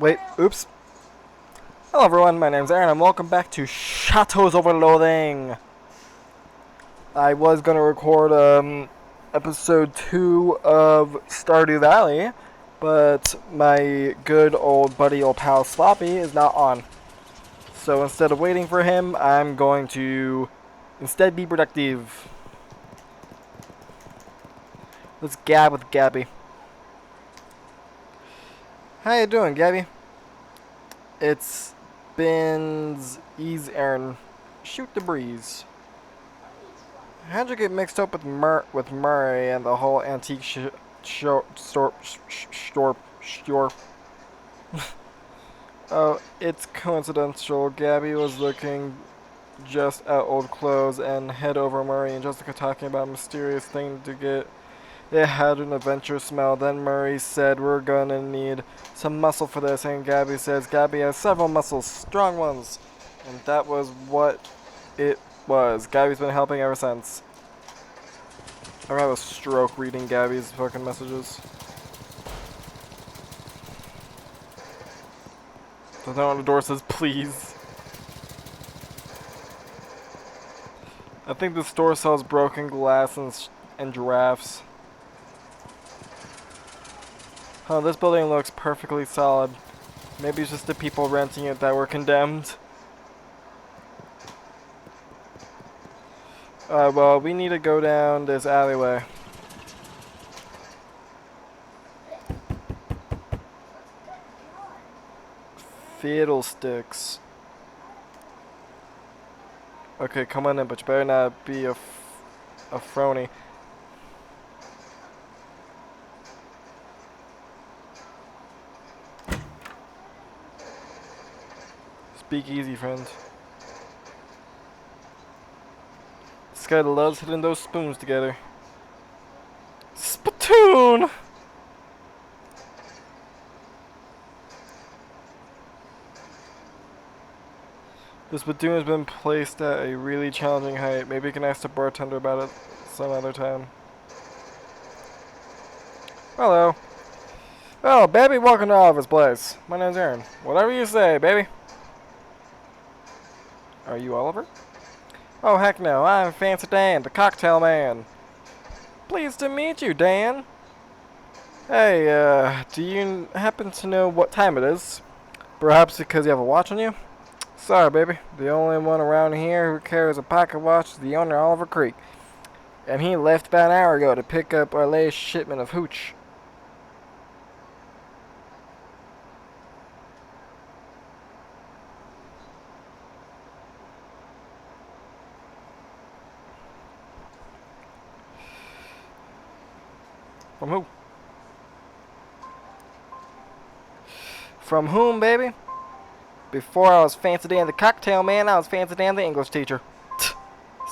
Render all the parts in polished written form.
Wait, oops. Hello everyone, my name's Aaron and welcome back to Shadows Over Loathing. I was gonna record episode 2 of Stardew Valley, but my good old buddy old pal Sloppy is not on. So instead of waiting for him, I'm going to instead be productive. Let's gab with Gabby. How you doing, Gabby? It's Ben's Ease Aaron. Shoot the breeze. How'd you get mixed up with Murray and the whole antique store? Oh, it's coincidental. Gabby was looking just at old clothes and head over Murray and Jessica talking about a mysterious thing to get. It had an adventure smell. Then Murray said we're gonna need some muscle for this, and Gabby says Gabby has several muscles, strong ones. And that was what it was. Gabby's been helping ever since. I'm gonna have a stroke reading Gabby's fucking messages. The note on the door says, please. I think the store sells broken glass and giraffes. Huh, this building looks perfectly solid. Maybe it's just the people renting it that were condemned. Well, we need to go down this alleyway. Fiddlesticks. Okay, come on in, but you better not be a phony. Speak easy, friend. This guy loves hitting those spoons together. Spittoon! The spittoon has been placed at a really challenging height. Maybe you can ask the bartender about it some other time. Hello. Oh, baby, welcome to Oliver's place. My name's Aaron. Whatever you say, baby. Are you Oliver? Oh, heck no. I'm Fancy Dan, the cocktail man. Pleased to meet you, Dan. Hey, do you happen to know what time it is? Perhaps because you have a watch on you? Sorry, baby. The only one around here who carries a pocket watch is the owner of Oliver Creek. And he left about an hour ago to pick up our latest shipment of hooch. From who? From whom, baby? Before I was Fancy Dan the cocktail man, I was Fancy Dan the English teacher.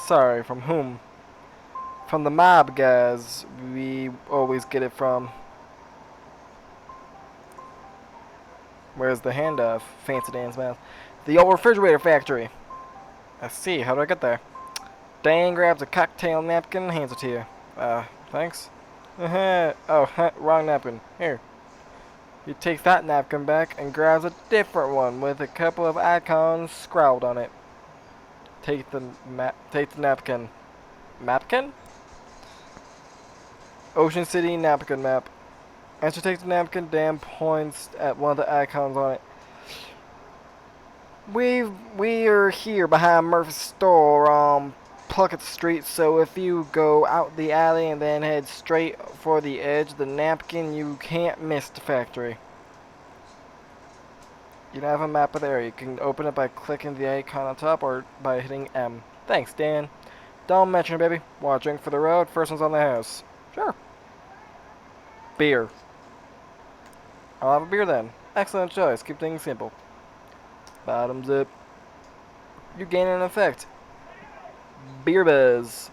Sorry, from whom? From the mob guys we always get it from. Where's the handoff? Fancy Dan's mouth. The old refrigerator factory. I see, how do I get there? Dan grabs a cocktail napkin and hands it to you. Thanks. Oh, wrong napkin. Here. He takes that napkin back and grabs a different one with a couple of icons scrawled on it. Take the napkin. Mapkin? Ocean City napkin map. As you take the napkin, Dan points at one of the icons on it. We are here behind Murphy's store on Pluckett Street, so if you go out the alley and then head straight for the edge of the napkin, you can't miss the factory. You don't have a map of the area. You can open it by clicking the icon on top or by hitting M. Thanks, Dan. Don't mention it, baby. Want a drink for the road? First one's on the house. Sure. Beer. I'll have a beer then. Excellent choice. Keep things simple. Bottoms up. You gain an effect. Beer buzz.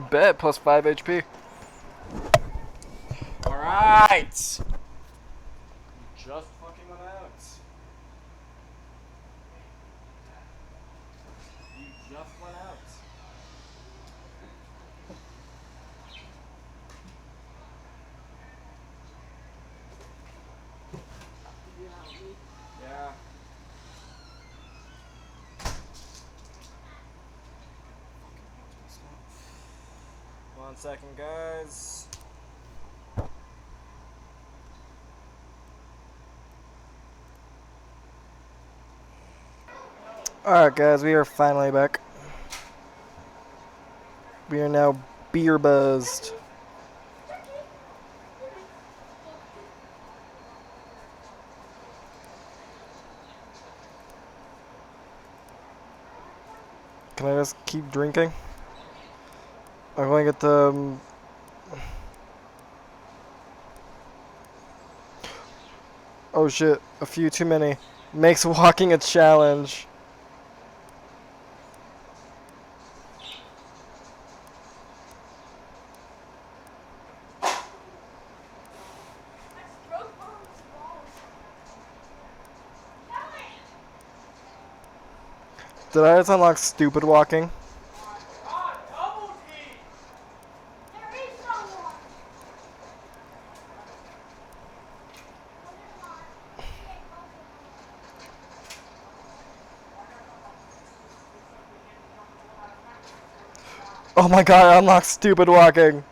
Bet plus 5 HP. Alright! Just fucking went out. You just went out. 1 second, guys. Alright, guys, we are finally back. We are now beer buzzed. Can I just keep drinking? I'm going to get the... Oh shit, a few too many. Makes walking a challenge. Did I just unlock stupid walking? Oh my god, I unlocked stupid walking.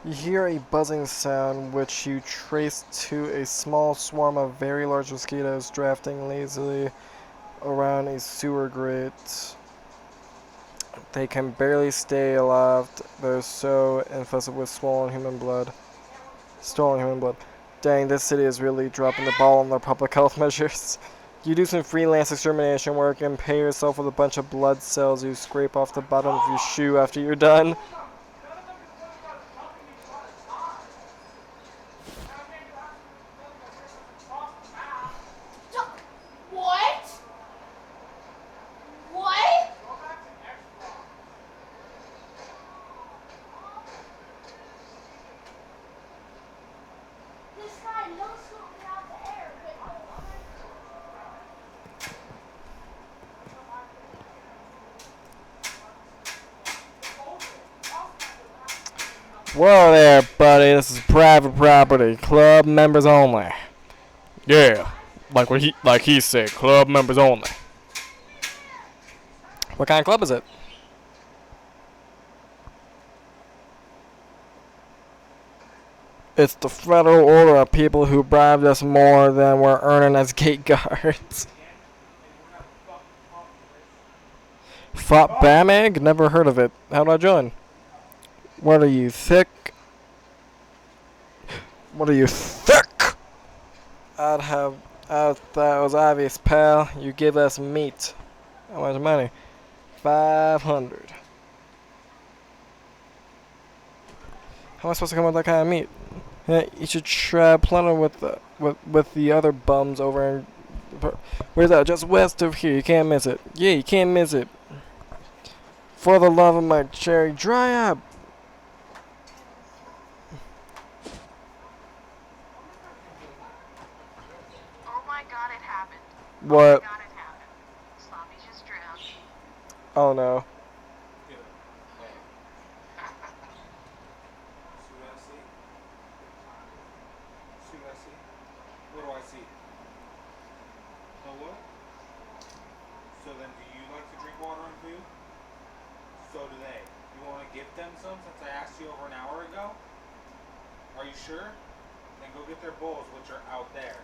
You hear a buzzing sound which you trace to a small swarm of very large mosquitoes drafting lazily around a sewer grate. They can barely stay aloft. They're so infested with swollen human blood. Stolen human blood. Dang, this city is really dropping the ball on their public health measures. You do some freelance extermination work and pay yourself with a bunch of blood cells you scrape off the bottom of your shoe after you're done. Whoa there, buddy. This is private property. Club members only. Yeah, like he said, club members only. What kind of club is it? It's the federal order of people who bribed us more than we're earning as gate guards. Fought Bamag? Never heard of it. How do I join? What are you, thick? What are you, thick? That was obvious, pal. You give us meat. How much money? 500. How am I supposed to come up with that kind of meat? Yeah, you should try plunder with the other bums over in... Where's that? Just west of here. You can't miss it. Yeah, you can't miss it. For the love of my cherry, dry up. Oh my god, it happened. What? Oh my god, it happened. Sloppy just drowned. Oh no. What do I see? Oh, what? So then do you like to drink water and food? So do they. You want to give them some since I asked you over an hour ago? Are you sure? Then go get their bowls, which are out there.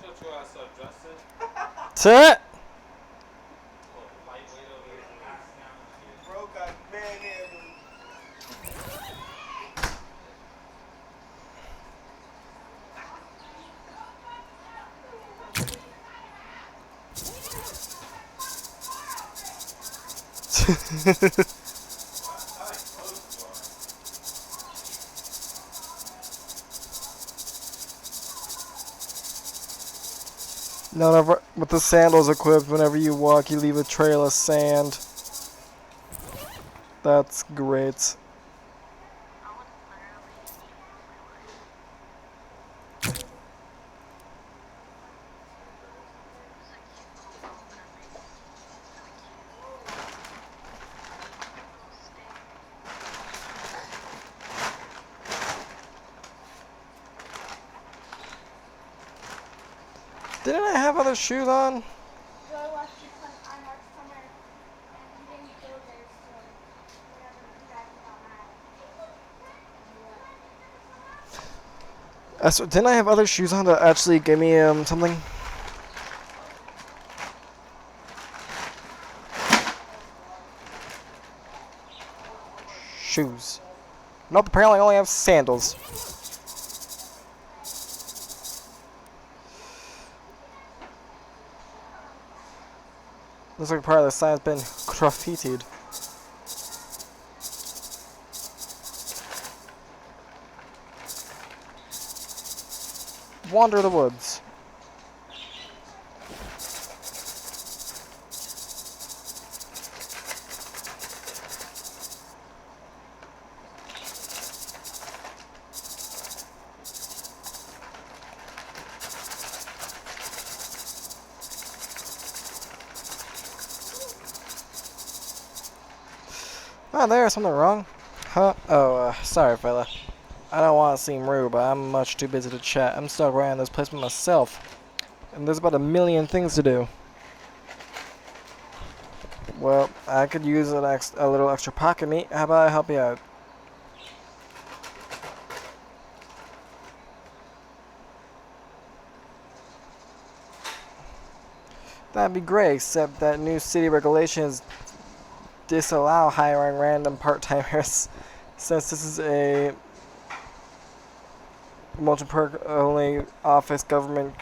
Shut your ass up, Justin. Sit. Bro got manhandled. I like clothes store. None of our, with the sandals equipped, whenever you walk, you leave a trail of sand. That's great. I would literally hate my life. This is a cute little bow that I'm making. It's really cute. Little stick. Didn't I have other shoes on? Joy watched you play I Heart Summer, and you didn't go there, so whatever, you guys got mad. So didn't I have other shoes on to actually give me something? Shoes. Nope, apparently I only have sandals. Looks like part of the sign's been graffitied. Wander the woods. Oh, there's something wrong. Huh? Oh, sorry, fella. I don't want to seem rude, but I'm much too busy to chat. I'm stuck right in this place by myself. And there's about a million things to do. Well, I could use a little extra pocket meat. How about I help you out? That'd be great, except that new city regulations disallow hiring random part-timers. Since this is a multi-perk only office, government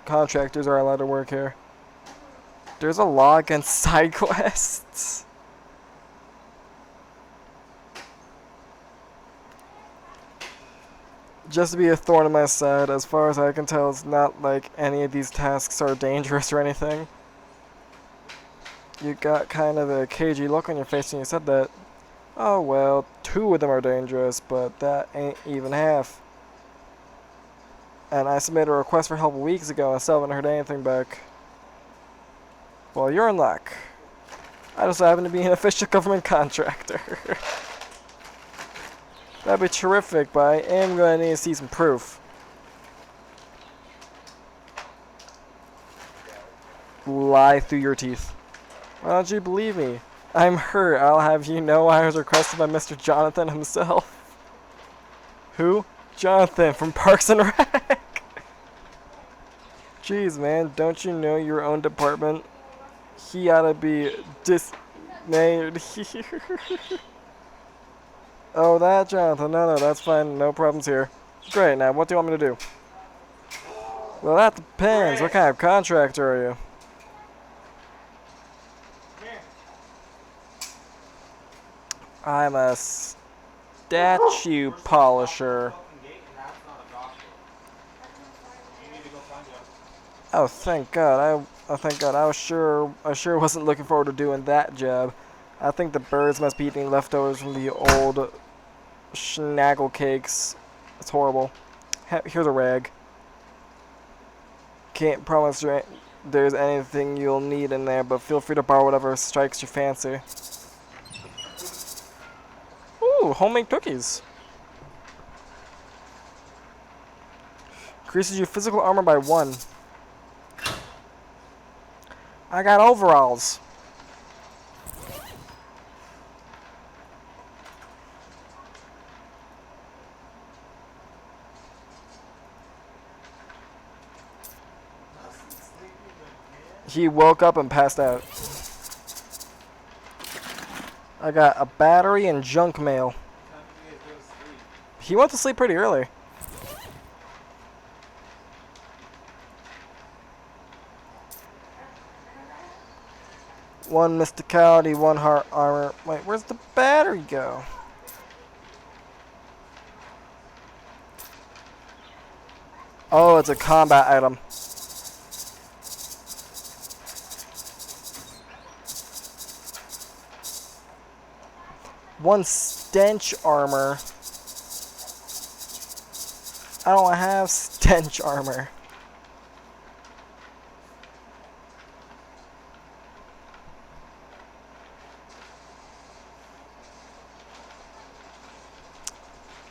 contractors are allowed to work here. There's a law against side quests. Just to be a thorn in my side, as far as I can tell, it's not like any of these tasks are dangerous or anything. You got kind of a cagey look on your face when you said that. Oh well, 2 of them are dangerous, but that ain't even half. And I submitted a request for help weeks ago and still haven't heard anything back. Well, you're in luck. I just happen to be an official government contractor. That'd be terrific, but I am going to need to see some proof. Lie through your teeth. Why don't you believe me? I'm hurt. I'll have you know I was requested by Mr. Jonathan himself. Who? Jonathan from Parks and Rec. Jeez, man, don't you know your own department? He ought to be dismayed here. Oh, that Jonathan. No, that's fine. No problems here. Great. Now, what do you want me to do? Well, that depends. What kind of contractor are you? I'm a statue polisher. Oh, thank God. Thank God. I sure wasn't looking forward to doing that job. I think the birds must be eating leftovers from the old schnaggle cakes. It's horrible. Here's a rag. Can't promise there's anything you'll need in there, but feel free to borrow whatever strikes your fancy. Ooh, homemade cookies. Increases your physical armor by 1. I got overalls. He woke up and passed out. I got a battery and junk mail. He went to sleep pretty early. 1 mysticality, 1 heart armor. Wait, where's the battery go? Oh, it's a combat item. One stench armor. I don't have stench armor.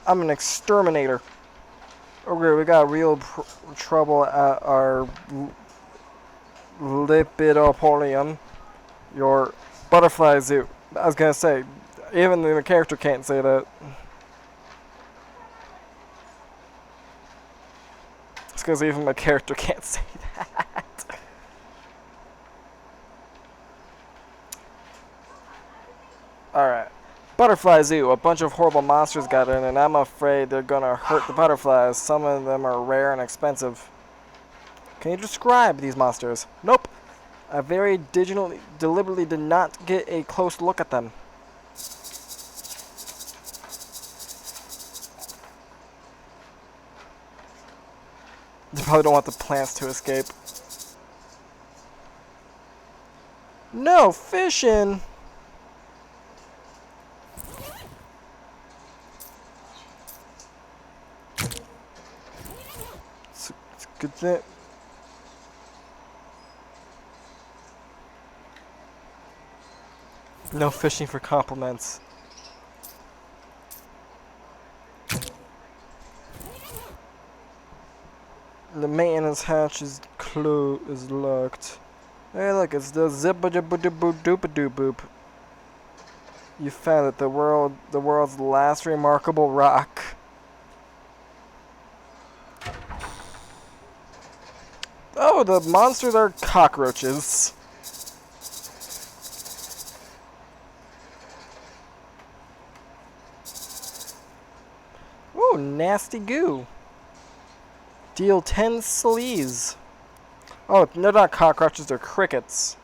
I'm an exterminator. Okay, we got real trouble at our Lipidopolium. Your butterfly zoo. I was gonna say, even the character can't say that. It's because even my character can't say that. Alright. Butterfly Zoo. A bunch of horrible monsters got in, and I'm afraid they're gonna hurt the butterflies. Some of them are rare and expensive. Can you describe these monsters? Nope. I very deliberately did not get a close look at them. You probably don't want the plants to escape. No, fishing! It's a good thing. No fishing for compliments. The maintenance hatch is locked. Hey, look, it's the zip-a-dip-a-dip-a-doop-a-doop-boop. You found it, the world's last remarkable rock. Oh, the monsters are cockroaches. Ooh, nasty goo. Deal 10 sleaze. Oh, they're not cockroaches, they're crickets.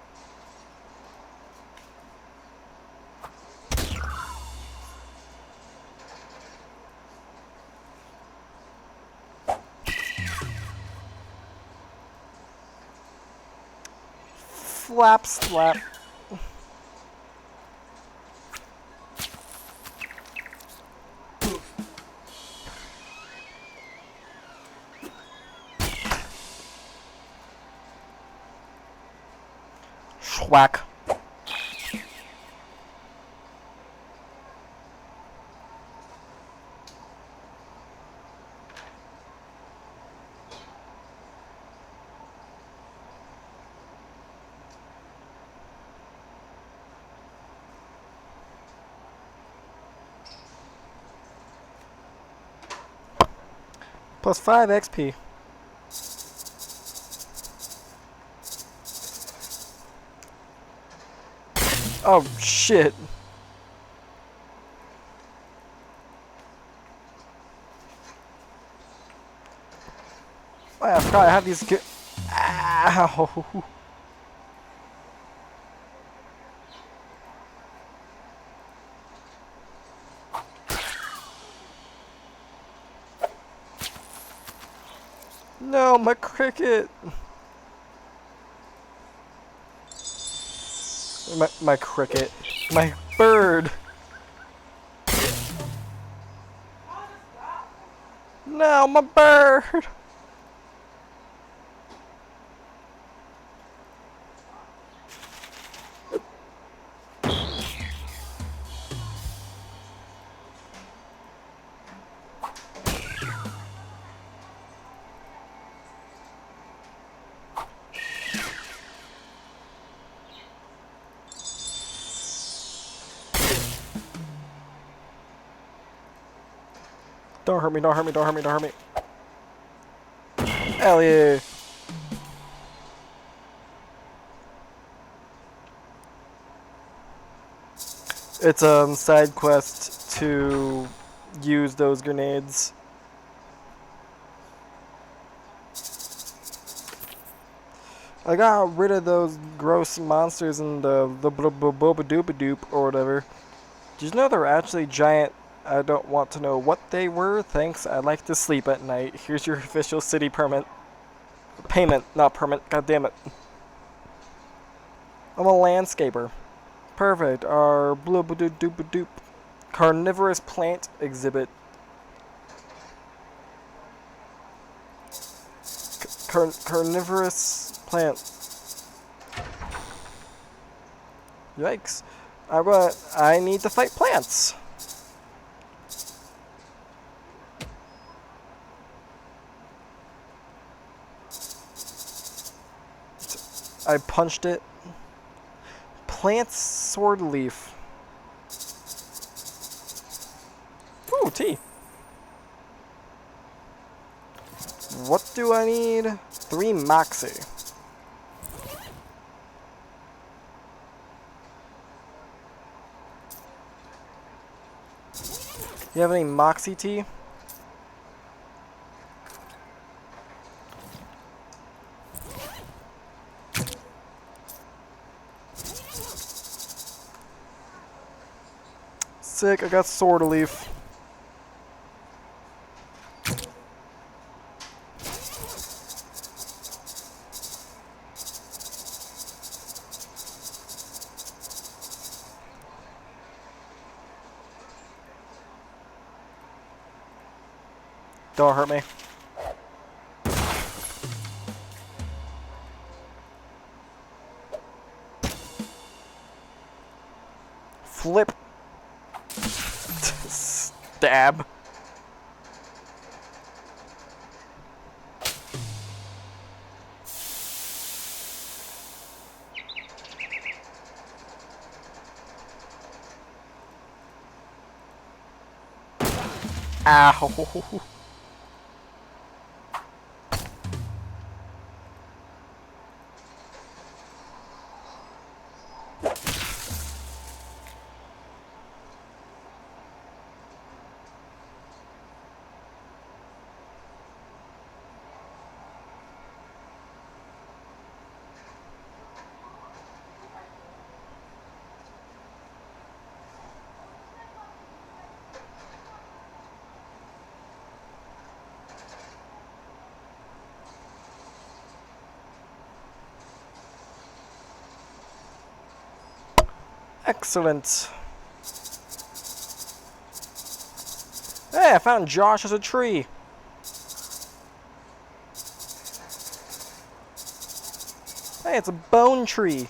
Flap, slap. Schwack. Plus 5 XP. Oh, shit. Oh, yeah, I forgot I have these. Ow. No, my cricket. My cricket. My bird. No, my bird. Don't hurt me, don't hurt me, don't hurt me, don't hurt me. Hell yeah. It's a side quest to use those grenades. I got rid of those gross monsters in the boba dooba doop or whatever. Did you know they're actually giant? I don't want to know what they were. Thanks. I like to sleep at night. Here's your official city permit. Payment, not permit. God damn it. I'm a landscaper. Perfect. Our blooba dooba doop carnivorous plant exhibit. Carnivorous plant. Yikes. I need to fight plants. I punched it. Plant sword leaf. Ooh, tea. What do I need? 3 moxie. You have any moxie tea? Sick, I got sword leaf. Don't hurt me. Flip. Stab. Ow. Excellent. Hey, I found Josh as a tree. Hey, it's a bone tree.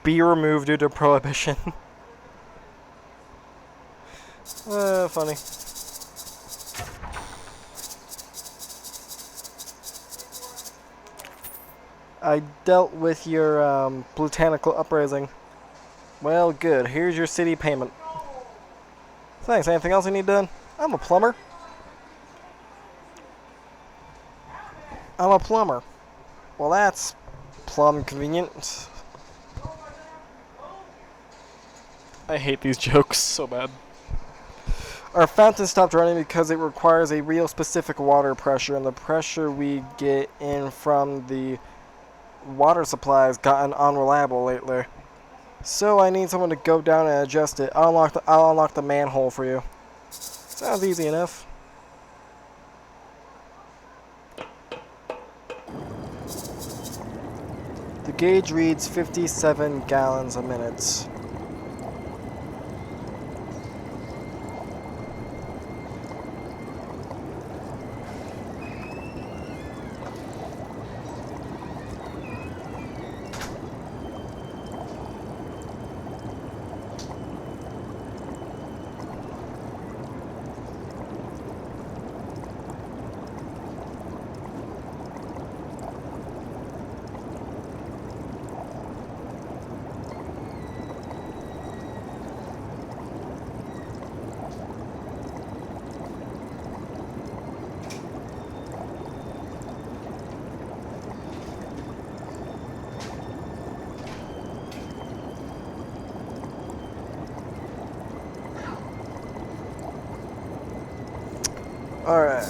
Be removed due to prohibition. Funny. I dealt with your botanical uprising. Well, good. Here's your city payment. Thanks. Anything else you need done? I'm a plumber. I'm a plumber. Well, that's plumb convenient. I hate these jokes so bad. Our fountain stopped running because it requires a real specific water pressure, and the pressure we get in from the water supply has gotten unreliable lately. So I need someone to go down and adjust it. I'll unlock the manhole for you. Sounds easy enough. The gauge reads 57 gallons a minute. Alright.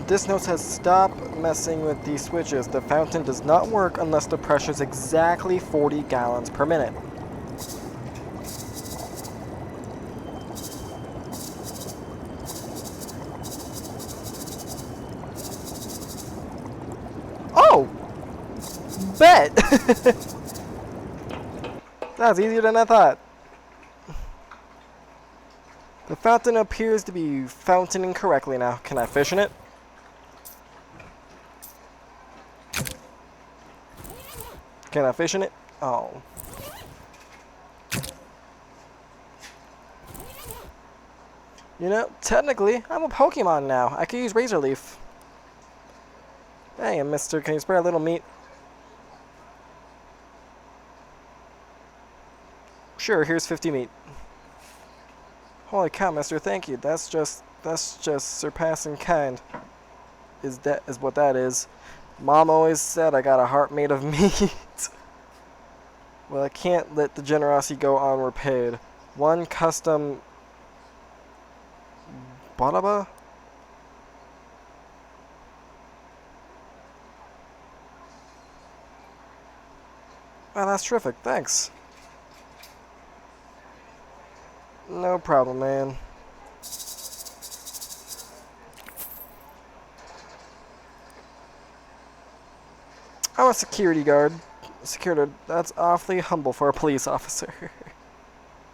This note says stop messing with these switches. The fountain does not work unless the pressure is exactly 40 gallons per minute. Oh! Bet! That's easier than I thought. The fountain appears to be fountaining correctly now. Can I fish in it? Can I fish in it? Oh. You know, technically, I'm a Pokemon now. I can use Razor Leaf. Hey, mister, can you spare a little meat? Sure, here's 50 meat. Holy cow, mister, thank you. That's just surpassing kind. Is what that is. Mom always said I got a heart made of meat. Well, I can't let the generosity go unrepaid. One custom blubber? Wow, that's terrific. Thanks. No problem, man. I'm a security guard. Security, that's awfully humble for a police officer.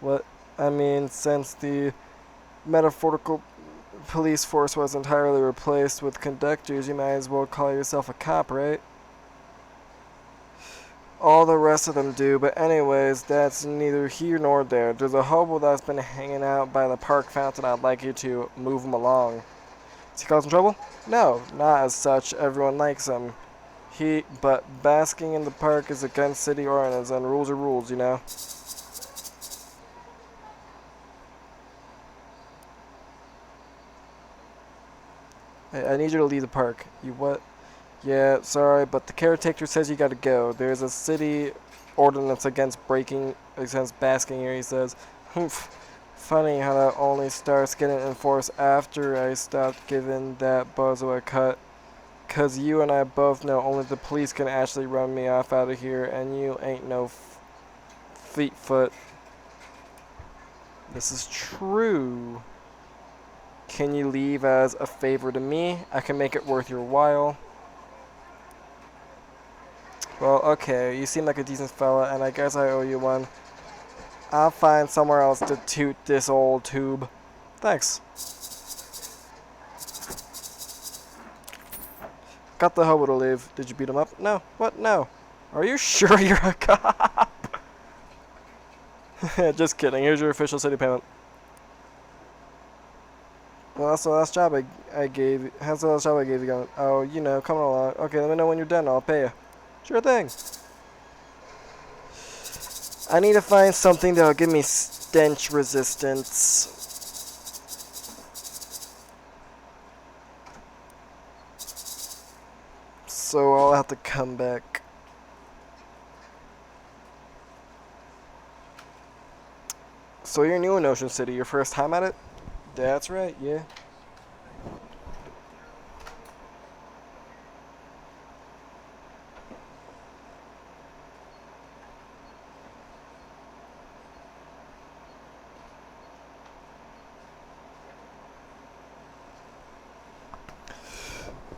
What? I mean, since the metaphorical police force was entirely replaced with conductors, you might as well call yourself a cop, right? All the rest of them do, but anyways, that's neither here nor there. There's a hobo that's been hanging out by the park fountain. I'd like you to move him along. Is he causing trouble? No, not as such. Everyone likes him. But basking in the park is against city ordinance, and rules are rules, you know? Hey, I need you to leave the park. You what? Yeah, sorry, but the caretaker says you gotta go. There's a city ordinance against basking here, he says. Humph. Funny how that only starts getting enforced after I stopped giving that bozo a cut. 'Cause you and I both know only the police can actually run me off out of here, and you ain't no foot. This is true. Can you leave as a favor to me? I can make it worth your while. Well, okay, you seem like a decent fella, and I guess I owe you one. I'll find somewhere else to toot this old tube. Thanks. Got the hobo to leave. Did you beat him up? No. What? No. Are you sure you're a cop? Just kidding. Here's your official city payment. Well, that's the last job I gave you. How's the last job I gave you going? Oh, you know, coming along. Okay, let me know when you're done. I'll pay you. Sure thing. I need to find something that'll give me stench resistance. So I'll have to come back. So you're new in Ocean City. Your first time at it? That's right, yeah.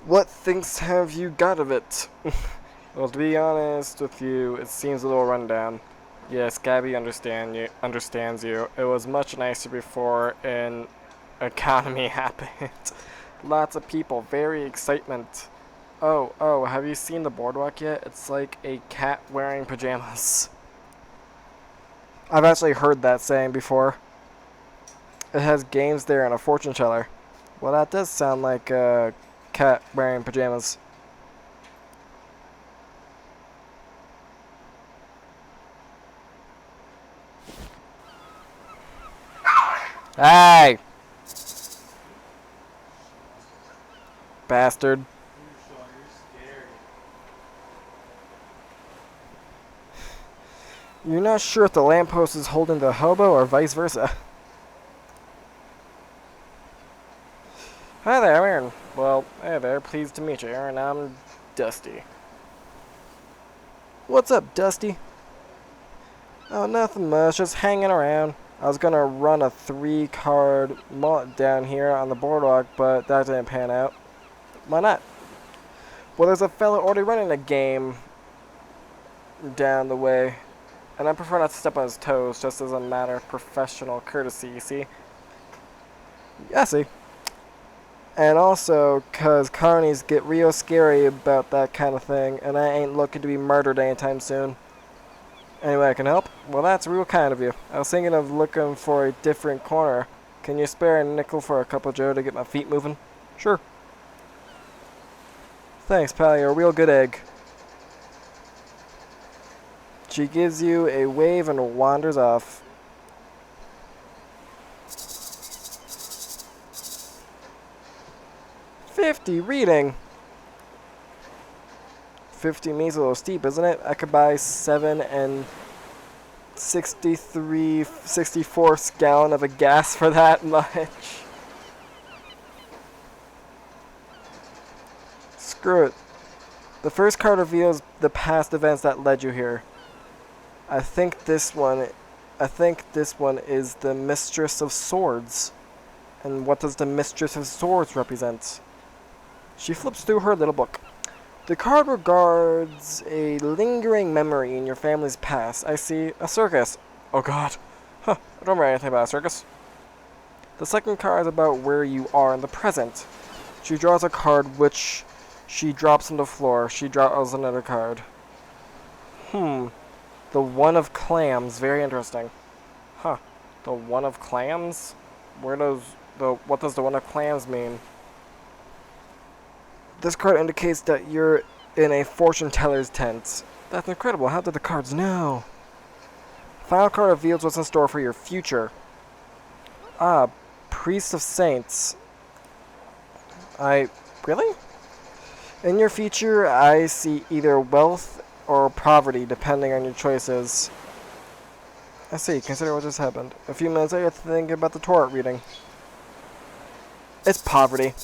What things have you got of it? Well, to be honest with you, it seems a little rundown. Yes, Gabby understands you. It was much nicer before an economy happened. Lots of people, very excitement. Oh, have you seen the boardwalk yet? It's like a cat wearing pajamas. I've actually heard that saying before. It has games there and a fortune teller. Well, that does sound like a cat wearing pajamas. Hey! Bastard. You're scared. You're not sure if the lamppost is holding the hobo or vice versa. Hi there, I'm Aaron. Well, hey there, pleased to meet you, Aaron. I'm Dusty. What's up, Dusty? Oh, nothing much, just hanging around. I was gonna run a 3-card mullet down here on the boardwalk, but that didn't pan out. Why not? Well, there's a fella already running a game down the way, and I prefer not to step on his toes, just as a matter of professional courtesy, you see? Yeah, see. And also, 'cause carnies get real scary about that kind of thing, and I ain't looking to be murdered anytime soon. Anyway, I can help? Well, that's real kind of you. I was thinking of looking for a different corner. Can you spare a nickel for a cup of joe to get my feet moving? Sure. Thanks, pal. You're a real good egg. She gives you a wave and wanders off. $50 reading. 50 means a little steep, isn't it? I could buy 7 and 64th gallon of a gas for that much. Screw it. The first card reveals the past events that led you here. I think this one is the Mistress of Swords. And what does the Mistress of Swords represent? She flips through her little book. The card regards a lingering memory in your family's past. I see a circus. Oh god. Huh, I don't remember anything about a circus. The second card is about where you are in the present. She draws a card which she drops on the floor. She draws another card. The One of Clams. Very interesting. Huh. The One of Clams? What does the One of Clams mean? This card indicates that you're in a fortune teller's tent. That's incredible. How did the cards know? Final card reveals what's in store for your future. Ah, Priest of Saints. Really? In your future, I see either wealth or poverty, depending on your choices. I see. Consider what just happened. A few minutes later, think about the Torah reading. It's poverty.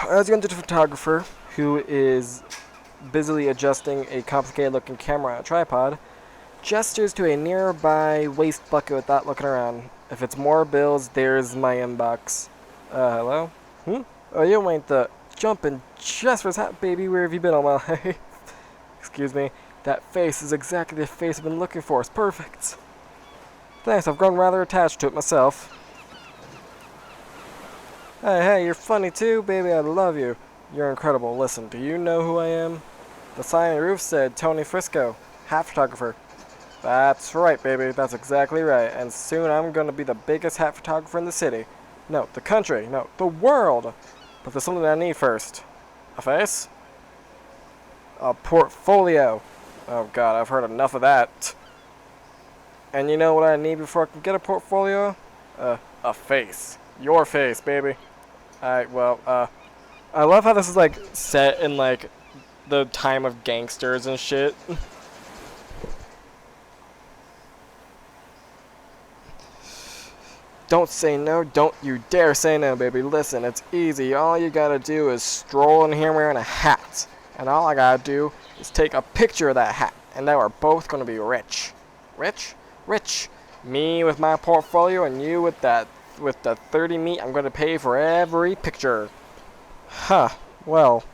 As you enter the photographer, who is busily adjusting a complicated-looking camera on a tripod, gestures to a nearby waste bucket without looking around. If it's more bills, there's my inbox. Hello? Oh, you ain't the jumping just for hat, baby. Where have you been all my life? Excuse me. That face is exactly the face I've been looking for. It's perfect. Thanks, I've grown rather attached to it myself. Hey, you're funny too, baby, I love you. You're incredible. Listen, do you know who I am? The sign on the roof said Tony Frisco, hat photographer. That's right, baby, that's exactly right. And soon I'm gonna be the biggest hat photographer in the city. No, the country. No, the world. But there's something I need first. A face? A portfolio. Oh god, I've heard enough of that. And you know what I need before I can get a portfolio? A face. Your face, baby. I love how this is, like, set in, like, the time of gangsters and shit. Don't say no. Don't you dare say no, baby. Listen, it's easy. All you gotta do is stroll in here wearing a hat. And all I gotta do is take a picture of that hat. And then we're both gonna be rich. Rich? Rich. Me with my portfolio and you with the 30 meat I'm gonna pay for every picture. Huh. Well,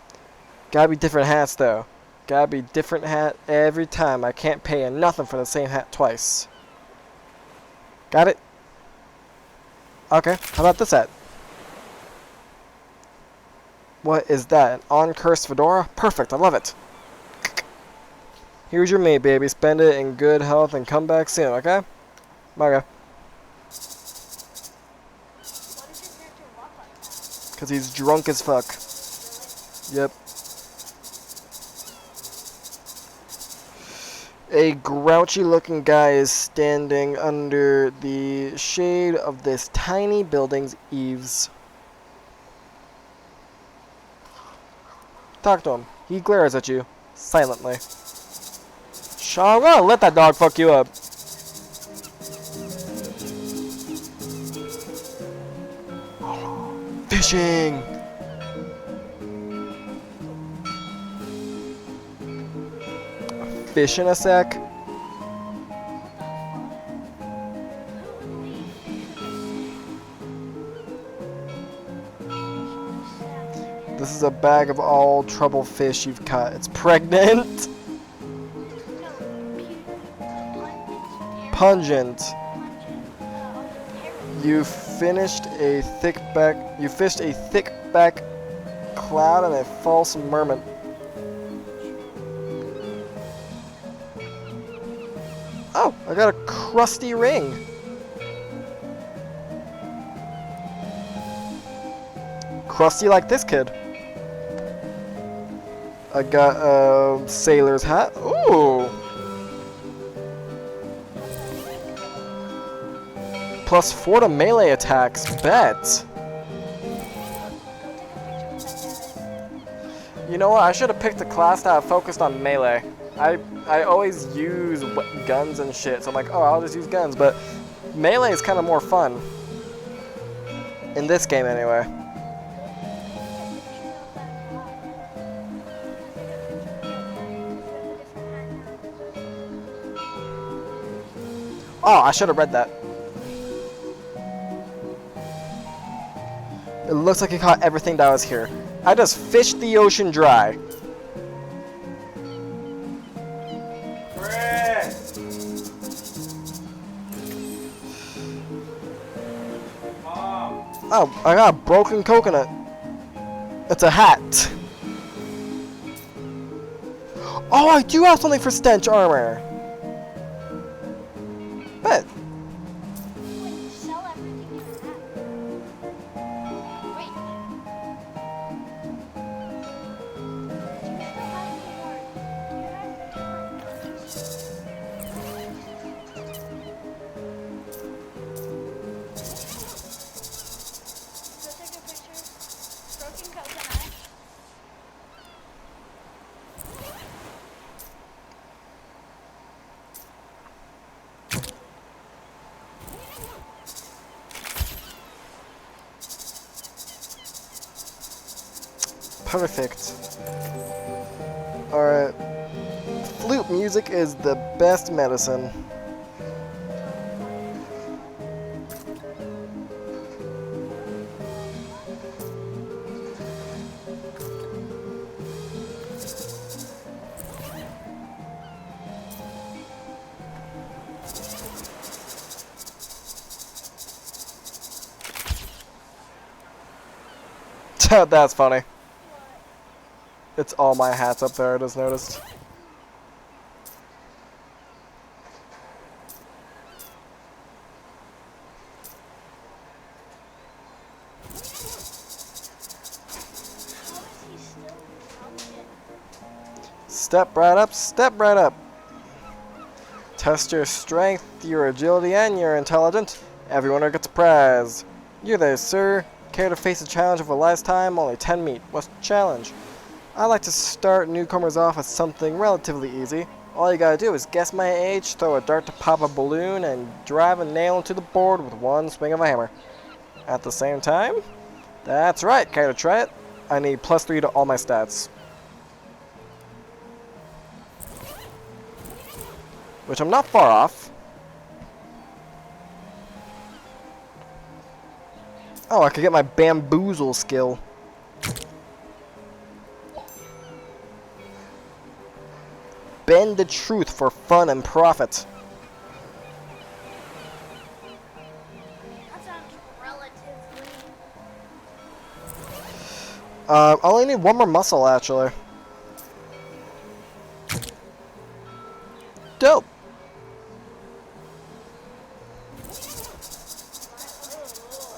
gotta be different hats though. Gotta be different hat every time. I can't pay nothing for the same hat twice. Got it? Okay, how about this hat? What is that? An on-cursed fedora? Perfect, I love it. Here's your meat, baby. Spend it in good health and come back soon, okay? Okay. Why does your character walk like that? Because he's drunk as fuck. Really? Yep. A grouchy looking guy is standing under the shade of this tiny building's eaves. Talk to him. He glares at you, silently. I'm gonna let that dog fuck you up. Fishing! Fish in a sack? This is a bag of all trouble fish you've caught. It's pregnant. Pungent. You fished a thick back cloud and a false merman. Oh, I got a crusty ring. Crusty like this kid. I got a sailor's hat. Ooh. +4 to melee attacks. Bet. You know what? I should have picked a class that focused on melee. I always use guns and shit, so I'm like, oh, I'll just use guns. But melee is kind of more fun. In this game, anyway. Oh, I should have read that. It looks like he caught everything that was here. I just fished the ocean dry. Chris! Mom! Oh, I got a broken coconut. It's a hat. Oh, I do have something for stench armor. Bet. Wait, sell everything you have. Wait. Do you still have any more? Do you have any more cookies? Go take a picture. Broken coconut. Perfect. Alright. Flute music is the best medicine. That's funny. It's all my hats up there, I just noticed. Step right up, step right up. Test your strength, your agility, and your intelligence. Everyone gets a prize. You there, sir. Care to face a challenge of a lifetime? Only 10 meat. What's the challenge? I like to start newcomers off with something relatively easy. All you gotta do is guess my age, throw a dart to pop a balloon, and drive a nail into the board with one swing of a hammer. At the same time? That's right, care to try it? I need +3 to all my stats. Which I'm not far off. Oh, I could get my bamboozle skill. Bend the truth for fun and profit. That sounds relatively. I only need one more muscle, actually.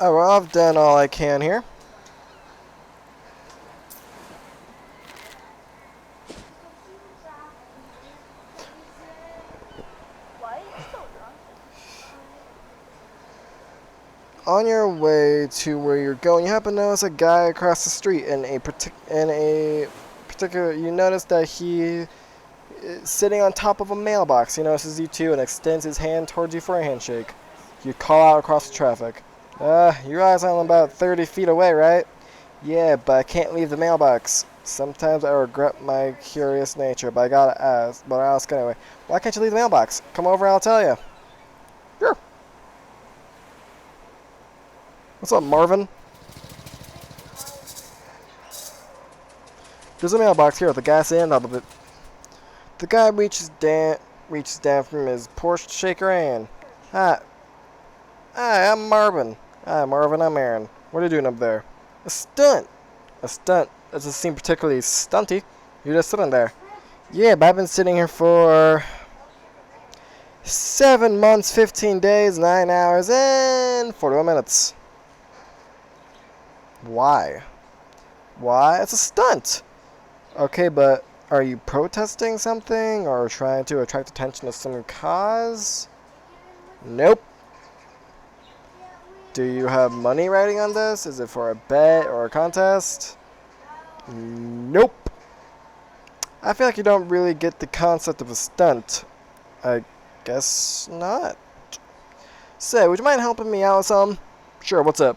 Oh, well, I've done all I can here. Why are you still drunk? On your way to where you're going, you happen to notice a guy across the street in a particular. You notice that he is sitting on top of a mailbox. He notices you too and extends his hand towards you for a handshake. You call out across the traffic. You realize I'm about 30 feet away, right? Yeah, but I can't leave the mailbox. Sometimes I regret my curious nature, but I gotta ask. But I'll ask anyway. Why can't you leave the mailbox? Come over and I'll tell you. Sure. What's up, Marvin? There's a mailbox here with the gas end up of it. The guy reaches down from his Porsche shaker hand. Hi. Hi, I'm Marvin. Hi, Marvin, I'm Aaron. What are you doing up there? A stunt. A stunt. That doesn't seem particularly stunty. You're just sitting there. Yeah, but I've been sitting here for 7 months, 15 days, 9 hours, and 41 minutes. Why? Why? It's a stunt. Okay, but are you protesting something or trying to attract attention to some cause? Nope. Do you have money riding on this? Is it for a bet or a contest? Nope. I feel like you don't really get the concept of a stunt. I guess not. Say, would you mind helping me out with some? Sure, what's up?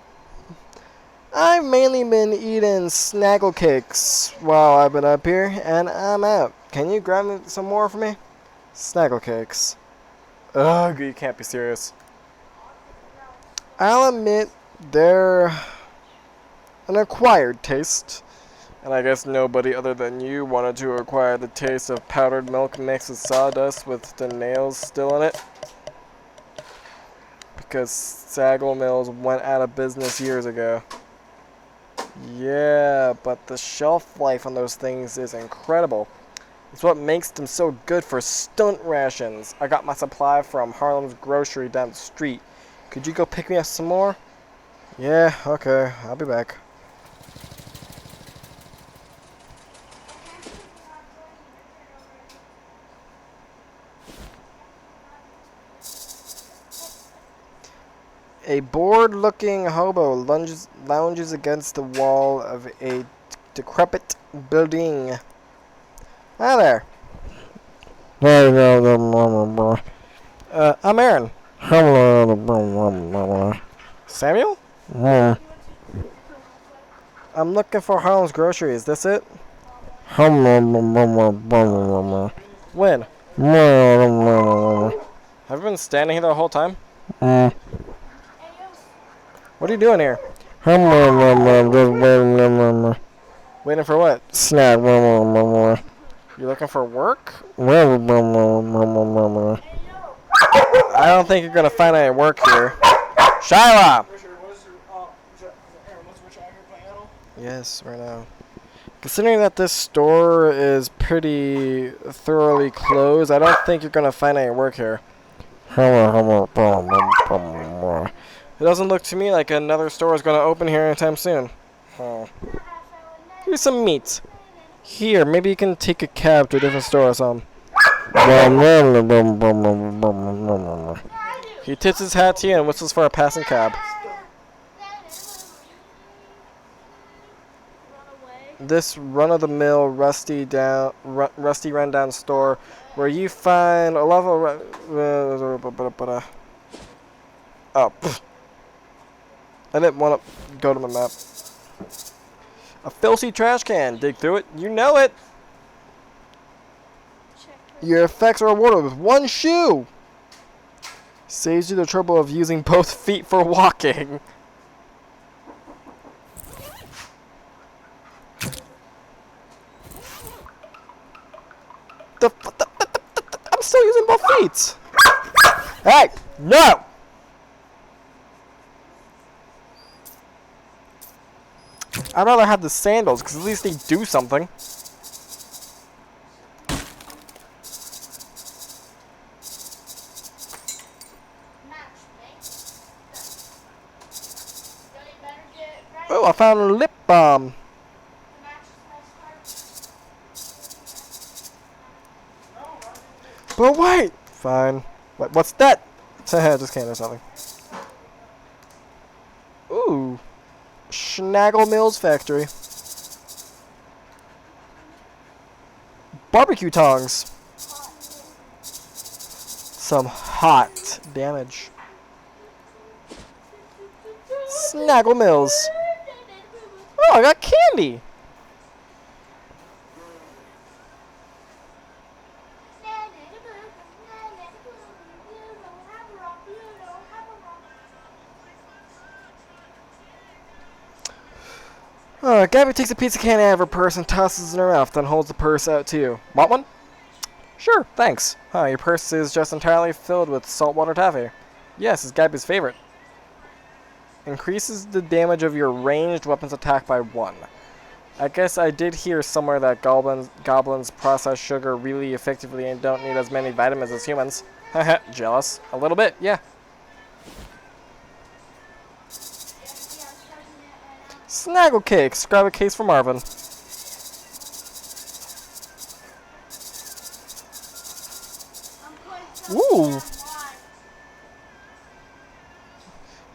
I've mainly been eating snaggle cakes while I've been up here, and I'm out. Can you grab me some more for me? Snaggle cakes. Ugh, you can't be serious. I'll admit they're an acquired taste. And I guess nobody other than you wanted to acquire the taste of powdered milk mixed with sawdust with the nails still in it. Because Saggle Mills went out of business years ago. Yeah, but the shelf life on those things is incredible. It's what makes them so good for stunt rations. I got my supply from Harlem's grocery down the street. Could you go pick me up some more? Yeah, okay, I'll be back. A bored-looking hobo lounges against the wall of a decrepit building. Hi there. I'm Aaron. Samuel? I'm looking for Harlem's grocery. Is this it? When? Have you been standing here the whole time? What are you doing here? Waiting for what? Snack. You looking for work? I don't think you're gonna find any work here. Shyla! Yes, right now. Considering that this store is pretty thoroughly closed, I don't think you're gonna find any work here. It doesn't look to me like another store is gonna open here anytime soon. Here's some meat. Here, maybe you can take a cab to a different store or something. He tips his hat to you and whistles for a passing cab. This run-of-the-mill, rusty rundown store where you find a lot of I didn't want to go to the map. A filthy trash can. Dig through it. You know it. Your effects are rewarded with one shoe. Saves you the trouble of using both feet for walking. I'm still using both feet. Hey, no. I'd rather have the sandals, because at least they do something. Oh, I found a lip balm. The mattress smells But wait! Fine. What's that? Just kidding, there's nothing. Ooh. Schnaggle Mills Factory. Barbecue tongs. Some hot damage. Snaggle Mills. Oh, I got candy. Gabby takes a pizza can out of her purse and tosses it in her mouth, then holds the purse out to you. Want one? Sure, thanks. Your purse is just entirely filled with saltwater taffy. Yes, it's Gabby's favorite. Increases the damage of your ranged weapons attack by 1. I guess I did hear somewhere that goblins process sugar really effectively and don't need as many vitamins as humans. Haha, jealous. A little bit, yeah. Snaggle cakes. Grab a case for Marvin. Ooh.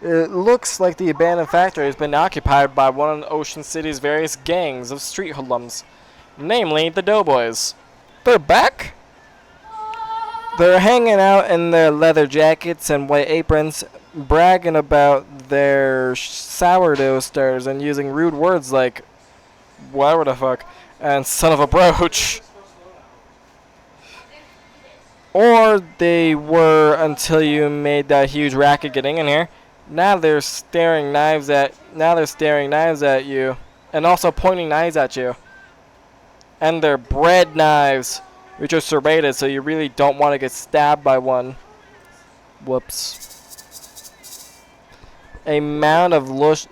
It looks like the abandoned factory has been occupied by one of Ocean City's various gangs of street hoodlums, namely the Doughboys. They're back? They're hanging out in their leather jackets and white aprons, bragging about their sourdough starters and using rude words like whatever the fuck and son of a brooch. Or they were until you made that huge racket getting in here. Now they're staring knives at you and also pointing knives at you. And they're bread knives, which are serrated, so you really don't want to get stabbed by one. Whoops. A mound of loose.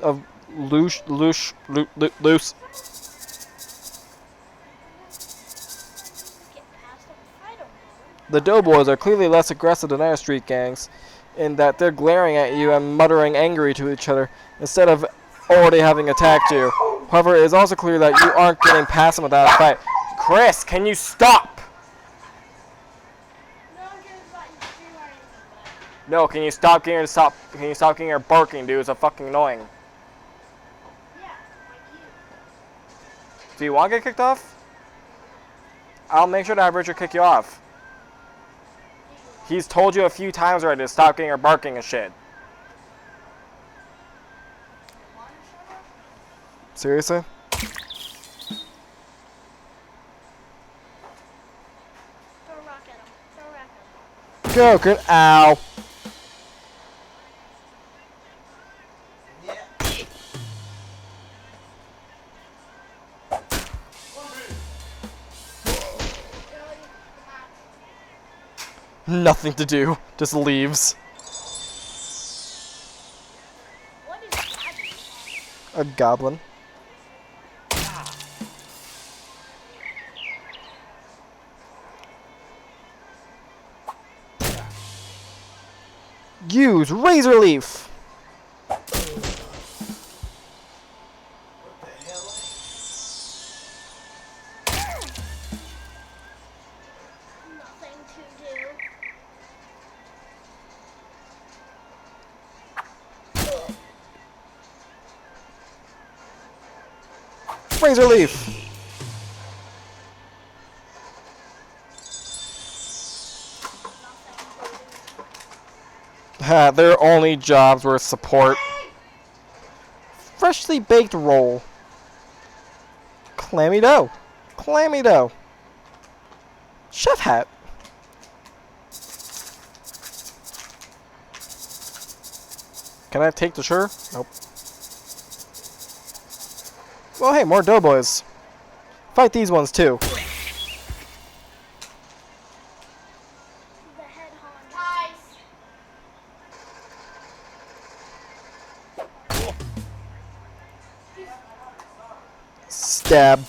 The Doughboys are clearly less aggressive than other street gangs, in that they're glaring at you and muttering angry to each other instead of already having attacked you. However, it is also clear that you aren't getting past them without a fight. Chris, can you stop? No, can you stop getting her barking, dude? It's so fucking annoying. Do you want to get kicked off? I'll make sure to have Richard kick you off. He's told you a few times already to stop getting her barking and shit. Seriously? Go, good. Ow. Nothing to do. Just leaves. What is that? A goblin. Use razor leaf. Nothing to do. Razor leaf. Their only jobs were support. Freshly baked roll. Clammy dough. Clammy dough. Chef hat. Can I take the sure? Nope. Well, hey, more doughboys. Fight these ones too. The head honcho. Stab.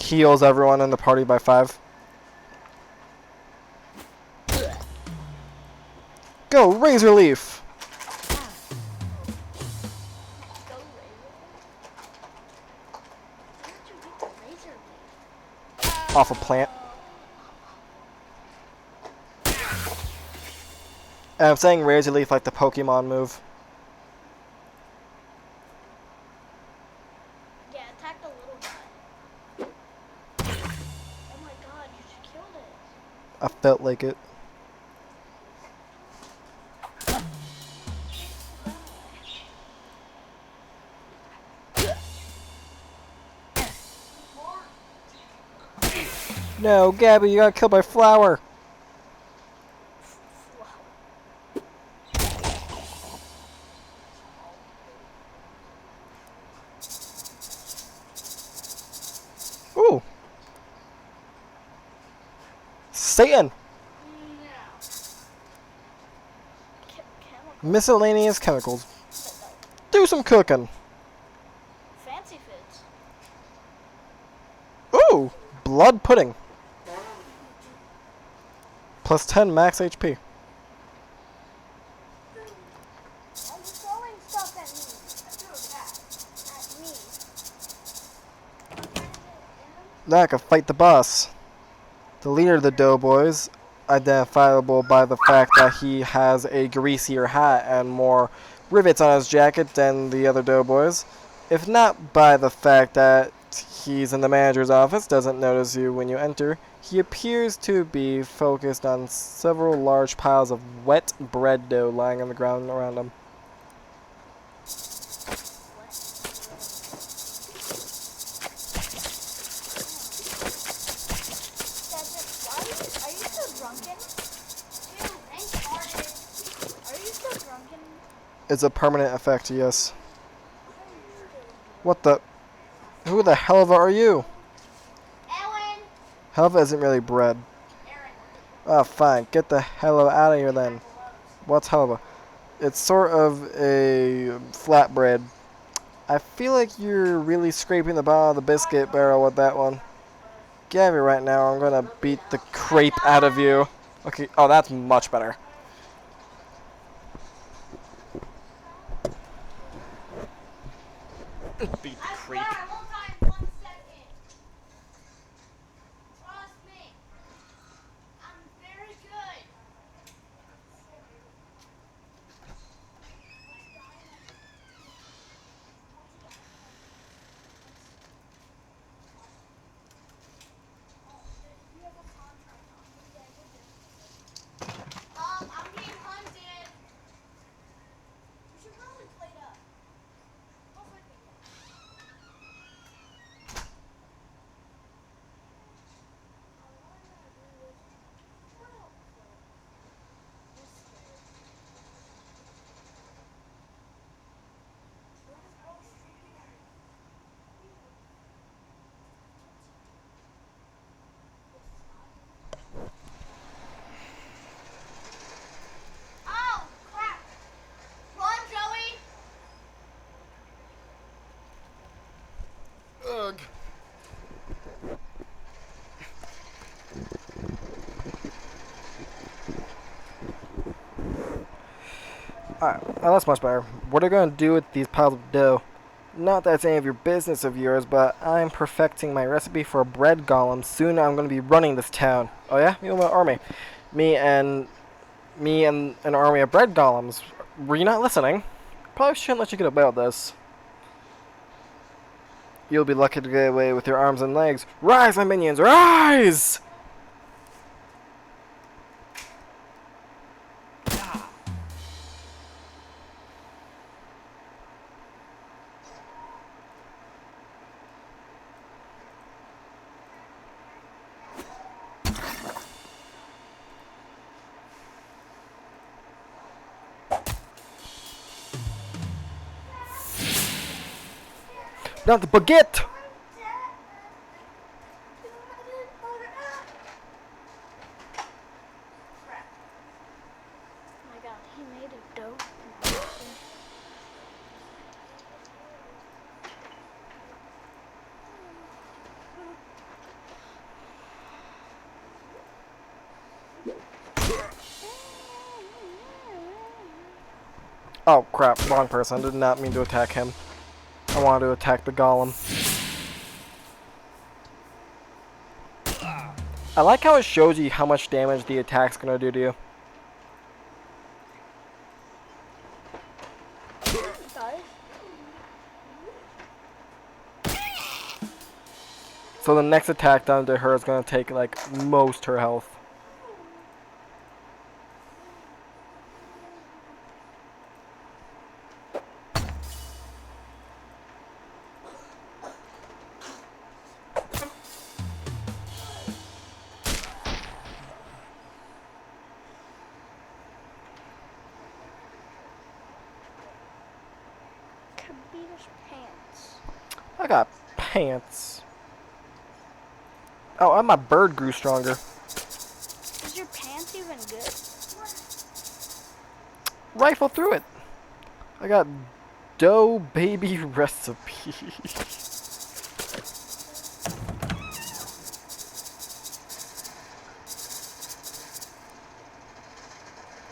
heals everyone in the party by 5. Go, Razor Leaf! Go razor. Where did you get the razor leaf? Off a plant. And I'm saying Razor Leaf like the Pokemon move. Yeah, attack the little guy. Oh my god, you just killed it. I felt like it. No, Gabby, you got killed by Flower. Ooh. Satan. Chemical. Miscellaneous chemicals. Do some cooking. Fancy foods. Ooh. Blood pudding. Plus 10 max HP. Why are you throwing stuff at me? At me. Now I can fight the boss. The leader of the Doughboys, identifiable by the fact that he has a greasier hat and more rivets on his jacket than the other Doughboys, if not by the fact that he's in the manager's office, doesn't notice you when you enter. He appears to be focused on several large piles of wet bread dough lying on the ground around him. Are you still drunken? Ew, thanks, artist. Are you still drunken? It's a permanent effect, yes. What the? Who the hell are you? Ellen. Helva isn't really bread. Aaron. Ah, fine. Get the hell out of here then. What's Helva? It's sort of a flatbread. I feel like you're really scraping the bottom of the biscuit barrel with that one. Gabby, right now, I'm gonna beat the crepe out of you. Okay, oh, that's much better. Beat the I creep. swear I won't die in 1 second. Trust me. I'm very good. I'm being hunted. You should probably play it up. Don't fight me yet. Oh, crap. Run, Joey. Ugh. Alright, well, that's much better. What are you going to do with these piles of dough? Not that it's any of your business of yours, but I'm perfecting my recipe for a bread golem. Soon I'm going to be running this town. Oh yeah? You know my army. Me and an army of bread golems. Were you not listening? Probably shouldn't let you get away with this. You'll be lucky to get away with your arms and legs. Rise, my minions, rise! Not the baguette! Oh my god, he made a dope. Oh crap, wrong person. I did not mean to attack him. I wanted to attack the golem. I like how it shows you how much damage the attack's gonna do to you. Guys, So the next attack done to her is gonna take like most her health. Kabita's pants. I got pants. Oh, and my bird grew stronger. Is your pants even good? Rifle through it. I got dough baby recipe.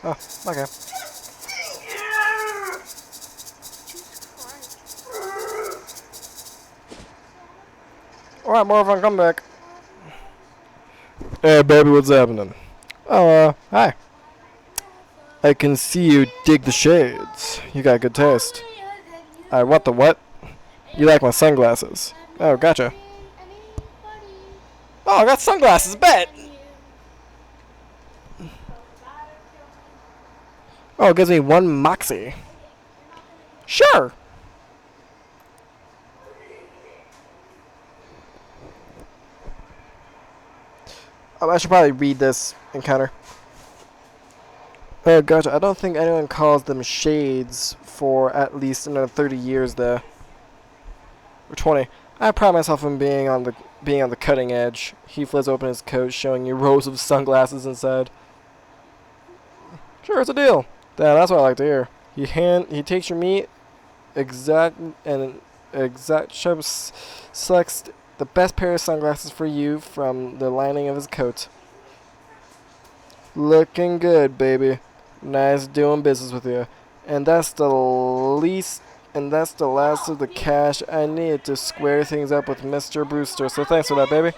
Oh, okay. Jesus Christ. Alright, Morphin, come back. Hey, baby, what's happening? Oh, hi. I can see you dig the shades. You got good taste. What the what? You like my sunglasses. Oh, gotcha. Oh, I got sunglasses, bet! Oh, it gives me 1 moxie. Sure! Oh, I should probably read this encounter. Oh, gotcha. I don't think anyone calls them shades for at least another 30 years there. Or 20. I pride myself on being on the cutting edge. He flips open his coat, showing you rows of sunglasses inside. Sure, it's a deal. That's what I like to hear. He takes your meat, selects the best pair of sunglasses for you from the lining of his coat. Looking good, baby. Nice doing business with you. And that's the last of the cash I need to square things up with Mr. Brewster. So thanks for that, baby.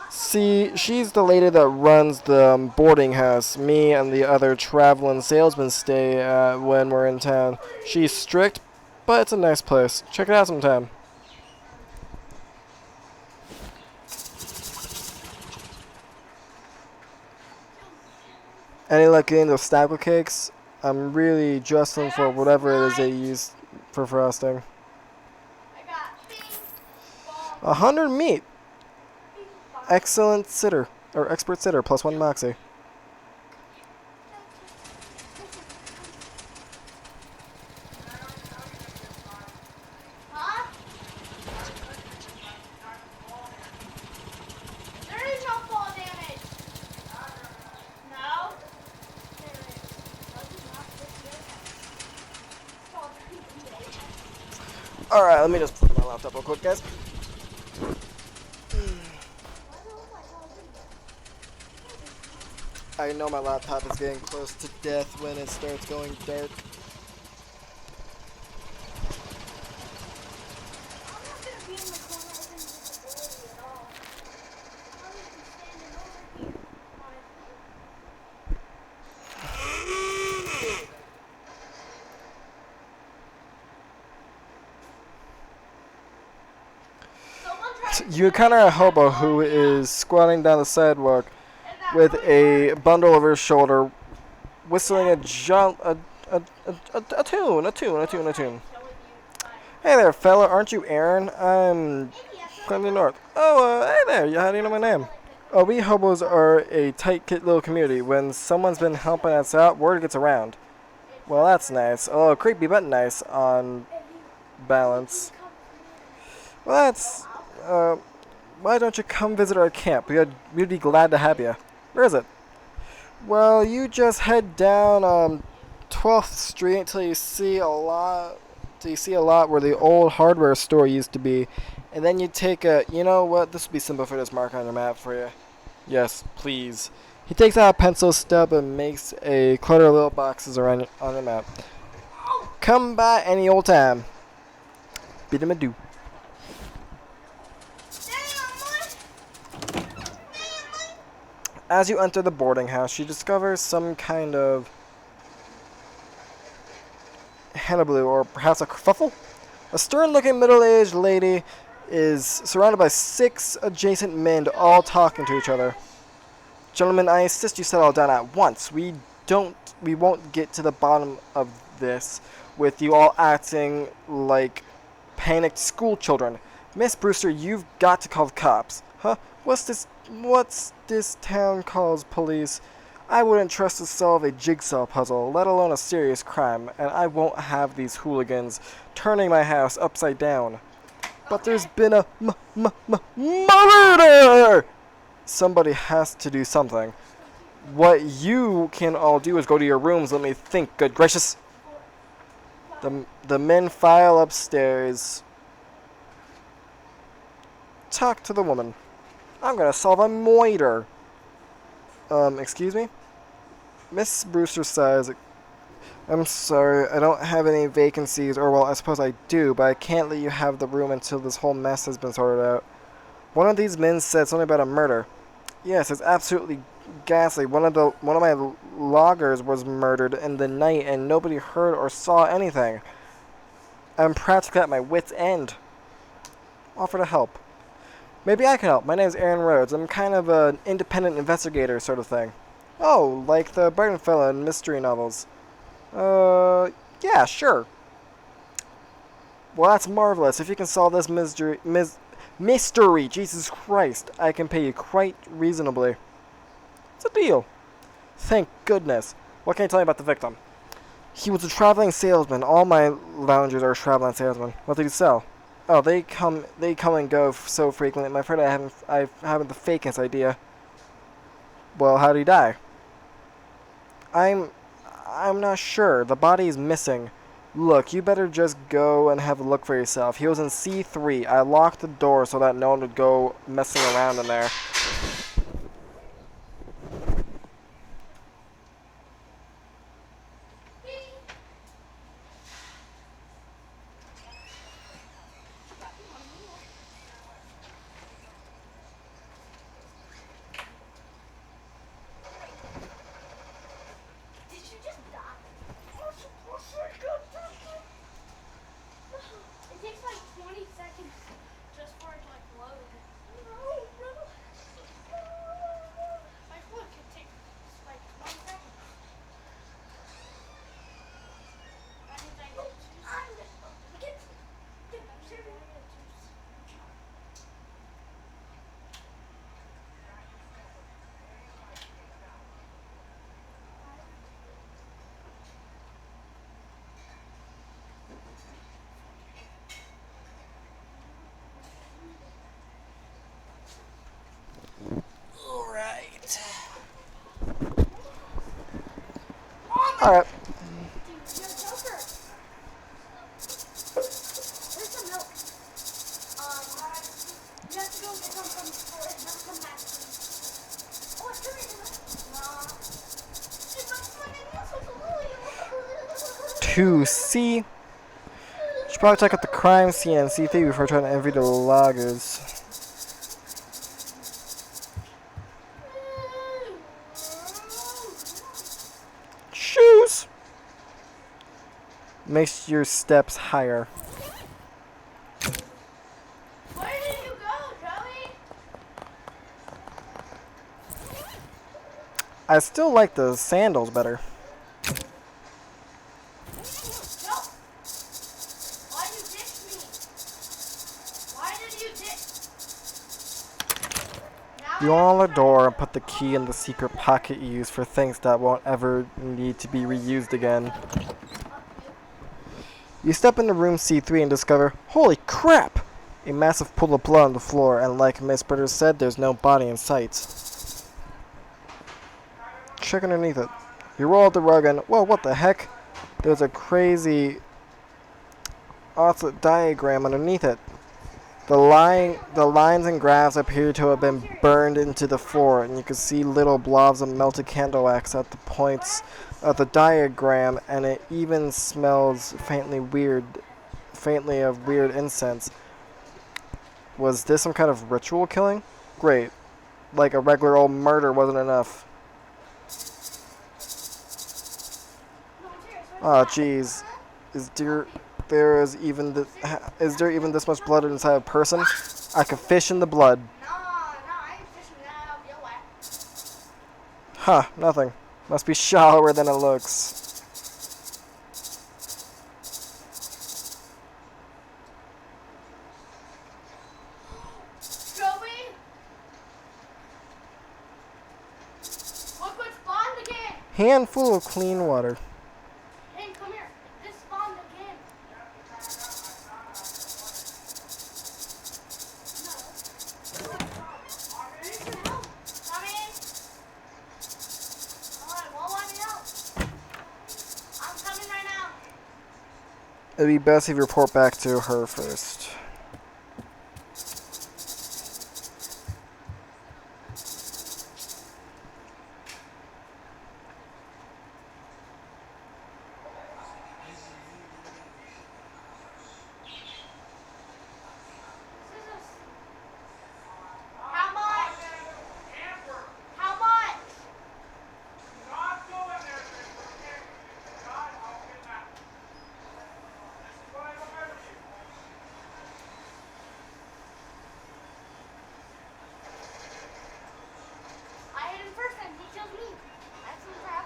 See, she's the lady that runs the boarding house. Me and the other traveling salesmen stay when we're in town. She's strict, but it's a nice place. Check it out sometime. Any luck getting those staple cakes? I'm really justling for whatever it is they use for frosting. 100 meat. Excellent sitter, or expert sitter, plus 1 moxie. Huh? There is no fall damage. No? Alright, let me just put my laptop real quick, guys. I know my laptop is getting close to death when it starts going dark. I'm not gonna be in the corner with invisibility at all. I'm gonna be standing over here, honestly. Someone tried to You encounter a hobo who is squatting down the sidewalk with a bundle over his shoulder, whistling a tune. Hey there, fella, aren't you Aaron? I'm Clinton North. Oh, hey there, how do you know my name? Oh, we hobos are a tight little community. When someone's been helping us out, word gets around. Well, that's nice. Oh, creepy but nice on balance. Well, why don't you come visit our camp? We'd be glad to have you. Where is it? Well, you just head down 12th Street until you see a lot where the old hardware store used to be, and then you take a. You know what? This would be simple for this mark on your map for you. Yes, please. He takes out a pencil stub and makes a clutter of little boxes around on the map. Come by any old time. Bid him adieu. As you enter the boarding house, you discover some kind of hullabaloo, or perhaps a kerfuffle. A stern-looking middle-aged lady is surrounded by 6 adjacent men, all talking to each other. Gentlemen, I insist you settle down at once. We won't get to the bottom of this with you all acting like panicked school children. Miss Brewster, you've got to call the cops. Huh? What's this town calls police? I wouldn't trust to solve a jigsaw puzzle, let alone a serious crime, and I won't have these hooligans turning my house upside down. But there's been a murder! Somebody has to do something. What you can all do is go to your rooms. Let me think. Good gracious. The men file upstairs. Talk to the woman. I'm gonna solve a murder. Excuse me? Miss Brewster says, I'm sorry, I don't have any vacancies, or well, I suppose I do, but I can't let you have the room until this whole mess has been sorted out. One of these men said something about a murder. Yes, it's absolutely ghastly. One of my loggers was murdered in the night, and nobody heard or saw anything. I'm practically at my wit's end. Offer to help. Maybe I can help. My name's Aaron Rhodes. I'm kind of an independent investigator sort of thing. Oh, like the Barton fella in mystery novels. Yeah, sure. Well, that's marvelous. If you can solve this mystery, Jesus Christ, I can pay you quite reasonably. It's a deal. Thank goodness. What can you tell me about the victim? He was a traveling salesman. All my loungers are traveling salesmen. What did he sell? Oh, they come and go so frequently. I'm afraid I haven't the faintest idea. Well, how did he die? I'm not sure. The body is missing. Look, you better just go and have a look for yourself. He was in C3. I locked the door so that no one would go messing around in there. It takes like 20 seconds just for it to like load. Like look, it takes like 20 seconds. I need to get Alright. Where's the milk? You have to go get some from the store and then come back, please. Oh, it's coming. 2C. Should probably check out the crime scene and C3 before trying to envy the loggers. Shoes! Makes your steps higher. Where did you go, Joey? I still like the sandals better. No. Why you ditch me? Why did you ditch? You on the door and put the key in the secret pocket you use for things that won't ever need to be reused again. You step into room C3 and discover, holy crap! A massive pool of blood on the floor, and like Miss Britter said, there's no body in sight. Check underneath it. You roll out the rug and, whoa, what the heck? There's a crazy oscillate diagram underneath it. The lines and graphs appear to have been burned into the floor, and you can see little blobs of melted candle wax at the points of the diagram, and it even smells faintly of weird incense. Was this some kind of ritual killing? Great. Like a regular old murder wasn't enough. No, I'm serious. Oh, jeez. Is there even this much blood inside a person? I could fish in the blood. No, I ain't fishing now. You're wet. Huh, nothing. Must be shallower than it looks. Joey? Look what spawned again. Handful of clean water. Hey, come here. This spawned again. No. You should help. Come in. Alright, well, let me out. I'm coming right now. It'd be best if you report back to her first. Scissors. How much? How much? Not go in there, Victor, okay? God, I'll get that. This is what I remember you. I hit him first and he killed me. That's some crap.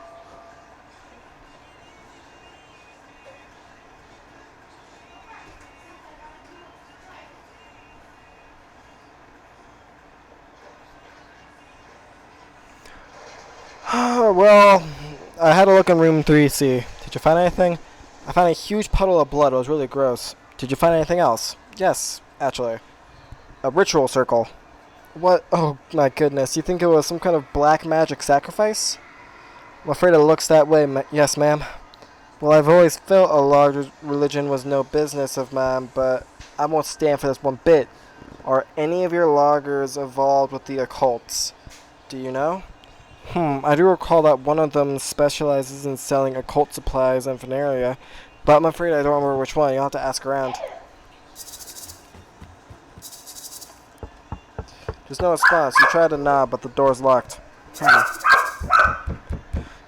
Well, I had a look in room 3C. Did you find anything? I found a huge puddle of blood. It was really gross. Did you find anything else? Yes, actually. A ritual circle. What? Oh my goodness. You think it was some kind of black magic sacrifice? I'm afraid it looks that way, yes, ma'am. Well, I've always felt a larger religion was no business of mine, but I won't stand for this one bit. Are any of your loggers involved with the occults? Do you know? I do recall that one of them specializes in selling occult supplies and Veneria, but I'm afraid I don't remember which one. You'll have to ask around. There's no response. You try to nod, but the door's locked.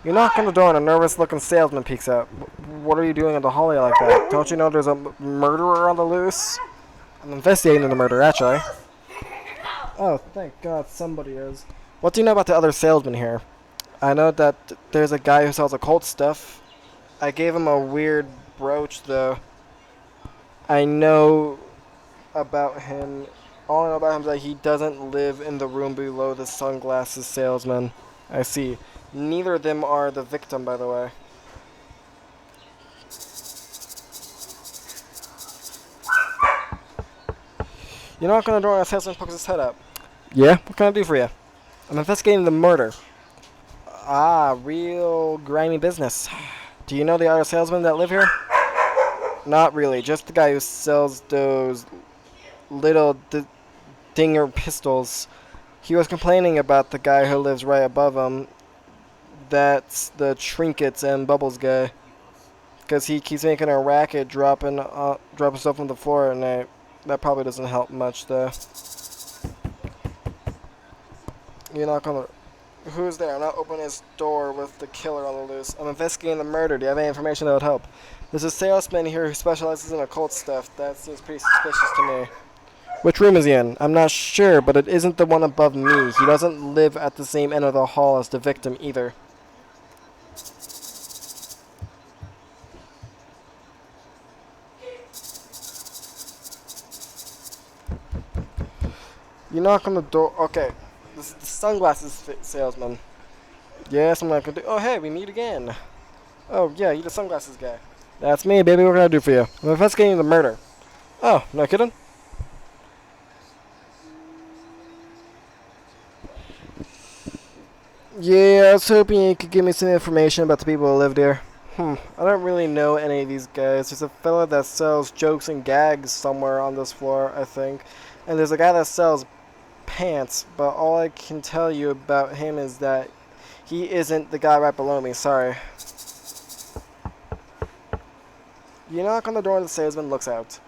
You knock on the door and a nervous-looking salesman peeks out. What are you doing in the hallway like that? Don't you know there's a murderer on the loose? I'm investigating the murder, actually. Oh, thank God somebody is. What do you know about the other salesman here? I know that there's a guy who sells occult stuff. I gave him a weird brooch, though. I know about him. All I know about him is that he doesn't live in the room below the sunglasses salesman. I see. Neither of them are the victim, by the way. You knock on the door and the salesman pokes his head up. Yeah? What can I do for you? I'm investigating the murder. Ah, real grimy business. Do you know the other salesmen that live here? Not really, just the guy who sells those little dinger pistols. He was complaining about the guy who lives right above him. That's the trinkets and bubbles guy. Because he keeps making a racket dropping stuff on the floor, and that probably doesn't help much, though. You knock on the... Who's there? I'm not opening his door with the killer on the loose. I'm investigating the murder. Do you have any information that would help? There's a salesman here who specializes in occult stuff. That seems pretty suspicious to me. Which room is he in? I'm not sure, but it isn't the one above me. He doesn't live at the same end of the hall as the victim either. You knock on the door. Okay. This is the sunglasses salesman. Yes, I'm not gonna do. Oh, hey, we meet again. Oh, yeah, you're the sunglasses guy. That's me, baby. What can I do for you? I'm investigating the murder. Oh, no kidding? Yeah, I was hoping you could give me some information about the people who lived here. I don't really know any of these guys. There's a fella that sells jokes and gags somewhere on this floor, I think. And there's a guy that sells pants, but all I can tell you about him is that he isn't the guy right below me, sorry. You knock on the door and the salesman looks out.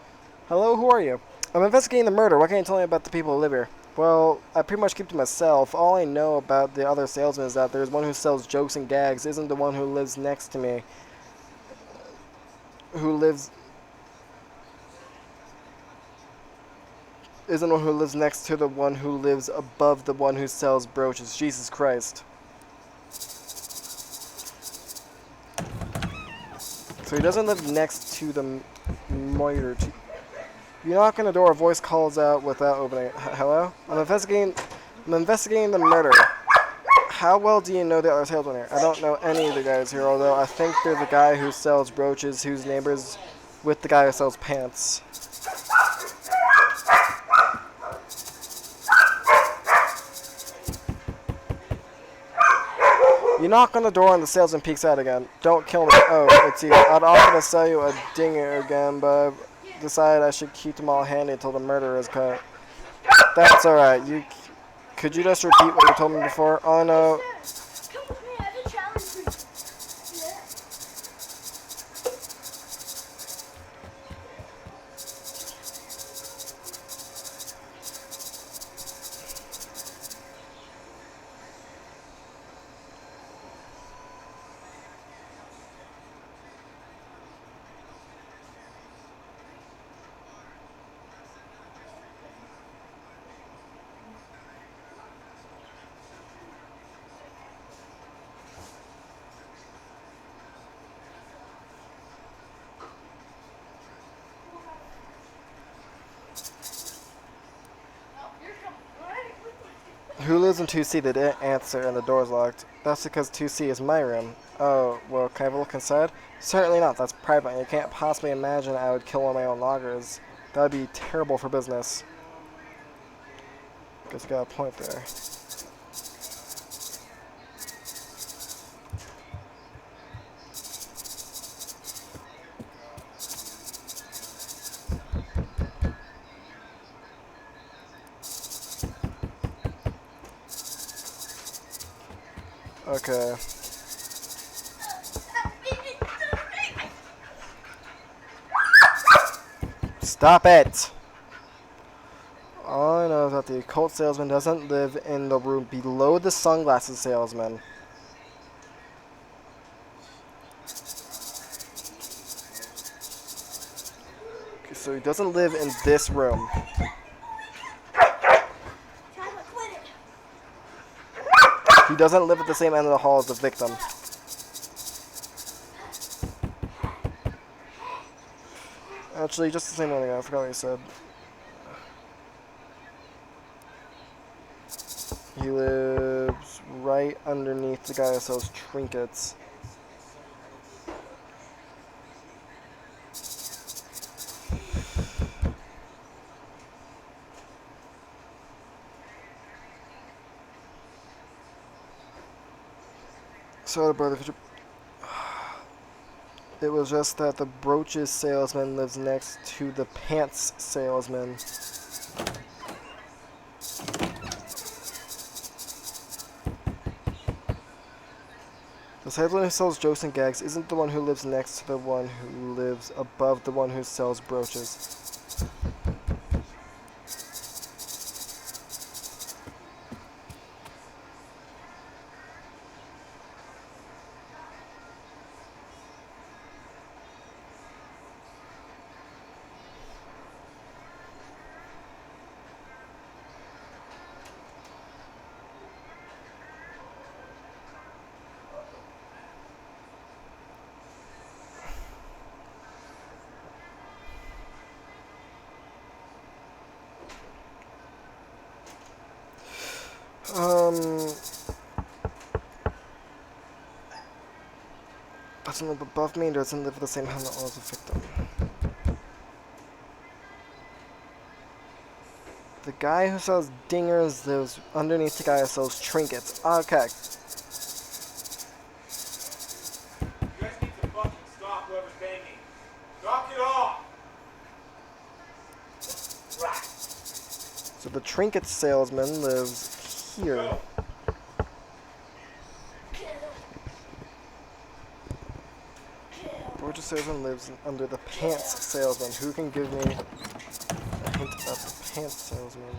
Hello, who are you? I'm investigating the murder. What can you tell me about the people who live here? Well, I pretty much keep to myself. All I know about the other salesmen is that there's one who sells jokes and gags, isn't the one who lives next to me. Who lives... Isn't the one who lives next to the one who lives above the one who sells brooches. Jesus Christ. So he doesn't live next to the murder. You knock on the door, a voice calls out without opening it. Hello? I'm investigating the murder. How well do you know the other salesman here? I don't know any of the guys here, although I think there's a guy who sells brooches whose neighbor's with the guy who sells pants. You knock on the door and the salesman peeks out again. Don't kill me. Oh, it's you. I'd offer to sell you a dinger again, but I've decided I should keep them all handy until the murder is cut. That's alright. Could you just repeat what you told me before? Oh no. Come with me, I have a challenge for you. Yeah. Who lives in 2C? They didn't answer and the door's locked. That's because 2C is my room. Oh, well, can I have a look inside? Certainly not. That's private, and you can't possibly imagine I would kill one of my own loggers. That would be terrible for business. Guess you got a point there. Okay. Stop it! All I know is that the occult salesman doesn't live in the room below the sunglasses salesman. Okay, so he doesn't live in this room. He doesn't live at the same end of the hall as the victim. Actually, just the same one again. I forgot what he said. He lives right underneath the guy that sells trinkets. Sorry, brother. It was just that the brooches salesman lives next to the pants salesman. The salesman who sells jokes and gags isn't the one who lives next to the one who lives above the one who sells brooches. Doesn't live above me, doesn't live at the same helmet as the victim. The guy who sells dingers lives underneath the guy who sells trinkets. Okay. You guys need to So the trinket salesman lives here. Brooch salesman lives under the pants salesman. Who can give me a hint about the pants salesman?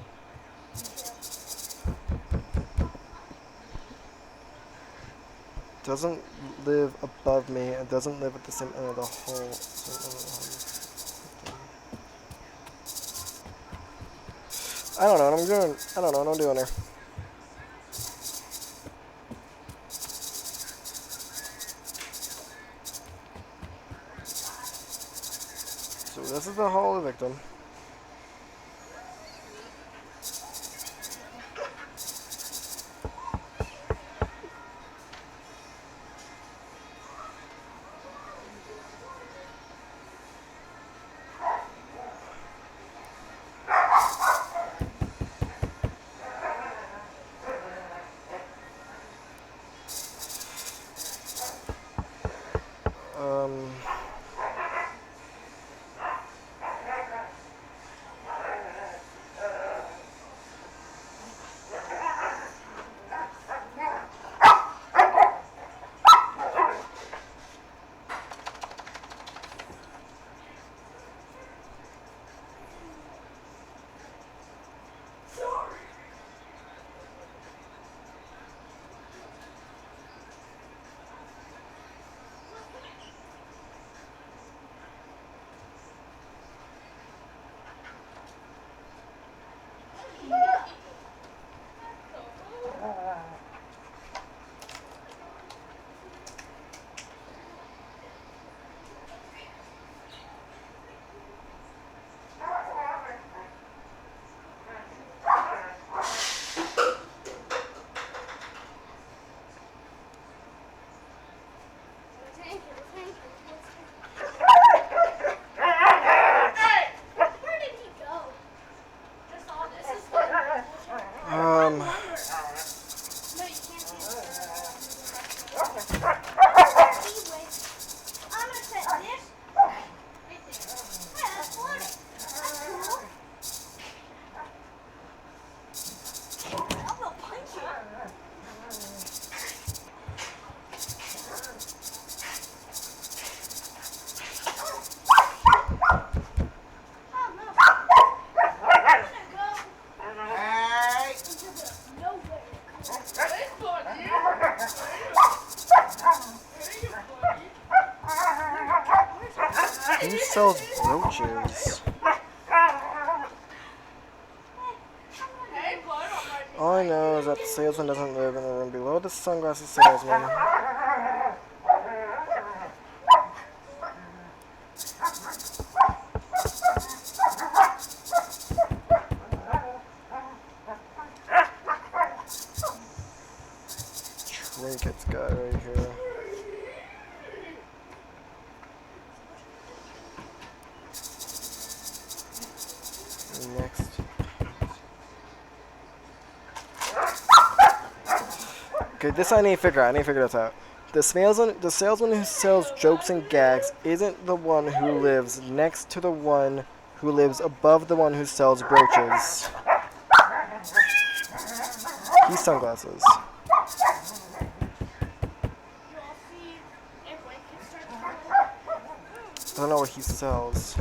Doesn't live above me and doesn't live at the same end of the hall. I don't know what I'm doing. I don't know what I'm doing here. So this is the hall of the victim. Um, Where did he go? Just all this is um, no, you can't see it. Anyway, I'm gonna set this right there. Yeah, that's funny. That's cool. I'm gonna punch you. Oh no. I'm gonna go Hey! into the nowhere. who sells brooches? All I know is that the salesman doesn't live in the room below the sunglasses salesman. Trinkets guy right here. Next. Okay, this I need to figure out. I need to figure this out. The salesman who sells jokes and gags isn't the one who lives next to the one who lives above the one who sells brooches. He's sunglasses. I don't know what he sells.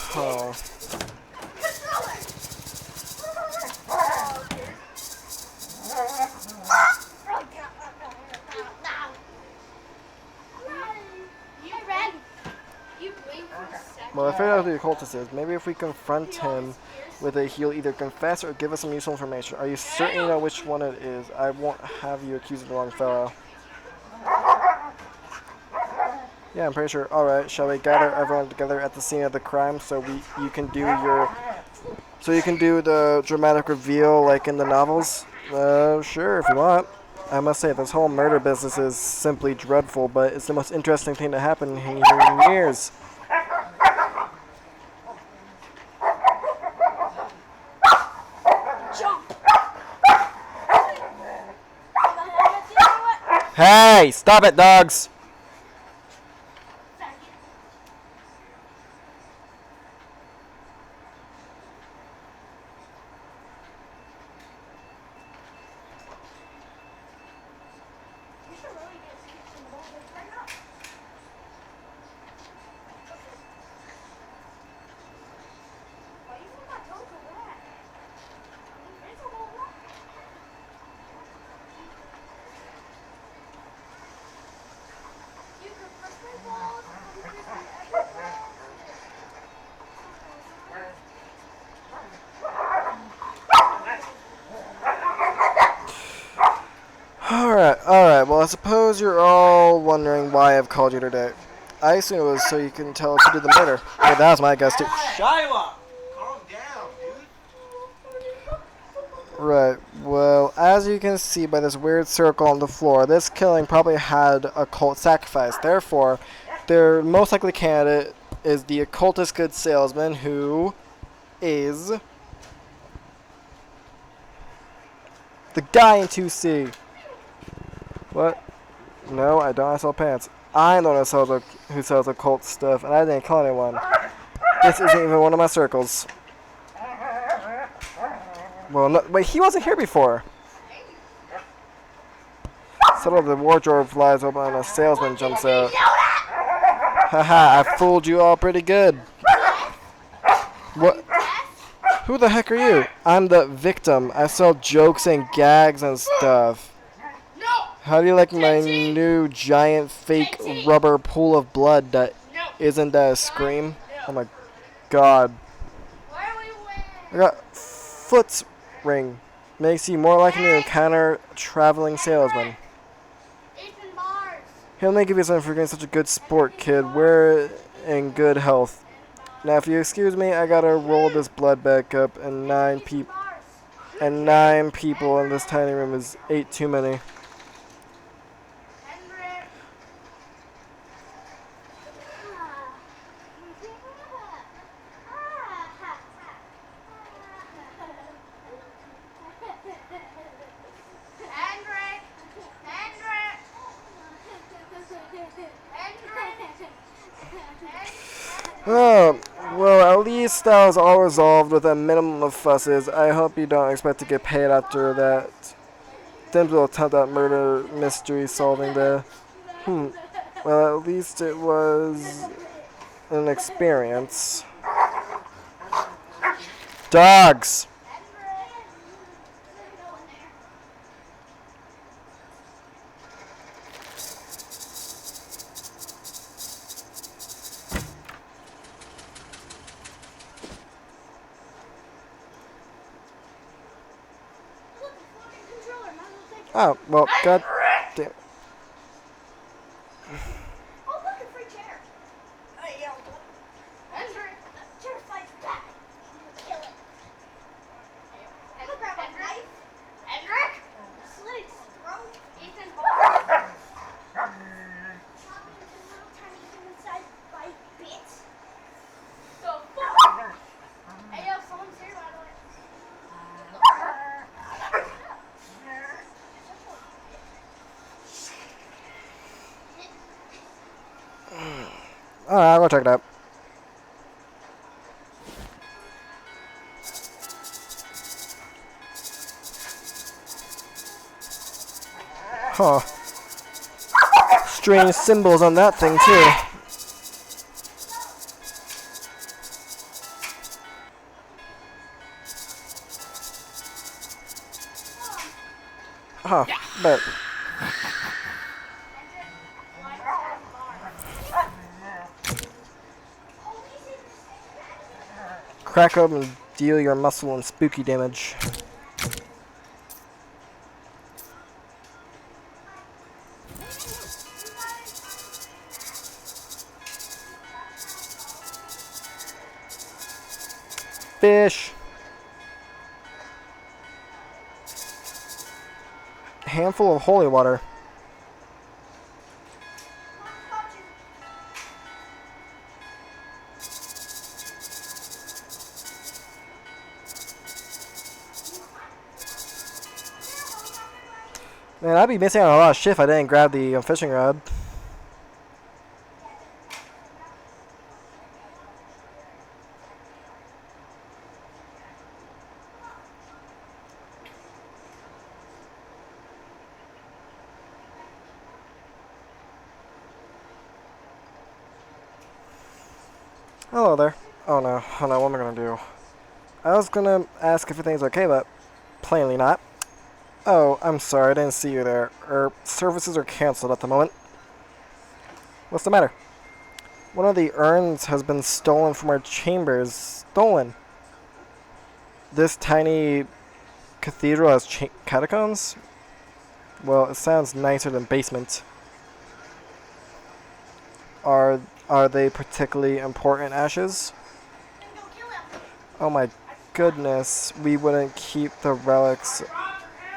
Huh. Well, I figured out who the occultist is. Maybe if we confront him with it, he'll either confess or give us some useful information. Are you certain you know which one it is? I won't have you accuse the wrong fellow. Yeah, I'm pretty sure. Alright, shall we gather everyone together at the scene of the crime so you can do the dramatic reveal like in the novels? Sure, if you want. I must say, this whole murder business is simply dreadful, but it's the most interesting thing to happen in years. Hey, stop it, dogs! Faggot. We should really get skips in the ball right now. Why do you think my toes are wet? It's a little wet. You could frisbee balls, you could frisbee every ball. Alright, well, I suppose you're all wondering why I've called you today. I assume it was so you can tell us who did the murder. Hey, that was my guess, too. Shiloh! Calm down, dude. Right, well, as you can see by this weird circle on the floor, this killing probably had a cult sacrifice. Therefore, their most likely candidate is the occultist good salesman, who is the guy in 2C. What? No, I don't. I sell pants. I'm the one who sells occult stuff, and I didn't kill anyone. This isn't even one of my circles. Well, no, wait, he wasn't here before. Suddenly the wardrobe flies open and a salesman jumps out. Haha, I fooled you all pretty good. What? Who the heck are you? I'm the victim. I sell jokes and gags and stuff. How do you like my new giant fake rubber pool of blood that isn't a scream? Oh my god. I got foot's ring. Makes you more likely to encounter a traveling salesman. He'll only give you something for being such a good sport, kid. We're in good health. Now, if you excuse me, I gotta roll this blood back up, and 9 people in this tiny room is 8 too many. Oh, well, at least that was all resolved with a minimum of fusses. I hope you don't expect to get paid after that simple attempt at murder mystery solving there. Well, at least it was an experience. Dogs! Oh, well, god damn. Oh, look, a free chair. Hey, yo. Hendrik. Chair fights back. Kill it. I'm gonna grab a knife. Hendrik. Slit its throat. Ethan, hold on. Chop into little tiny human-sized bite bits. The fuck? Hey, yo, someone's here, by the way. Alright, I'll go check it out. Huh. Strange symbols on that thing, too. Huh, but crack open and deal your muscle and spooky damage. Fish. Handful of holy water. Man, I'd be missing out on a lot of shit if I didn't grab the fishing rod. Hello there. Oh no, what am I gonna do? I was gonna ask if everything's okay, but plainly not. Oh, I'm sorry, I didn't see you there. Services are cancelled at the moment. What's the matter? One of the urns has been stolen from our chambers. Stolen. This tiny cathedral has catacombs? Well, it sounds nicer than basement. Are are they particularly important ashes? Then go kill him. Oh my goodness, we wouldn't keep the relics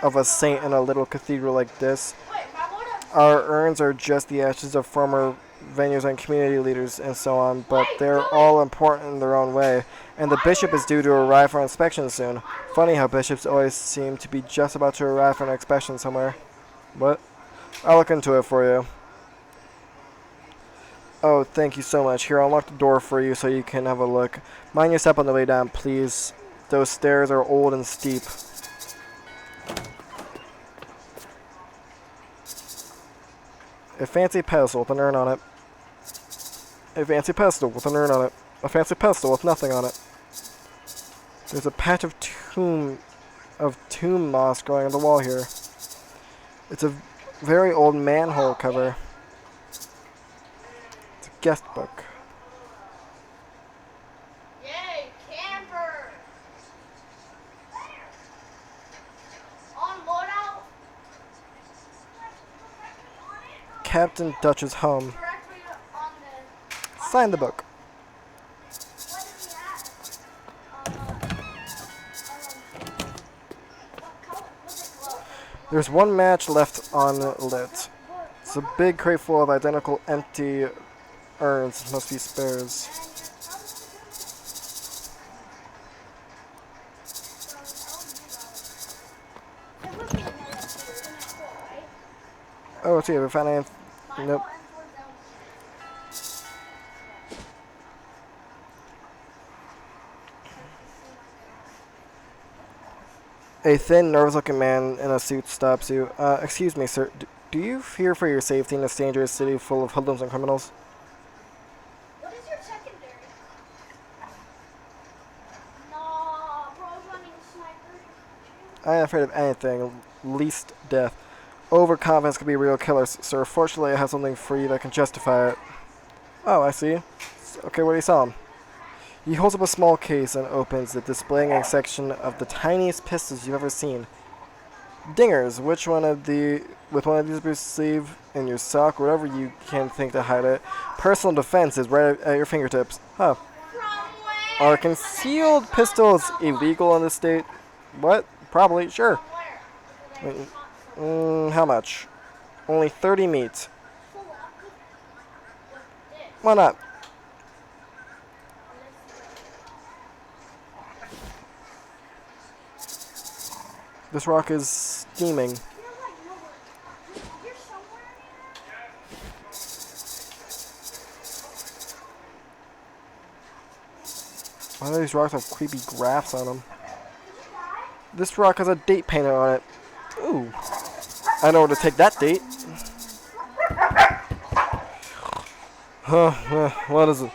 of a saint in a little cathedral like this. Wait, my motor. Our urns are just the ashes of former venues and community leaders and so on, but they're all important in their own way, and the bishop is due to arrive for inspection soon. Funny how bishops always seem to be just about to arrive for an inspection somewhere. What? I'll look into it for you. Oh, thank you so much. Here, I'll lock the door for you so you can have a look. Mind your step on the way down, please. Those stairs are old and steep. A fancy pedestal with an urn on it. A fancy pedestal with an urn on it. A fancy pedestal with nothing on it. There's a patch of tomb moss growing on the wall here. It's a very old manhole cover. It's a guest book. Yay, camper. On loadout. Captain Dutch's home. Directly on the. Sign the book. What does he have? What color? What's it called? There's one match left unlit. It's a big crate full of identical empty urns. Must be spares. There would be another two in a school, right? Oh, let's see. Have we found anything? Mine Nope. and four down. A thin, nervous-looking man in a suit stops you. Excuse me, sir. Do you fear for your safety in this dangerous city full of hoodlums and criminals? What is your secondary? No, bro's running a sniper. I am afraid of anything, least death. Overconfidence can be a real killer, sir. Fortunately, I have something for you that can justify it. Oh, I see. Okay, what do you sell him? He holds up a small case and opens it, displaying a section of the tiniest pistols you've ever seen. Dingers, with one of these up your sleeve, in your sock, whatever you can think to hide it. Personal defense is right at your fingertips. Huh. From where? Are concealed pistols illegal in this state? What? Probably, sure. From where? Because I shot some How much? Only 30 meat. full up with this. Why not? This rock is steaming. You're like nowhere. You're somewhere in Why do these rocks have creepy graphs on them? here? Did you die? This rock has a date painted on it. Ooh. I know where to take that date. What is it?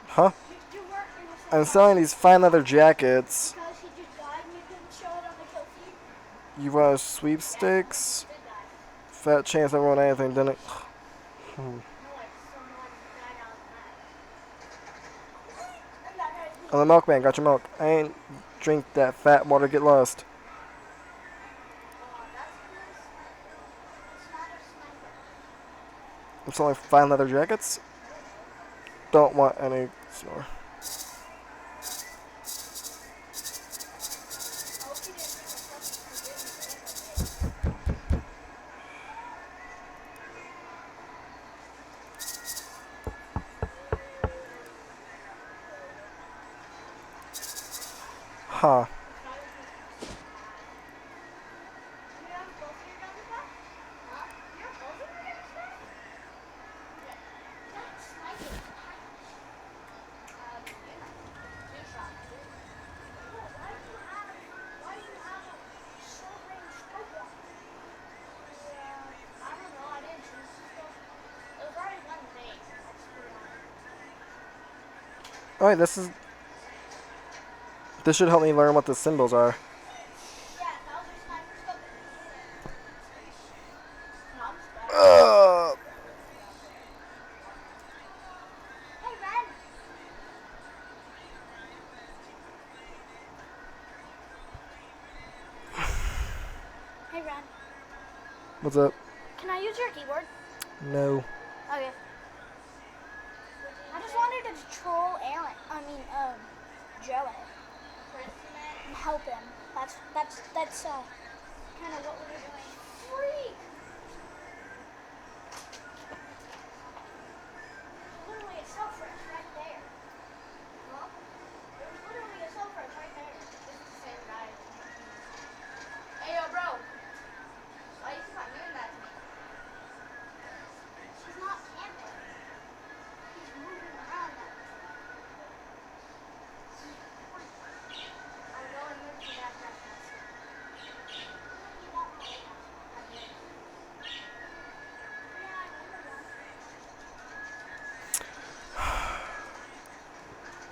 Huh? You weren't in the I'm selling these fine leather jackets. because he just died and you couldn't show it on the kill feed. You want sweepstakes? Did die. Fat chance never won anything, didn't it? No, like someone died out of that. And that guy's I'm the milkman, got your milk. I ain't drink that fat water, get lost. oh, that's nice. It's not a sniper. I'm selling fine leather jackets. Don't want any snore. I hope you didn't bring a fucking forgive me. Huh. You have both your Oh, wait, this should help me learn what the symbols are. Yeah, Bowser's microscope. Mom's better. Uh, Hey, Ren. Hey, Ren. what's up? Can I use your keyboard? No. Okay. I just wanted to troll Aaron. Joey. And help him. That's kind of what we were doing. Freak! Literally a self-res right there. Huh? There was literally a self-res right there. It's the same guy. Hey, yo, bro. Why you keep on doing that to me? He's not camping. He's moving around now. I'm going with you that fast. You don't know that. I did. Yeah, I remember that.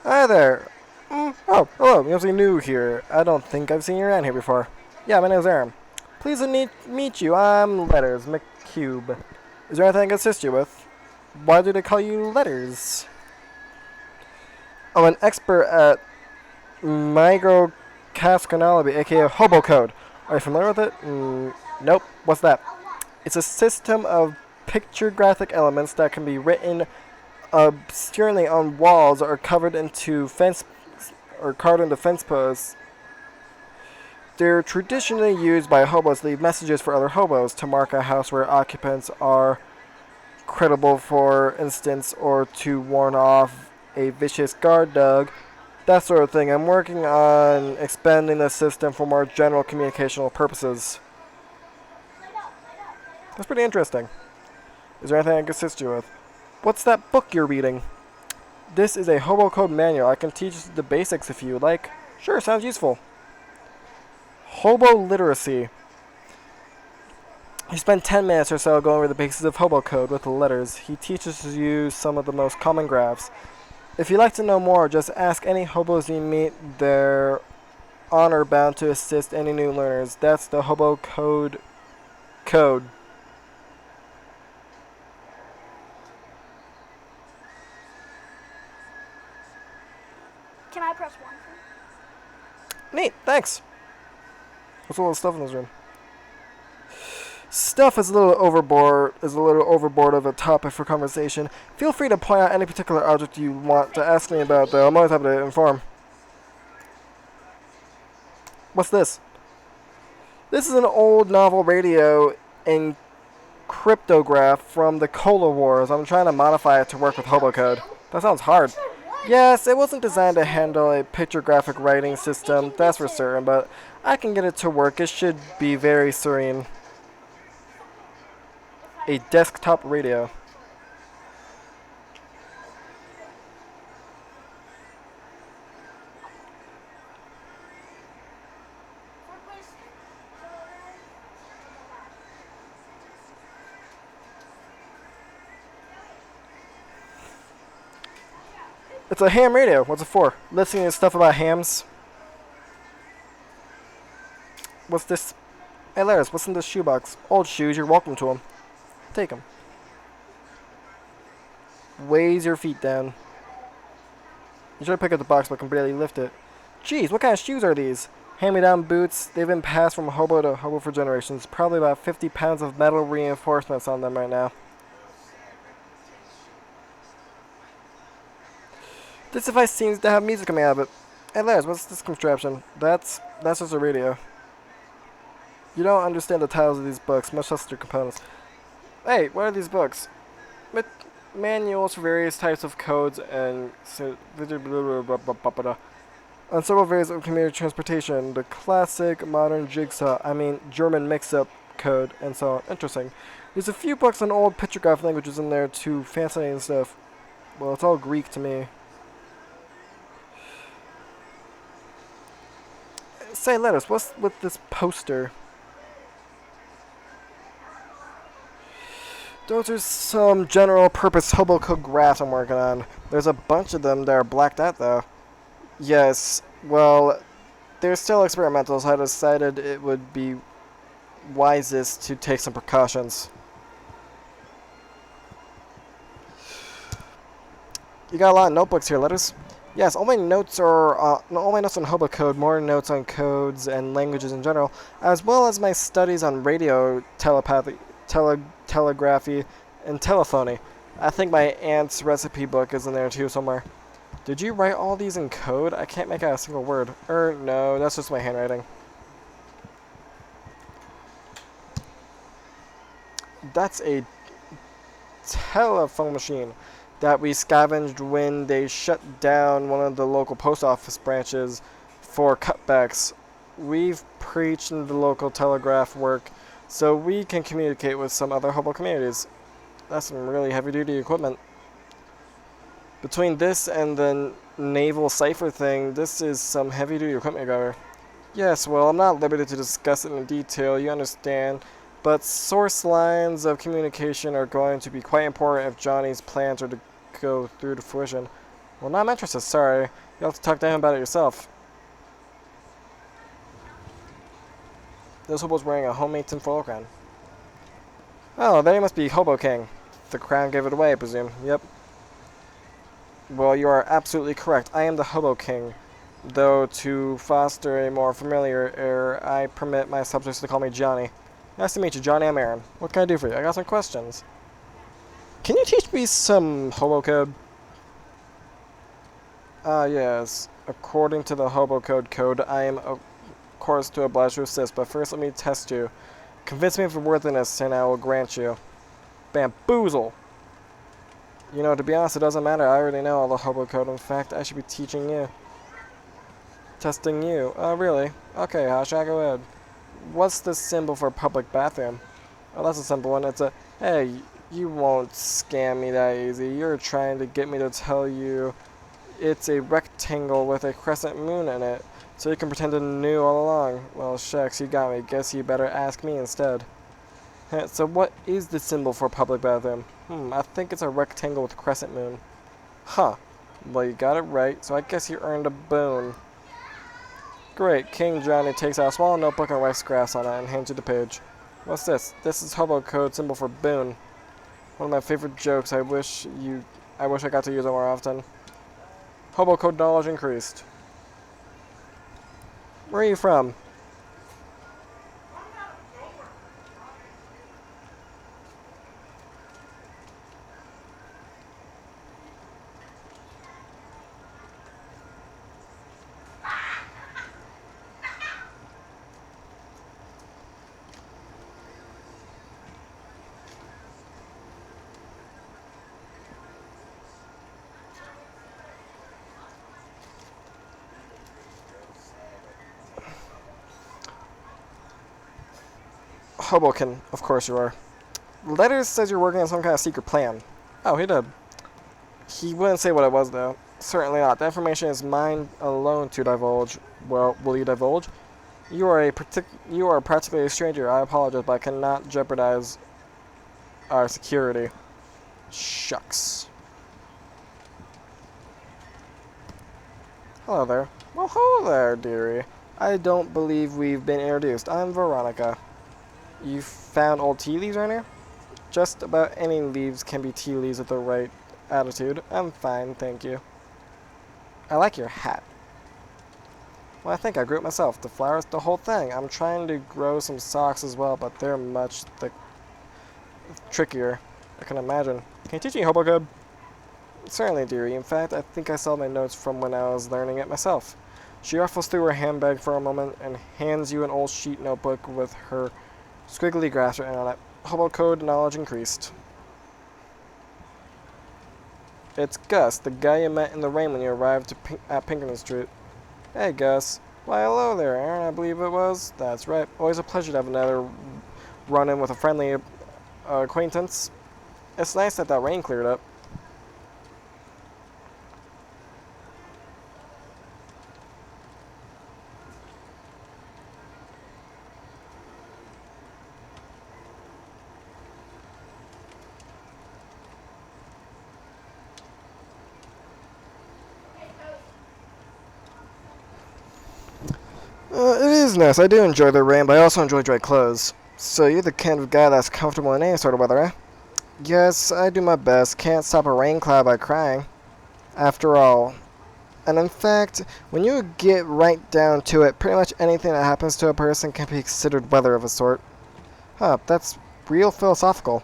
Hi there. Oh, hello. You're something new here. I don't think I've seen you around here before. Yeah, my name's Aaron. Pleased to meet you. I'm Letters McCube. Is there anything I can assist you with? Why do they call you Letters? I'm an expert at microcascanality, aka hobo code. Are you familiar with it? Nope. What's that? It's a system of pictographic elements that can be written obscurely on walls or covered into fence or carved into fence posts. They're traditionally used by hobos to leave messages for other hobos to mark a house where occupants are credible, for instance, or to warn off a vicious guard dog, that sort of thing. I'm working on expanding the system for more general communicational purposes. That's pretty interesting. Is there anything I can assist you with? What's that book you're reading? This is a hobo code manual. I can teach you the basics if you would like. Sure, sounds useful. Hobo literacy. He spent 10 minutes or so going over the basics of hobo code with the letters. He teaches you some of the most common graphs. If you'd like to know more, just ask any hobos you meet. They're honor bound to assist any new learners. That's the hobo code. Can I press 1? Neat, thanks. What's all the stuff in this room? Stuff is a little overboard of a topic for conversation. Feel free to point out any particular object you want to ask me about, though. I'm always happy to inform. What's this? This is an old novel radio and cryptograph from the Cola Wars. I'm trying to modify it to work with hobo code. That sounds hard. Yes, it wasn't designed to handle a pictographic writing system, that's for certain, but I can get it to work. It should be very serene. A desktop radio. It's a ham radio. What's it for? Listening to stuff about hams. What's this? Hey, Laris, what's in this shoebox? Old shoes, you're welcome to them. Take them. Weighs your feet down. You should pick up the box but can barely lift it. Geez, what kind of shoes are these? Hand-me-down boots. They've been passed from hobo to hobo for generations. Probably about 50 pounds of metal reinforcements on them right now. This device seems to have music coming out of it. Hey, Lars, what's this contraption? That's just a radio. You don't understand the titles of these books, much less their components. Hey, what are these books? Manuals for various types of codes and on several variants of commuter transportation. The classic modern jigsaw, German mix-up code, and so on. Interesting. There's a few books on old pictograph languages in there too. Fascinating stuff. Well, it's all Greek to me. Say, Lettuce, what's with this poster? Those are some general purpose hobo code graphs I'm working on. There's a bunch of them that are blacked out though. Yes, well, they're still experimental, so I decided it would be wisest to take some precautions. You got a lot of notebooks here, letters. Yes, all my notes are all my notes on hobo code, more notes on codes and languages in general, as well as my studies on radio, telepathy, telegraphy, and telephony. I think my aunt's recipe book is in there too somewhere. Did you write all these in code? I can't make out a single word. No, that's just my handwriting. That's a telephone machine that we scavenged when they shut down one of the local post office branches for cutbacks. We've preached in the local telegraph work so we can communicate with some other hobo communities. That's some really heavy duty equipment. Between this and the naval cipher thing, this is some heavy duty equipment, Governor. Yes, well, I'm not at liberty to discuss it in detail, you understand, but source lines of communication are going to be quite important if Johnny's plans are to go through to fruition. Well, not I'm interested, sorry. You'll have to talk to him about it yourself. This hobo's wearing a homemade tinfoil crown. Oh, there you must be Hobo King. The crown gave it away, I presume. Yep. Well, you are absolutely correct. I am the Hobo King. Though, to foster a more familiar air, I permit my subjects to call me Johnny. Nice to meet you, Johnny. I'm Aaron. What can I do for you? I got some questions. Can you teach me some hobo code? Yes. According to the hobo code, I am, of course, to oblige to assist, but first let me test you. Convince me of your worthiness, and I will grant you. Bamboozle! You know, to be honest, it doesn't matter. I already know all the hobo code. In fact, I should be teaching you. Testing you. Oh, really? Okay, how shall I go ahead? What's the symbol for public bathroom? Oh, that's a simple one. It's a... Hey, you won't scam me that easy. You're trying to get me to tell you it's a rectangle with a crescent moon in it, so you can pretend to knew all along. Well, shucks, you got me. Guess you better ask me instead. So what is the symbol for public bathroom? I think it's a rectangle with a crescent moon. Huh. Well, you got it right, so I guess you earned a boon. Great. King Johnny takes out a small notebook and writes graphs on it and hands you the page. What's this? This is hobo code symbol for boon. One of my favorite jokes. I wish I got to use it more often. Hobo code knowledge increased. Where are you from? Hoboken, of course you are. Letters says you're working on some kind of secret plan. Oh, he did. He wouldn't say what it was, though. Certainly not. The information is mine alone to divulge. Well, will you divulge? You are practically a stranger. I apologize, but I cannot jeopardize our security. Shucks. Hello there. Well, hello there, dearie. I don't believe we've been introduced. I'm Veronica. You found old tea leaves right here? Just about any leaves can be tea leaves with the right attitude. I'm fine, thank you. I like your hat. Well, I think I grew it myself. The flowers, the whole thing. I'm trying to grow some socks as well, but they're much trickier. I can imagine. Can you teach me hobo code? Certainly, dearie. In fact, I think I saw my notes from when I was learning it myself. She ruffles through her handbag for a moment and hands you an old sheet notebook with her squiggly graphs written on it. Hobo code knowledge increased. It's Gus, the guy you met in the rain when you arrived at Pinkerton Street. Hey, Gus. Why, hello there, Aaron, I believe it was. That's right. Always a pleasure to have another run-in with a friendly acquaintance. It's nice that rain cleared up. It is nice. I do enjoy the rain, but I also enjoy dry clothes. So you're the kind of guy that's comfortable in any sort of weather, eh? Yes, I do my best. Can't stop a rain cloud by crying. After all. And in fact, when you get right down to it, pretty much anything that happens to a person can be considered weather of a sort. Huh, that's real philosophical.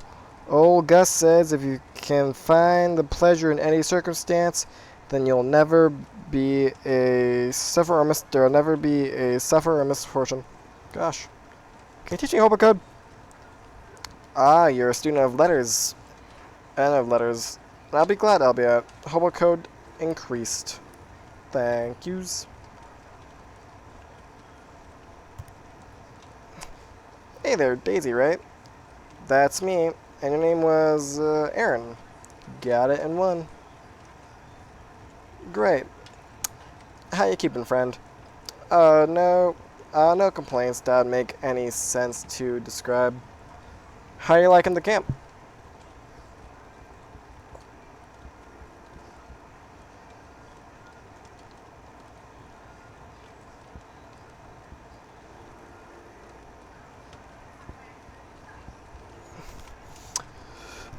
Old Gus says if you can find the pleasure in any circumstance, then you'll never be a suffer or there'll never be a suffer or misfortune. Gosh. Can you teach me Hobo Code? Ah, you're a student of letters. And of letters. I'll be glad I'll be at. Hobo Code increased. Thank yous. Hey there, Daisy, right? That's me. And your name was, Aaron. Got it in one. Great. How you keeping, friend? No. No complaints. That'd make any sense to describe. How you liking the camp?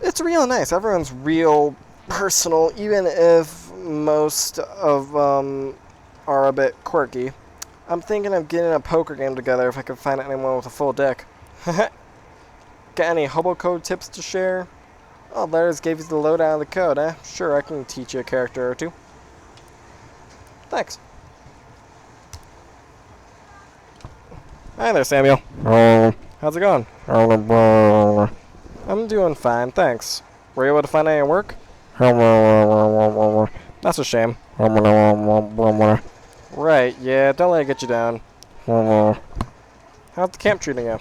It's real nice. Everyone's real personal, even if most of are a bit quirky. I'm thinking of getting a poker game together if I could find anyone with a full deck. Got any hobo code tips to share? Oh, Letters gave you the lowdown of the code, eh? Sure, I can teach you a character or two. Thanks. Hi there, Samuel. How's it going? I'm doing fine, thanks. Were you able to find any work? That's a shame. Right, yeah, don't let it get you down. How's the camp treating you?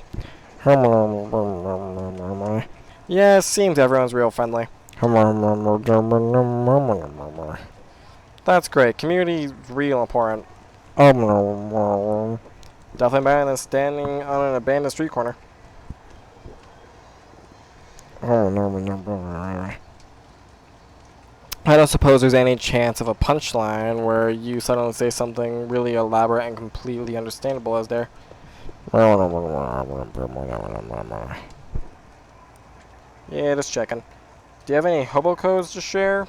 Yeah, it seems everyone's real friendly. That's great. Community's real important. Definitely better than standing on an abandoned street corner. I don't suppose there's any chance of a punchline where you suddenly say something really elaborate and completely understandable, is there? Yeah, just checking. Do you have any hobo codes to share?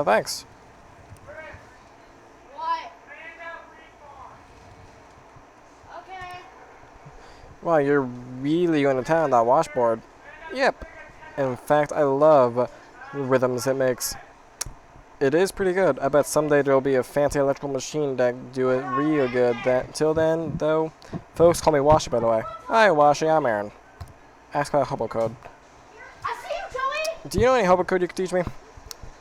Thanks. What? Okay. Wow, you're really going to town on that washboard. Yep. In fact, I love the rhythms it makes. It is pretty good. I bet someday there'll be a fancy electrical machine that can do it real good. Till then, though, folks call me Washy, by the way. Hi, Washy, I'm Aaron. Ask about hobo code. I see you, Joey. Do you know any hobo code you could teach me?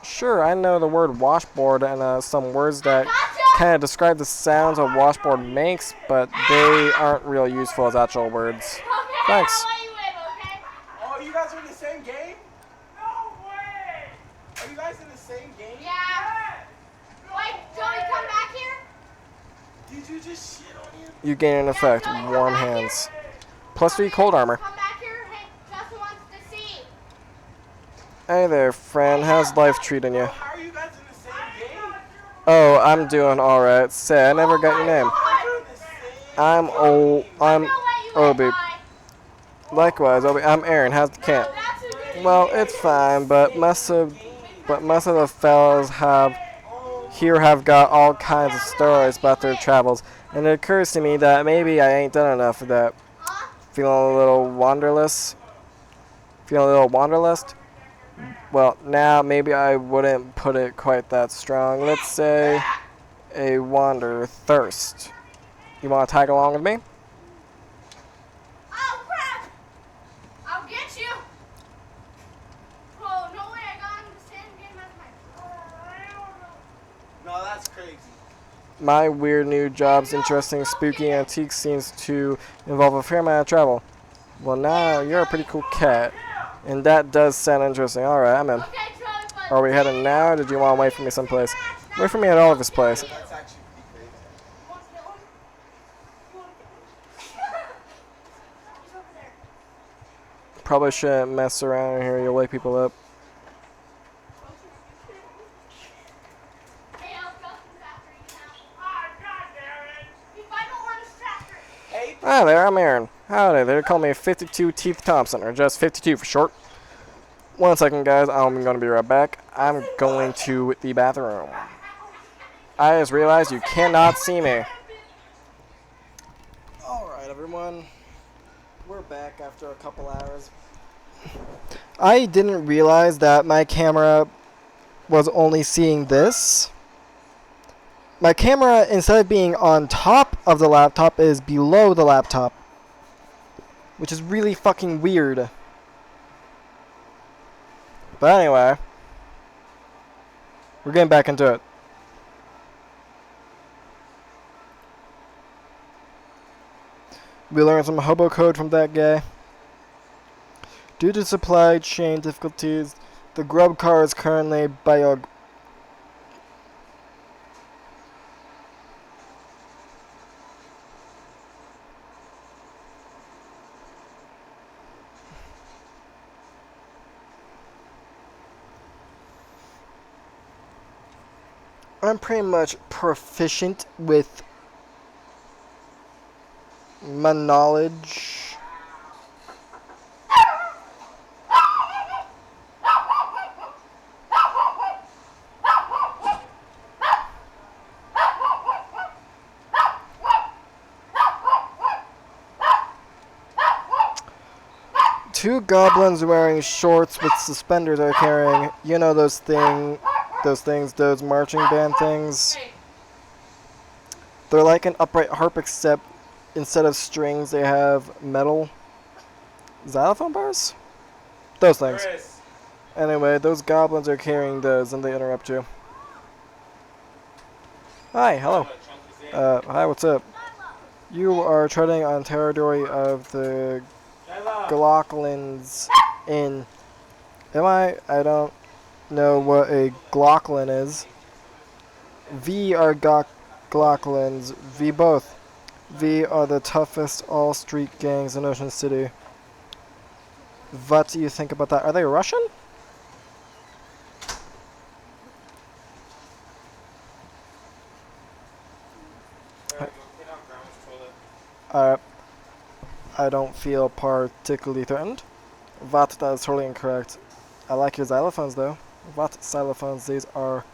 Sure, I know the word washboard and some words that kind of describe the sounds a washboard makes, but they aren't real useful as actual words. Okay, Thanks. I'll let you in, okay? Oh, you guys are in the same game? No way! Are you guys in the same game? Yeah. Wait, Joey, come back here. Did you just shit on him? You gain an effect, Joey, come warm back here. hands. +3 cold armor. Come back here. Hey, Justin wants to see. Hey there, friend. How's life treating you? How are you guys in the same game? Oh, I'm doing alright. Say, I never got your name. You're in the same I'm game. I'm Obi. Bye. Likewise, Obi. I'm Aaron. How's the camp? That's a good Well, it's fine, but most of the fellas have got all kinds of stories about their travels, and it occurs to me that maybe I ain't done enough of that. Huh? Feeling a little wanderlust? Well, now maybe I wouldn't put it quite that strong. Let's say a wander thirst. You want to tag along with me? Oh, crap. I'll get you. Oh, no way. I got in the same game as my... No, that's crazy. My weird new job's interesting, spooky antique seems to involve a fair amount of travel. Well, now you're a pretty cool cat, and that does sound interesting. Alright, I'm in. Okay, Joey, but... Are we heading now, or did you want to wait for me someplace? Wait for me at Oliver's place. That's actually pretty crazy. Want to get one? You want to get one? He's over there. Probably shouldn't mess around here, you'll wake people up. Hi there, I'm Aaron. Howdy there, call me 52 Teeth Thompson, or just 52 for short. 1 second, guys, I'm gonna be right back. I'm going to the bathroom. I just realized you cannot see me. Alright, everyone. We're back after a couple hours. I didn't realize that my camera was only seeing this. My camera, instead of being on top of the laptop, is below the laptop. Which is really fucking weird. But anyway. We're getting back into it. We learned some hobo code from that guy. Due to supply chain difficulties, the grub car is currently I'm pretty much proficient with my knowledge. Two goblins wearing shorts with suspenders are carrying, you know, those marching band things. They're like an upright harp, except instead of strings, they have metal xylophone bars? Those things. Chris. Anyway, those goblins are carrying those, and they interrupt you. Hi, hello. Hi, what's up? You are treading on territory of the Glocklins in... Am I? I don't know what a Glocklin is. V are Glocklins. V both. V are the toughest all-street gangs in Ocean City. What do you think about that? Are they Russian? I don't feel particularly threatened. That is totally incorrect. I like your xylophones, though. What xylophones? These are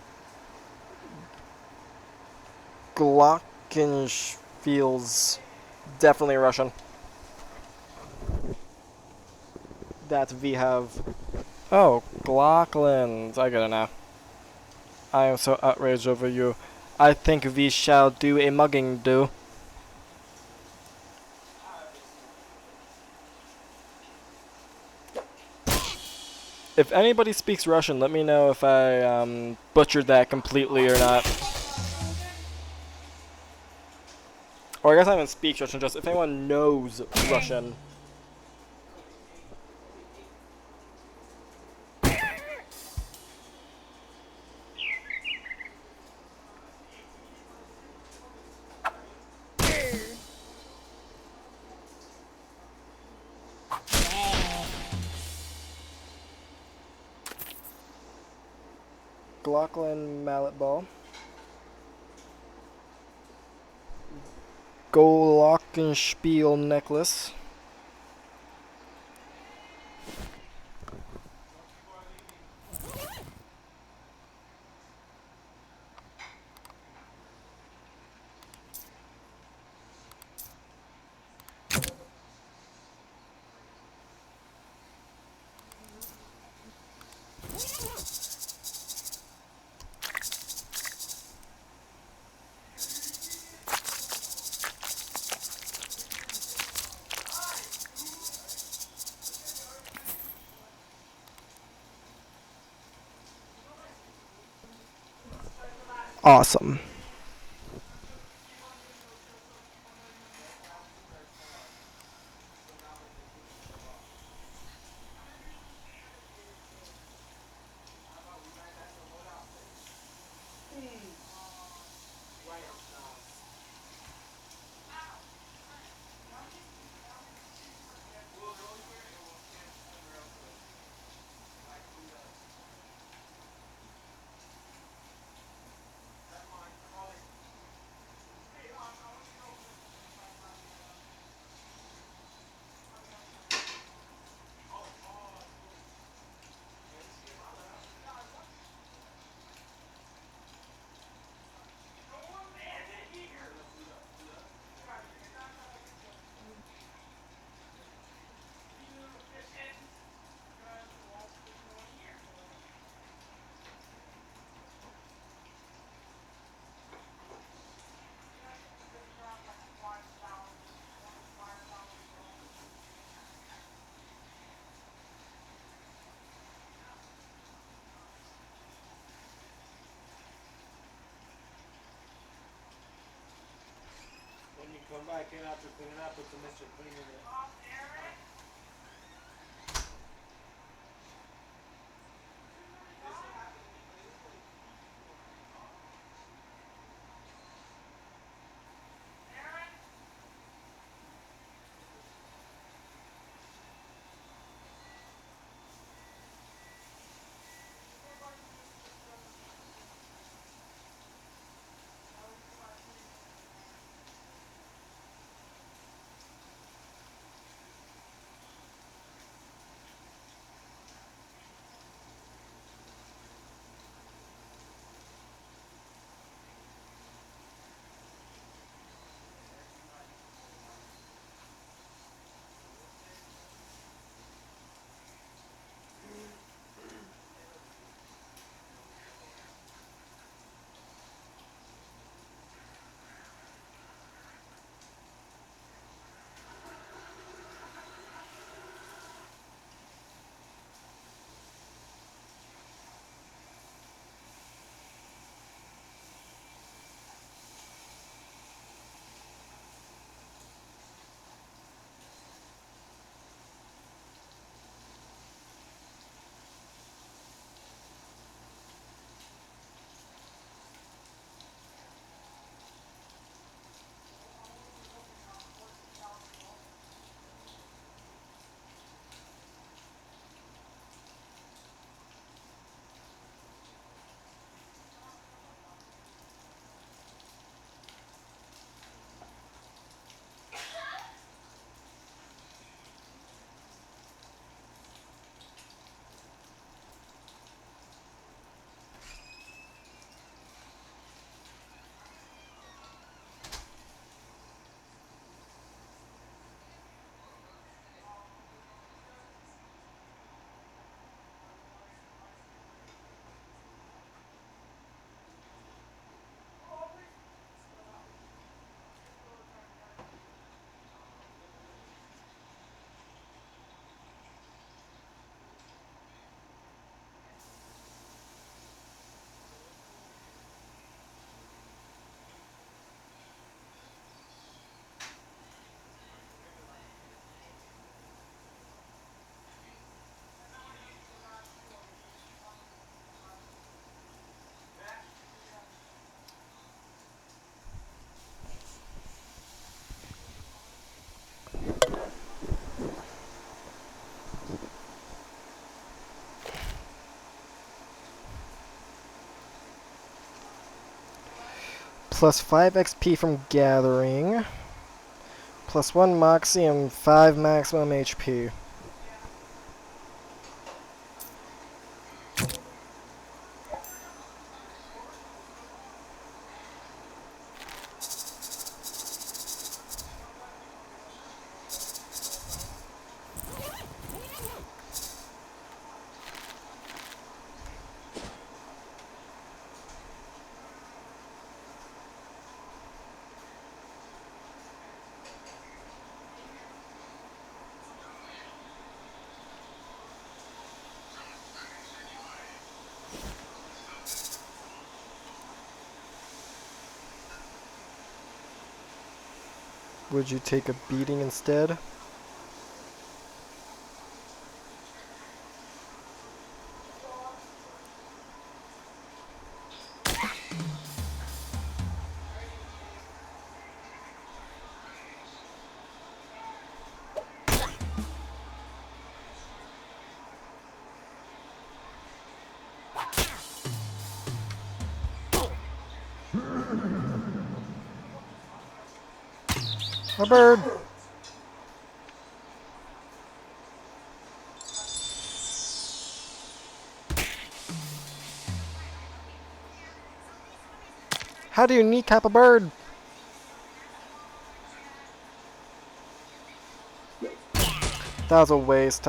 Glockenspiels. Definitely Russian. That we have. Oh, Glocklins. I get it now. I am so outraged over you. I think we shall do a mugging do. If anybody speaks Russian, let me know if I butchered that completely or not. Or I guess I don't even speak Russian, just if anyone knows Russian. Glocklin mallet ball. Glockenspiel necklace. Awesome. Come back in after cleaning up, put some Mr. Clean in it. Plus 5 XP from gathering. Plus 1 Moxie and 5 maximum HP. Would you take a beating instead? A bird! How do you kneecap a bird? That was a waste.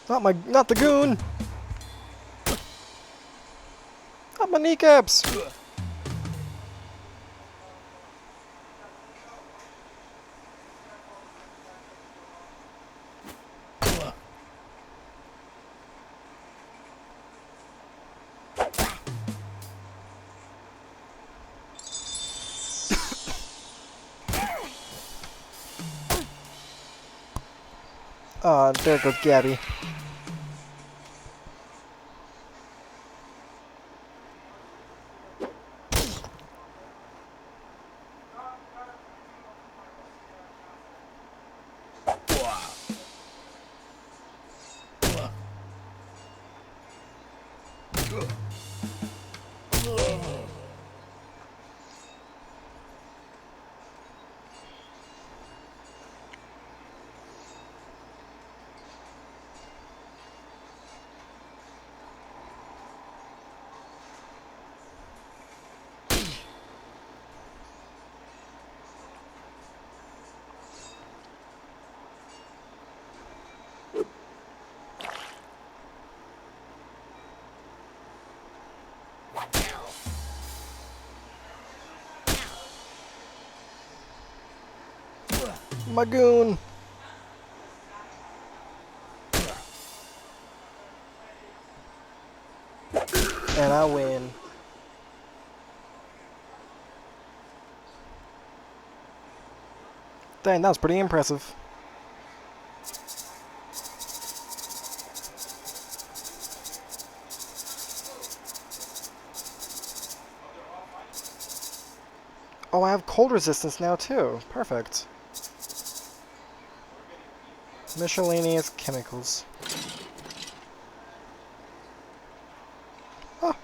Not the goon! Not my kneecaps! Aw, there goes Gabby. My goon! And I win. Dang, that was pretty impressive. Oh, I have cold resistance now too. Perfect. Miscellaneous chemicals. Oh.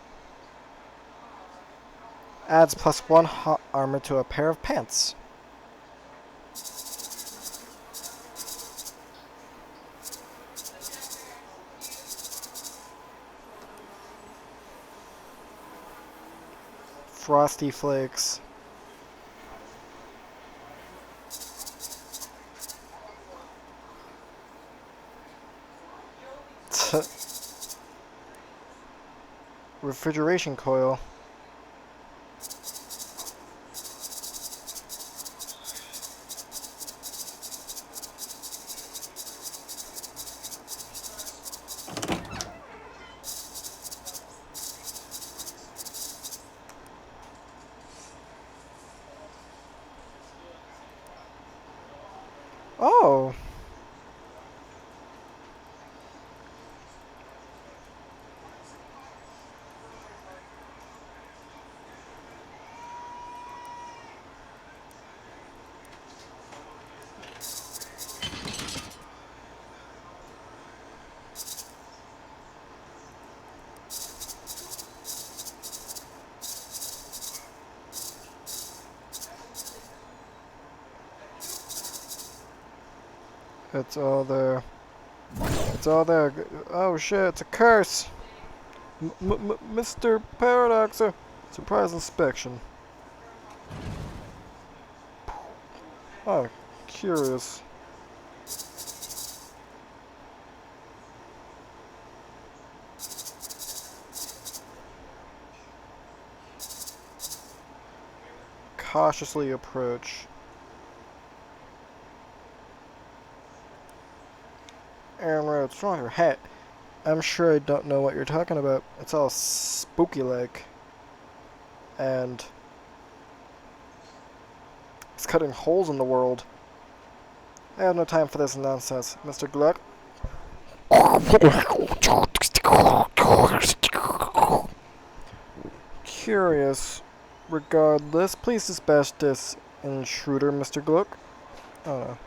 Adds +1 hot armor to a pair of pants. Frosty Flakes. Refrigeration coil. Oh. It's all there. It's all there. Oh shit, it's a curse! Mr. Paradoxer! Surprise inspection. Oh, curious. Cautiously approach. Aaron Rhodes, what's wrong with your hat? I'm sure I don't know what you're talking about. It's all spooky-like. And it's cutting holes in the world. I have no time for this nonsense. Mr. Gluck? Curious. Regardless, please dispatch this intruder, Mr. Gluck. Oh no.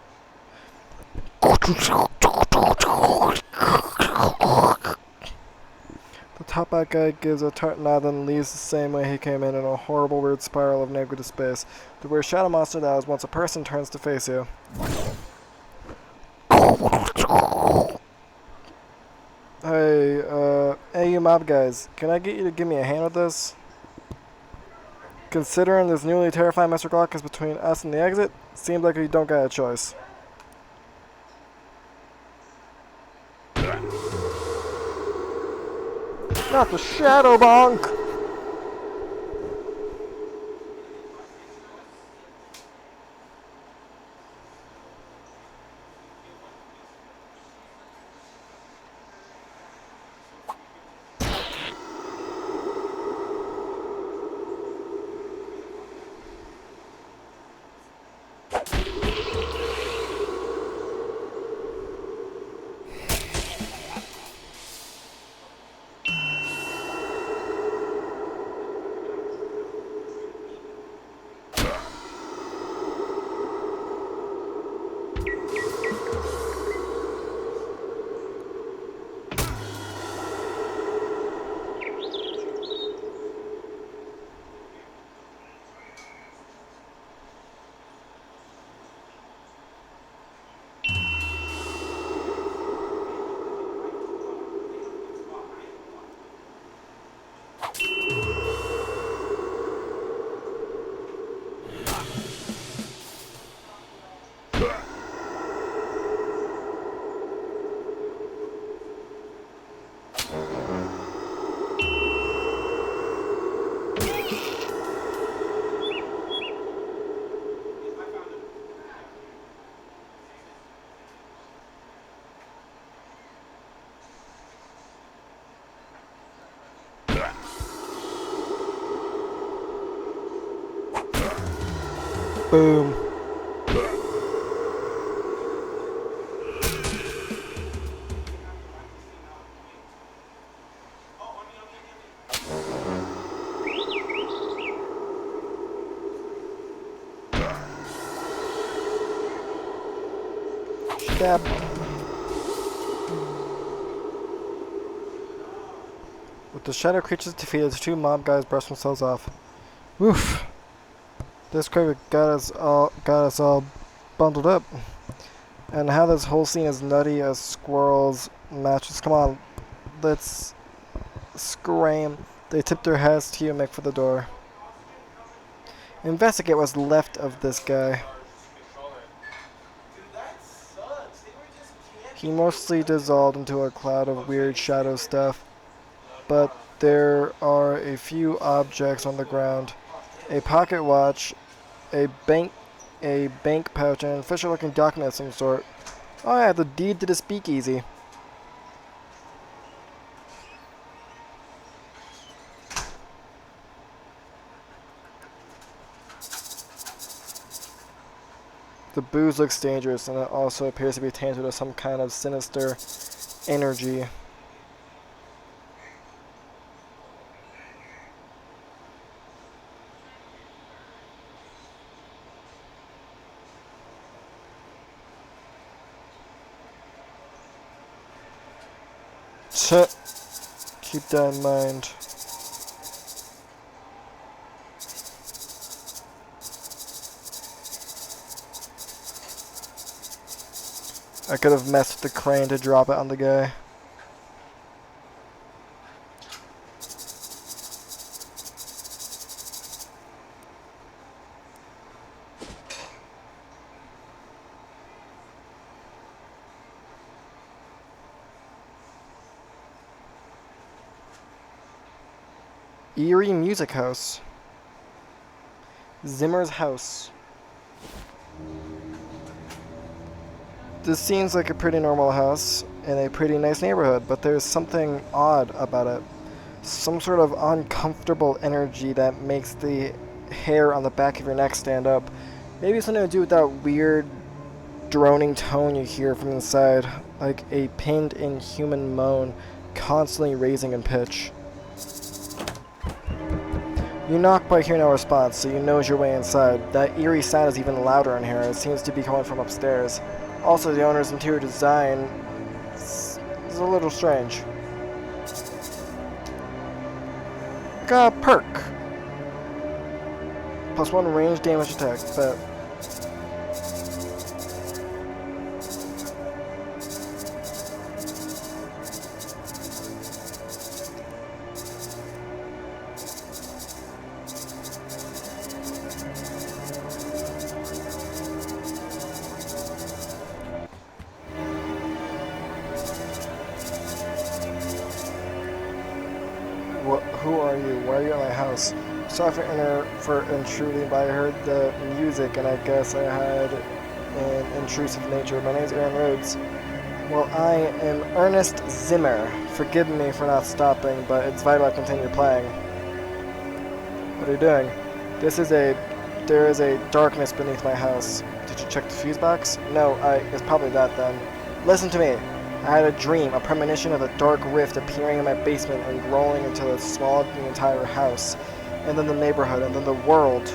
The top hat guy gives a tart nod and leaves the same way he came in a horrible weird spiral of negative space. The weird shadow monster that was once a person turns to face you. Hey you mob guys, can I get you to give me a hand with this? Considering this newly terrifying Mr. Glock is between us and the exit, seems like we don't got a choice. Not the shadow bonk! Boom. Stab. With the shadow creatures defeated, the two mob guys brushed themselves off. Oof. This crowd got us all bundled up. And how this whole scene is nutty as squirrels matches. Come on, let's scream. They tip their hats to you and make for the door. Investigate what's left of this guy. He mostly dissolved into a cloud of weird shadow stuff, but there are a few objects on the ground. A pocket watch, a bank pouch, and an official-looking document of some sort. Oh yeah, the deed to the speakeasy. The booze looks dangerous, and it also appears to be tainted with some kind of sinister energy. Keep that in mind. I could have messed with the crane to drop it on the guy. Eerie Music House. Zimmer's house. This seems like a pretty normal house in a pretty nice neighborhood, but there's something odd about it. Some sort of uncomfortable energy that makes the hair on the back of your neck stand up. Maybe something to do with that weird droning tone you hear from inside, like a pinned inhuman moan, constantly raising in pitch. You knock but hear no response, so you nose your way inside. That eerie sound is even louder in here. It seems to be coming from upstairs. Also, the owner's interior design is a little strange. Got a perk. +1 range damage attack, but are you? Why are you at my house? Sorry for intruding, but I heard the music and I guess I had an intrusive nature. My name's Aaron Rhodes. Well, I am Ernest Zimmer. Forgive me for not stopping, but it's vital I continue playing. What are you doing? There is a darkness beneath my house. Did you check the fuse box? No, it's probably that then. Listen to me. I had a dream, a premonition of a dark rift appearing in my basement and growing until it swallowed the entire house, and then the neighborhood, and then the world.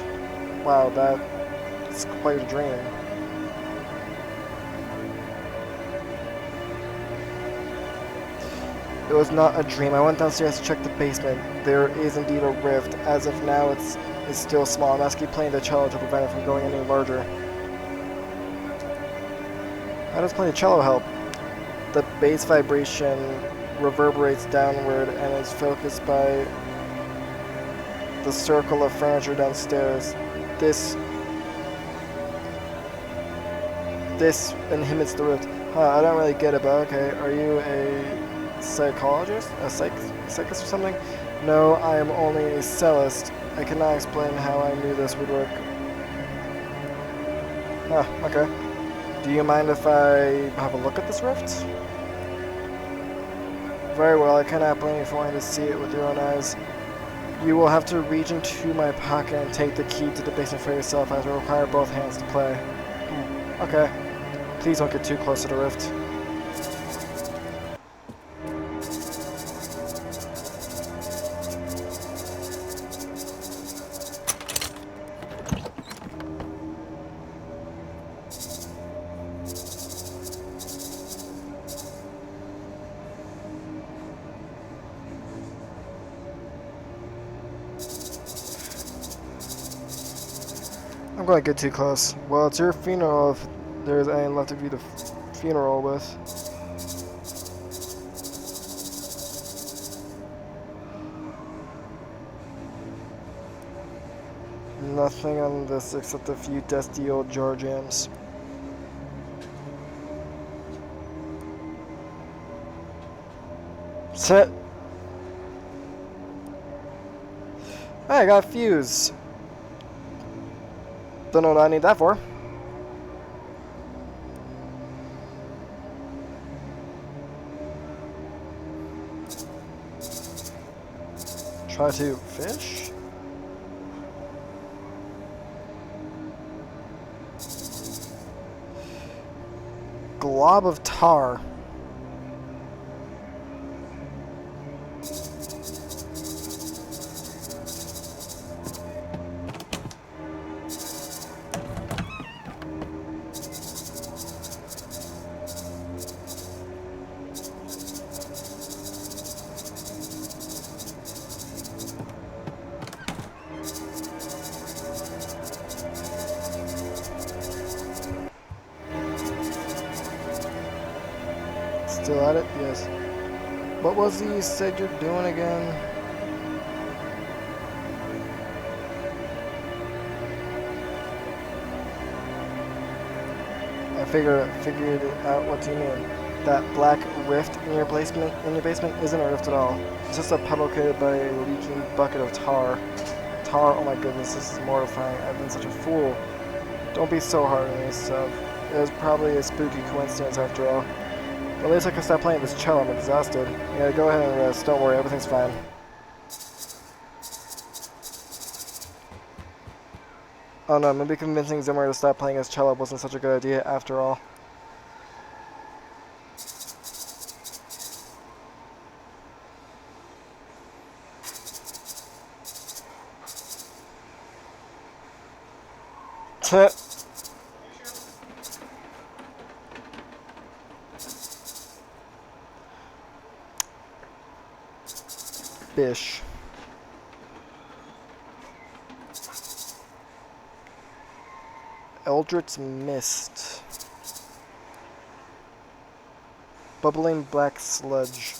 Wow, that's quite a dream. It was not a dream. I went downstairs to check the basement. There is indeed a rift. As of now, it's still small. I must keep playing the cello to prevent it from going any larger. How does playing the cello help? The bass vibration reverberates downward and is focused by the circle of furniture downstairs. This inhibits the rift. I don't really get it, but okay. Are you a psychologist? A psychist or something? No, I am only a cellist. I cannot explain how I knew this would work. Okay. Do you mind if I have a look at this rift? Very well, I cannot blame you for wanting to see it with your own eyes. You will have to reach into my pocket and take the key to the basement for yourself, as it will require both hands to play. Okay. Please don't get too close to the rift. I'm going to get too close. Well, it's your funeral if there's anyone left of you to funeral with. Nothing on this except a few dusty old jar jams. Set. Hey, I got a fuse. Don't know what I need that for. Try to fish? Glob of tar. Still at it? Yes. What was it you said you're doing again? I figured out what you mean. That black rift in your basement isn't a rift at all. It's just a puddle created by a leaking bucket of tar. Tar, oh my goodness, this is mortifying. I've been such a fool. Don't be so hard on yourself. It was probably a spooky coincidence after all. At least I can stop playing this cello. I'm exhausted. Yeah, go ahead and rest. Don't worry, everything's fine. Oh no, maybe convincing Zimmer to stop playing his cello wasn't such a good idea after all. Bish. Eldritch Mist. Bubbling black sludge.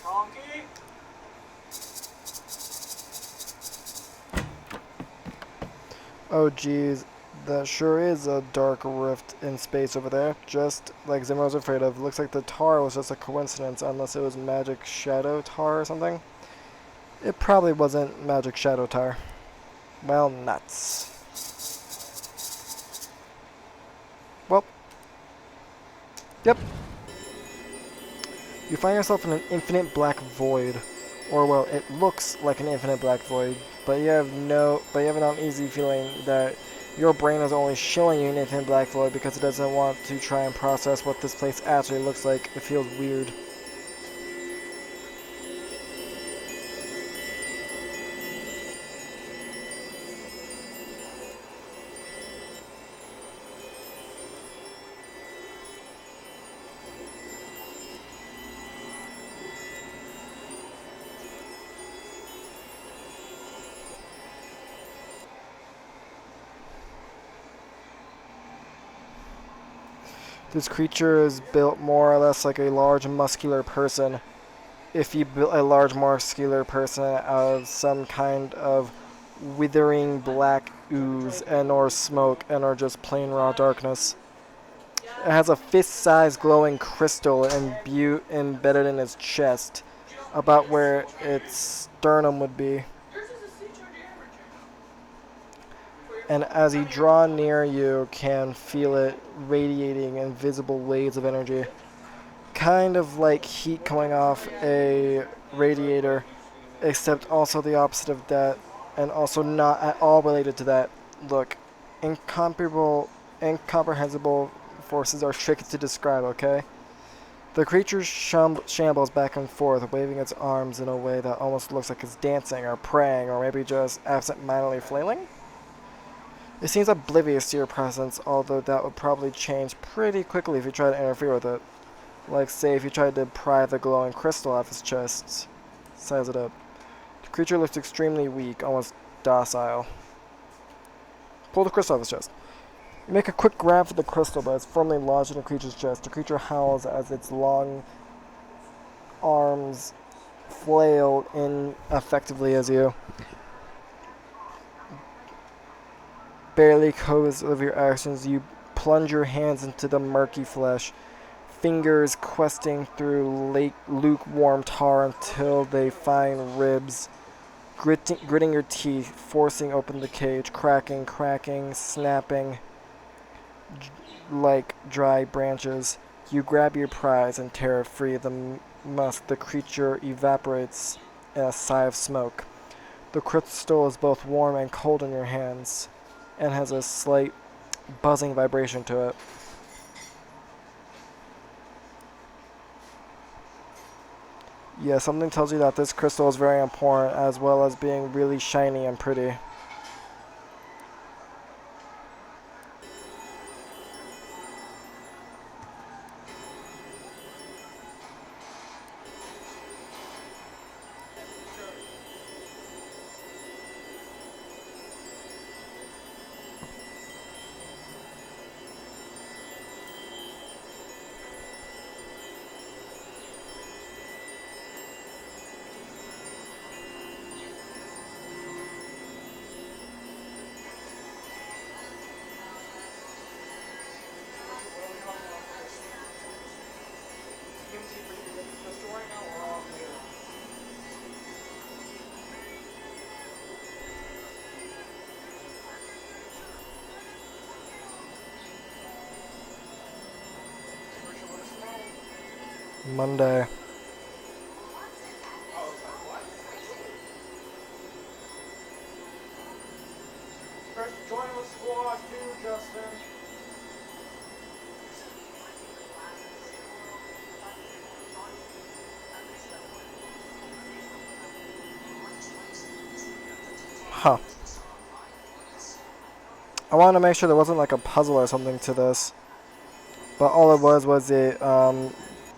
Conky? Oh geez, That sure is a dark rift in space over there, just like Zimmer was afraid of. Looks like the tar was just a coincidence, unless it was magic shadow tar or something. It probably wasn't magic shadow tar. Well, nuts. Well, yep. You find yourself in an infinite black void. Or well, it looks like an infinite black void, but you have an uneasy feeling that your brain is only showing you an infinite black void because it doesn't want to try and process what this place actually looks like. It feels weird. This creature is built more or less like a large muscular person. If you built a large muscular person out of some kind of withering black ooze and or smoke and or just plain raw darkness. It has a fist-sized glowing crystal embedded in its chest, about where its sternum would be. And as you draw near, you can feel it radiating invisible waves of energy. Kind of like heat coming off a radiator, except also the opposite of that, and also not at all related to that. Look, incomprehensible forces are tricky to describe, okay? The creature shambles back and forth, waving its arms in a way that almost looks like it's dancing or praying or maybe just absent-mindedly flailing. It seems oblivious to your presence, although that would probably change pretty quickly if you tried to interfere with it. Like, say, if you tried to pry the glowing crystal off its chest. Size it up. The creature looks extremely weak, almost docile. Pull the crystal off its chest. You make a quick grab for the crystal, but it's firmly lodged in the creature's chest. The creature howls as its long arms flail ineffectively as you. Barely conscious of your actions, you plunge your hands into the murky flesh, fingers questing through lukewarm tar until they find ribs, gritting your teeth, forcing open the cage, cracking, snapping like dry branches. You grab your prize and tear it free. The creature evaporates in a sigh of smoke. The crystal is both warm and cold in your hands, and has a slight buzzing vibration to it. Yeah, something tells you that this crystal is very important, as well as being really shiny and pretty. Monday. Join the squad too, Justin. Huh. I wanted to make sure there wasn't like a puzzle or something to this. But all it was it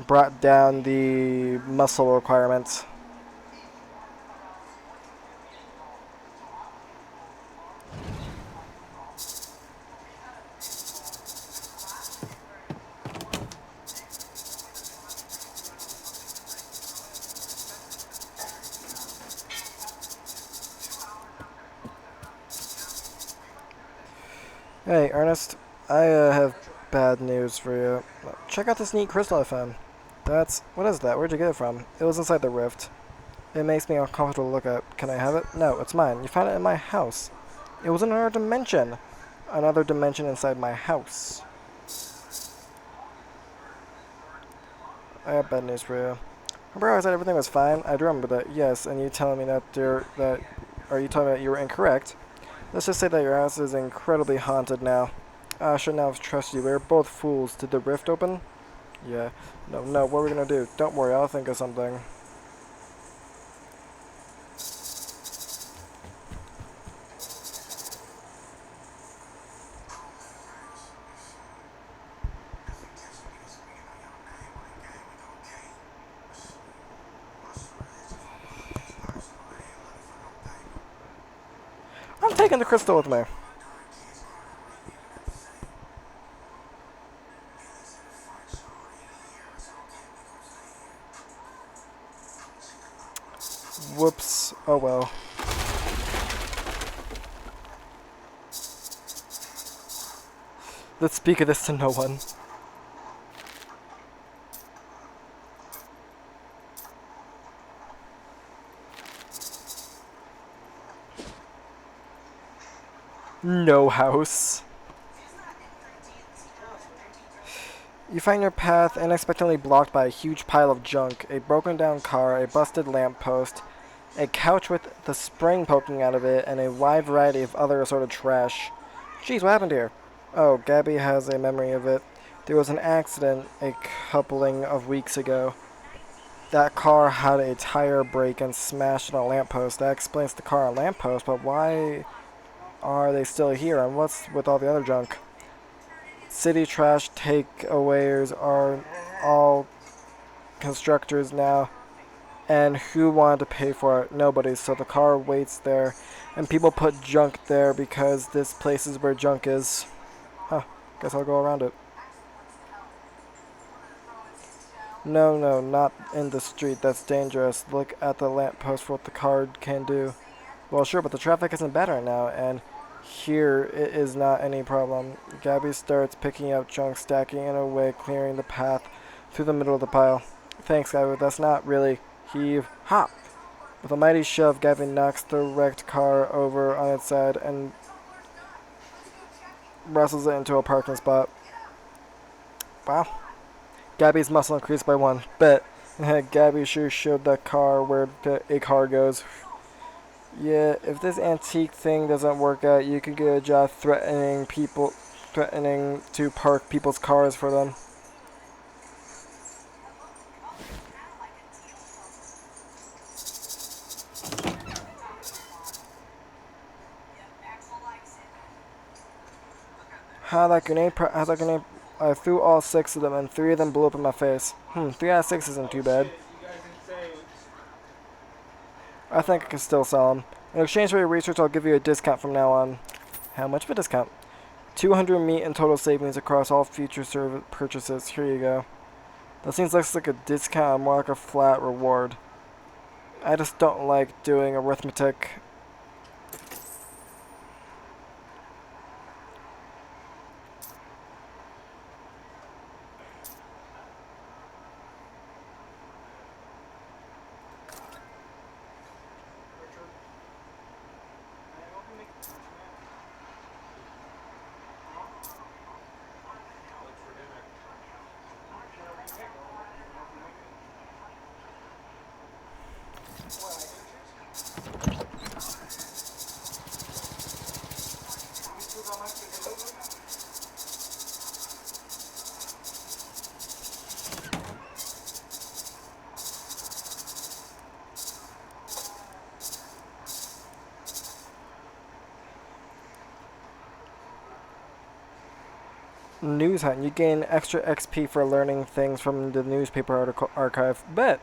brought down the muscle requirements. Hey, Ernest, I have bad news for you. Check out this neat crystal I found. What is that? Where'd you get it from? It was inside the rift. It makes me uncomfortable to look at. Can I have it? No, it's mine. You found it in my house. It was in another dimension. Another dimension inside my house. I have bad news for you. Remember how I said everything was fine? I do remember that, yes, and you telling me are you telling me that you were incorrect? Let's just say that your house is incredibly haunted now. I should not have trusted you. We were both fools. Did the rift open? Yeah. No, no, what are we gonna do? Don't worry, I'll think of something. I'm taking the crystal with me. Whoops. Oh well. Let's speak of this to no one. No house. You find your path unexpectedly blocked by a huge pile of junk, a broken down car, a busted lamppost, a couch with the spring poking out of it, and a wide variety of other assorted trash. Geez, what happened here? Oh, Gabby has a memory of it. There was an accident a coupling of weeks ago. That car had a tire break and smashed on a lamppost. That explains the car and lamppost, but why are they still here, and what's with all the other junk? City trash takeaways are all constructors now, and who wanted to pay for it? Nobody, so the car waits there, and people put junk there because this place is where junk is. Huh, guess I'll go around it. No, no, not in the street, that's dangerous. Look at the lamppost for what the car can do. Well, sure, but the traffic isn't better now, and here it is not any problem. Gabby starts picking up junk, stacking it away, clearing the path through the middle of the pile. Thanks, Gabby, but that's not really heave. Ha! With a mighty shove, Gabby knocks the wrecked car over on its side and wrestles it into a parking spot. Wow. Gabby's muscle increased by one. Bet. Gabby sure showed that car where a car goes. Yeah, if this antique thing doesn't work out, you could get a job threatening to park people's cars for them. How'd that grenade, I threw all six of them and three of them blew up in my face. 3 out of 6 isn't too bad. Shit, you guys didn't say. I think I can still sell them. In exchange for your research, I'll give you a discount from now on. How much of a discount? 200 meat in total savings across all future service purchases. Here you go. That seems less like a discount and more like a flat reward. I just don't like doing arithmetic. News hunt. You gain extra XP for learning things from the newspaper article archive. Bet.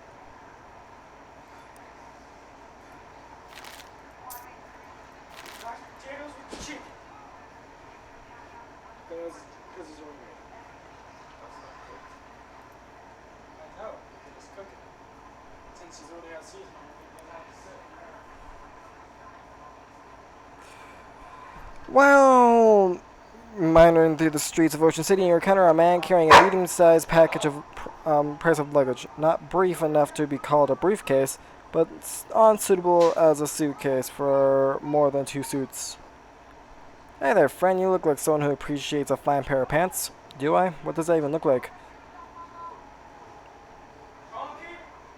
Potatoes with chicken. Because it's ordinary. I know, because it's cooking. Since she's already out seasoning, it doesn't have to sit. Well, Mindering through the streets of Ocean City, you encounter a man carrying a medium-sized package of price of luggage. Not brief enough to be called a briefcase, but unsuitable as a suitcase for more than 2 suits. Hey there, friend. You look like someone who appreciates a fine pair of pants. Do I? What does that even look like?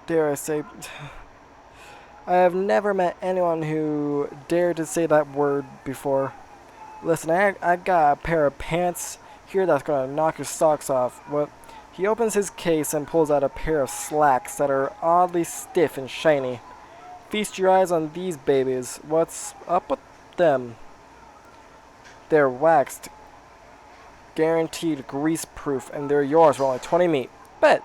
Dare I say... I have never met anyone who dared to say that word before. Listen, I got a pair of pants here that's gonna knock your socks off. What? He opens his case and pulls out a pair of slacks that are oddly stiff and shiny. Feast your eyes on these babies. What's up with them? They're waxed, guaranteed grease-proof, and they're yours for only 20 meat. Bet.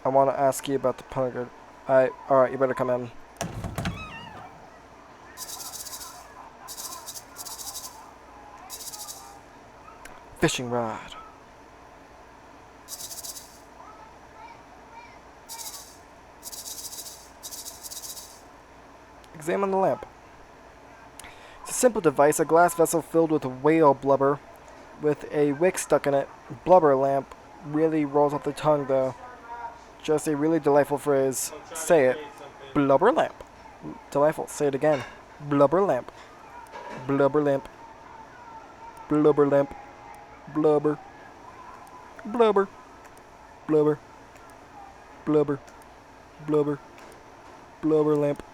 I want to ask you about the punker. Alright, you better come in. Fishing rod. Examine the lamp. It's a simple device, a glass vessel filled with whale blubber with a wick stuck in it. Blubber lamp really rolls off the tongue though. Just a really delightful phrase. Say it. Blubber lamp. Delightful. Say it again. Blubber lamp. Blubber lamp. Blubber lamp. Blubber. Blubber. Blubber. Blubber. Blubber. Blubber lamp.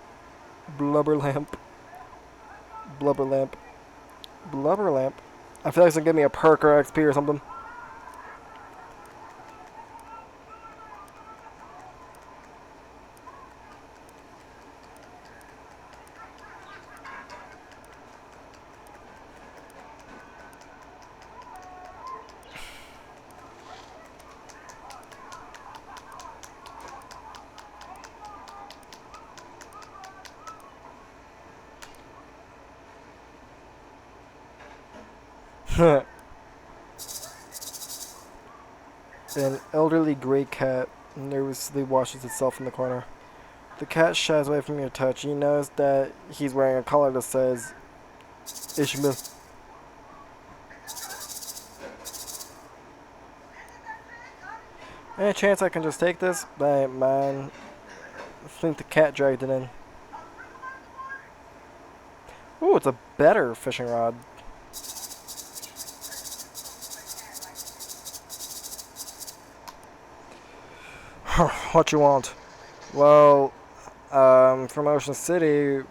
Blubber lamp. Blubber lamp. Blubber lamp. I feel like it's gonna give me a perk or XP or something. An elderly gray cat nervously washes itself in the corner. The cat shies away from your touch. You notice that he's wearing a collar that says Ishmael. Any chance I can just take this? I ain't mine. I think the cat dragged it in. Ooh, it's a better fishing rod. What you want? Well, from Ocean City,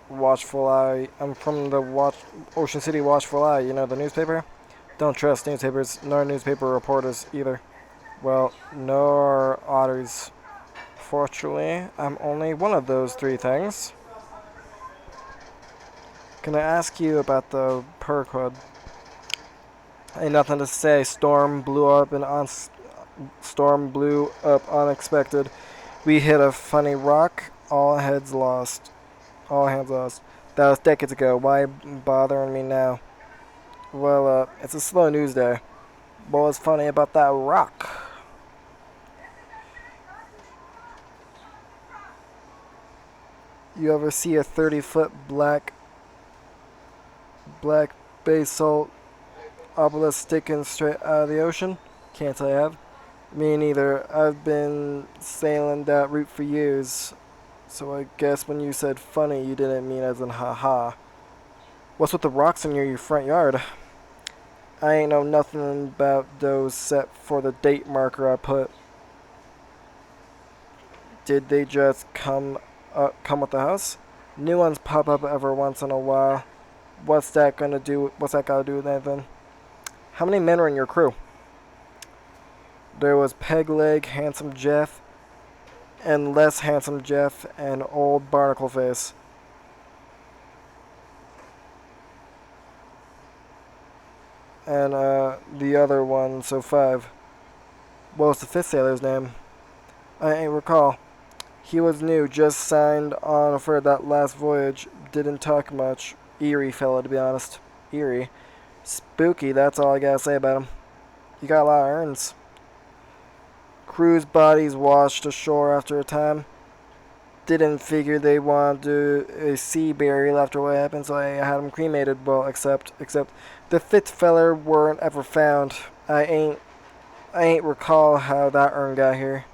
Watchful Eye. I'm from the Ocean City Watchful Eye. You know the newspaper? Don't trust newspapers, nor newspaper reporters either. Well, nor otters. Fortunately, I'm only one of those 3 things. Can I ask you about the perk hood? Ain't nothing to say. Storm blew up unexpected. We hit a funny rock. All hands lost. That was decades ago. Why bothering me now? Well, it's a slow news day. What was funny about that rock? You ever see a 30-foot black basalt obelisk sticking straight out of the ocean? Can't say I have. Me neither. I've been sailing that route for years. So I guess when you said funny, you didn't mean as in haha. What's with the rocks in your front yard? I ain't know nothing about those set for the date marker I put. Did they just come with the house? New ones pop up every once in a while. What's that gotta do with anything? How many men are in your crew? There was Pegleg, Handsome Jeff, and Less Handsome Jeff, and Old Barnacle Face. And the other one, so 5. What was the 5th sailor's name? I ain't recall. He was new, just signed on for that last voyage. Didn't talk much. Eerie fella, to be honest. Eerie. Spooky, that's all I gotta say about him. You got a lot of urns. Crew's bodies washed ashore after a time. Didn't figure they wanted to do a sea burial after what happened, so I had them cremated. Well, except the fifth feller weren't ever found. I ain't recall how that urn got here.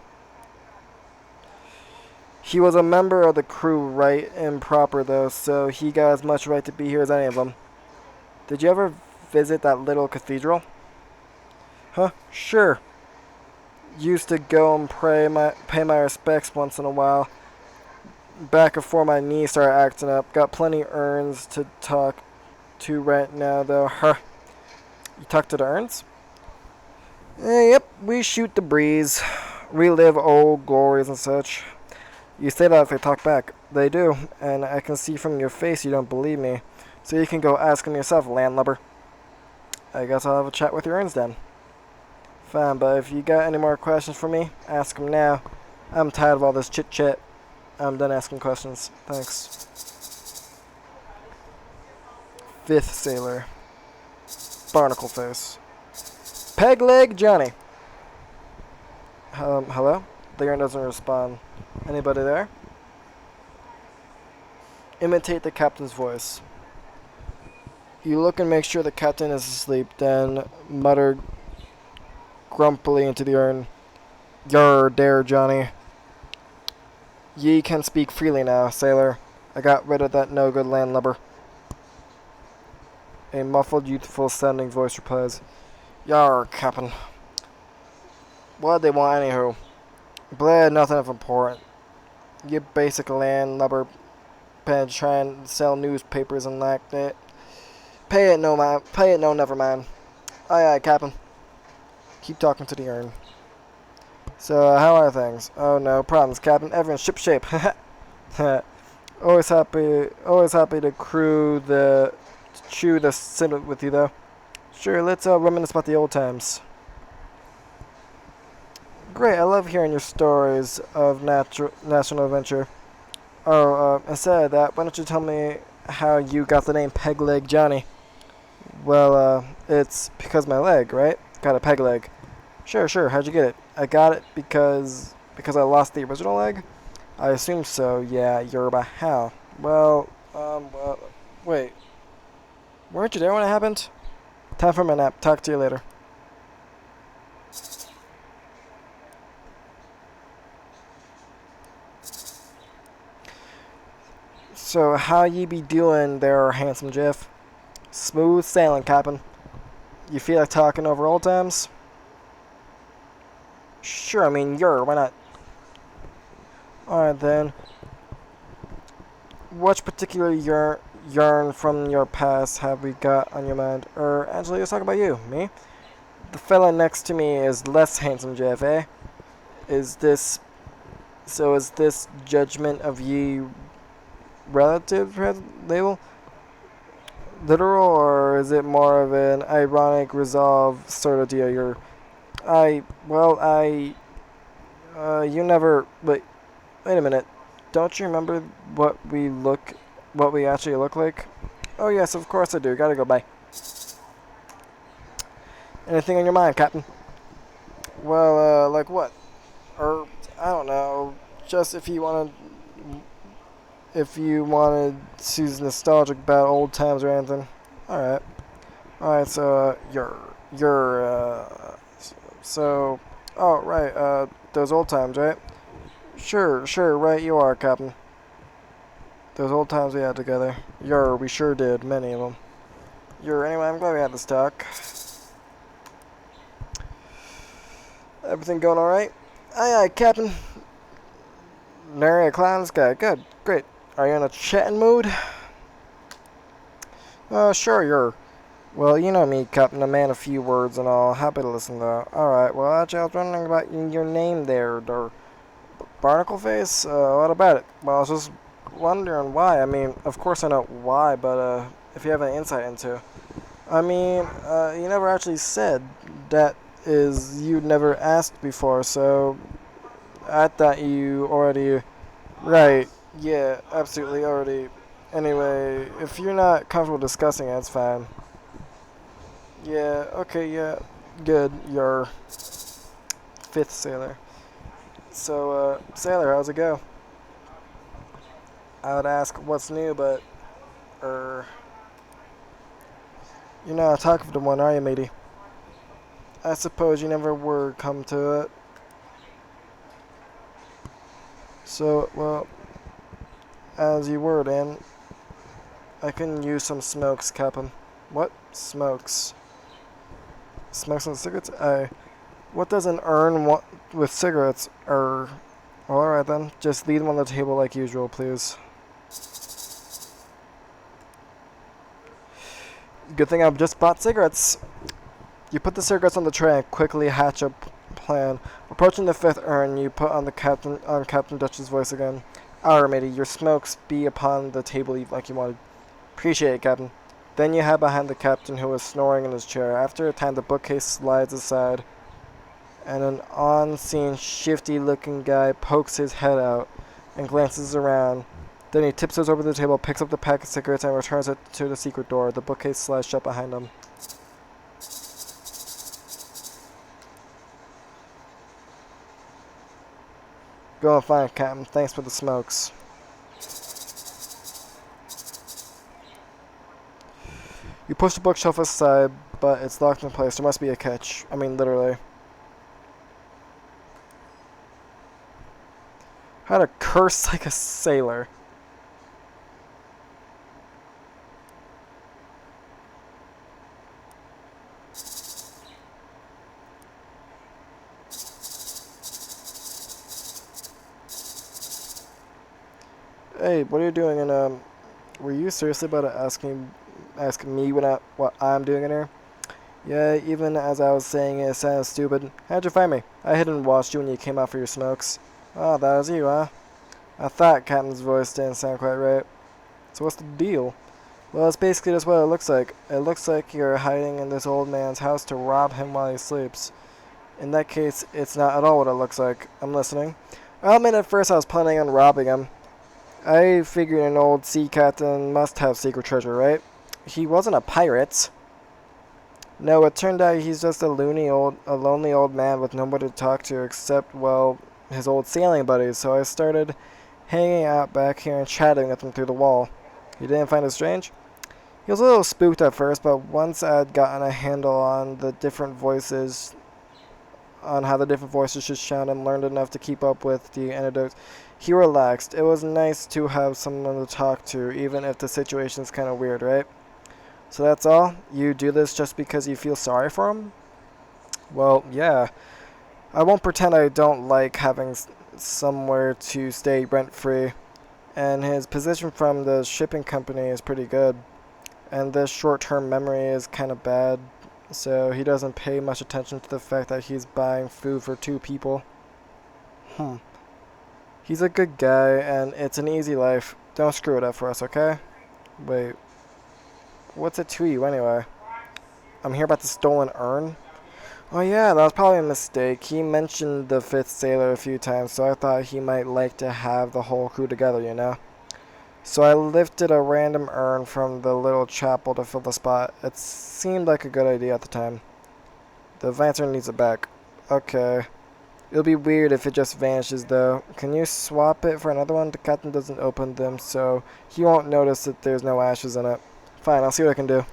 He was a member of the crew, right and proper though, so he got as much right to be here as any of them. Did you ever visit that little cathedral? Huh? Sure. Used to go and pay my respects once in a while. Back before my knee started acting up. Got plenty urns to talk to right now though. Huh. You talk to the urns? Yep, we shoot the breeze. Relive old glories and such. You say that if they talk back. They do, and I can see from your face you don't believe me. So you can go ask them yourself, landlubber. I guess I'll have a chat with your urns then. Fine, but if you got any more questions for me, ask them now. I'm tired of all this chit-chat. I'm done asking questions. Thanks. Fifth sailor. Barnacle face. Peg leg Johnny. Hello? The urn doesn't respond. Anybody there? Imitate the captain's voice. You look and make sure the captain is asleep, then mutter grumpily into the urn. Yar, dare, Johnny. Ye can speak freely now, sailor. I got rid of that no-good landlubber. A muffled, youthful-sounding voice replies. Yar, captain. What'd they want, anywho? Bleh, nothing of important. You basic landlubber pen trying to sell newspapers and like that. Pay it no, man. Pay it no, never mind. Aye, aye, captain. Keep talking to the urn. So, how are things? Oh, no problems, captain. Everyone's ship shape. always happy to chew the sit with you, though. Sure, let's reminisce about the old times. Great, I love hearing your stories of national adventure. Oh, instead of that, why don't you tell me how you got the name Peg Leg Johnny? Well, it's because my leg, right? Got a peg leg. Sure, how'd you get it? I got it because I lost the original leg? I assume so, yeah, Yoruba. How? Well, wait. Weren't you there when it happened? Time for my nap. Talk to you later. So, how ye be doing there, handsome Jeff? Smooth sailing, Captain. You feel like talking over old times? Sure, I mean, why not? Alright then. Which particular yarn from your past have we got on your mind? Actually, let's talk about you. Me? The fella next to me is less handsome, Jeff, eh? Is this judgment of ye relative label? Literal, or is it more of an ironic resolve sort of deal? You never, wait a minute. Don't you remember what we actually look like? Oh yes, of course I do. Gotta go, bye. Anything on your mind, Captain? Well, like what? I don't know. Just if you wanted to be nostalgic about old times or anything. Alright. So, oh, right, those old times, right? Sure, right you are, Captain. Those old times we had together. We sure did, many of them. Anyway, I'm glad we had this talk. Everything going alright? Aye, Captain. Nary a clown guy. Good, great. Are you in a chatting mood? Sure, Well, you know me, Captain, a man of few words and all. Happy to listen, though. Alright, well, actually, I was wondering about your name there, Barnacle Face? What about it? Well, I was just wondering why. I mean, of course I know why, but, if you have any insight into. I mean, you never actually said that you'd never asked before, so I thought you already... Right, yeah, absolutely already. Anyway, if you're not comfortable discussing it, it's fine. Yeah, okay, yeah. Good. You're fifth sailor. So, sailor, how's it go? I would ask what's new, but, er, you're not a talkative one, are you, matey? I suppose you never were come to it. So, well, as you were, Dan, I can use some smokes, Captain. What? Smokes. Smokes and cigarettes? What does an urn want with cigarettes? Well, alright then. Just leave them on the table like usual, please. Good thing I've just bought cigarettes. You put the cigarettes on the tray and quickly hatch a plan. Approaching the fifth urn, you put on Captain Dutch's voice again. Alright, matey, your smokes be upon the table like you wanted. Appreciate it, Captain. Then you hide behind the captain who was snoring in his chair. After a time, the bookcase slides aside, and an on-scene, shifty-looking guy pokes his head out and glances around. Then he tiptoes over the table, picks up the pack of cigarettes, and returns it to the secret door. The bookcase slides shut behind him. Going fine, Captain. Thanks for the smokes. You push the bookshelf aside, but it's locked in place. There must be a catch. I mean, literally. How to curse like a sailor. Hey, what are you doing? And were you seriously about to ask me what I'm doing in here? Yeah, even as I was saying it sounds stupid. How'd you find me? I hid and watched you when you came out for your smokes. Oh, that was you, huh? I thought Captain's voice didn't sound quite right. So what's the deal? Well, it's basically just what it looks like. It looks like you're hiding in this old man's house to rob him while he sleeps. In that case, it's not at all what it looks like. I'm listening. I'll admit at first I was planning on robbing him. I figured an old sea captain must have secret treasure, right? He wasn't a pirate. No, it turned out he's just a lonely old man with nobody to talk to except, well, his old sailing buddies. So I started hanging out back here and chatting with him through the wall. You didn't find it strange? He was a little spooked at first, but once I'd gotten a handle on how the different voices should sound and learned enough to keep up with the anecdotes, he relaxed. It was nice to have someone to talk to, even if the situation's kind of weird, right? So that's all? You do this just because you feel sorry for him? Well, yeah. I won't pretend I don't like having somewhere to stay rent-free. And his position from the shipping company is pretty good. And this short-term memory is kind of bad. So he doesn't pay much attention to the fact that he's buying food for 2 people. He's a good guy, and it's an easy life. Don't screw it up for us, okay? Wait. What's it to you, anyway? I'm here about the stolen urn? Oh yeah, that was probably a mistake. He mentioned the 5th sailor a few times, so I thought he might like to have the whole crew together, you know? So I lifted a random urn from the little chapel to fill the spot. It seemed like a good idea at the time. The lantern needs it back. Okay. It'll be weird if it just vanishes, though. Can you swap it for another one? The captain doesn't open them, so he won't notice that there's no ashes in it. Fine, I'll see what I can do.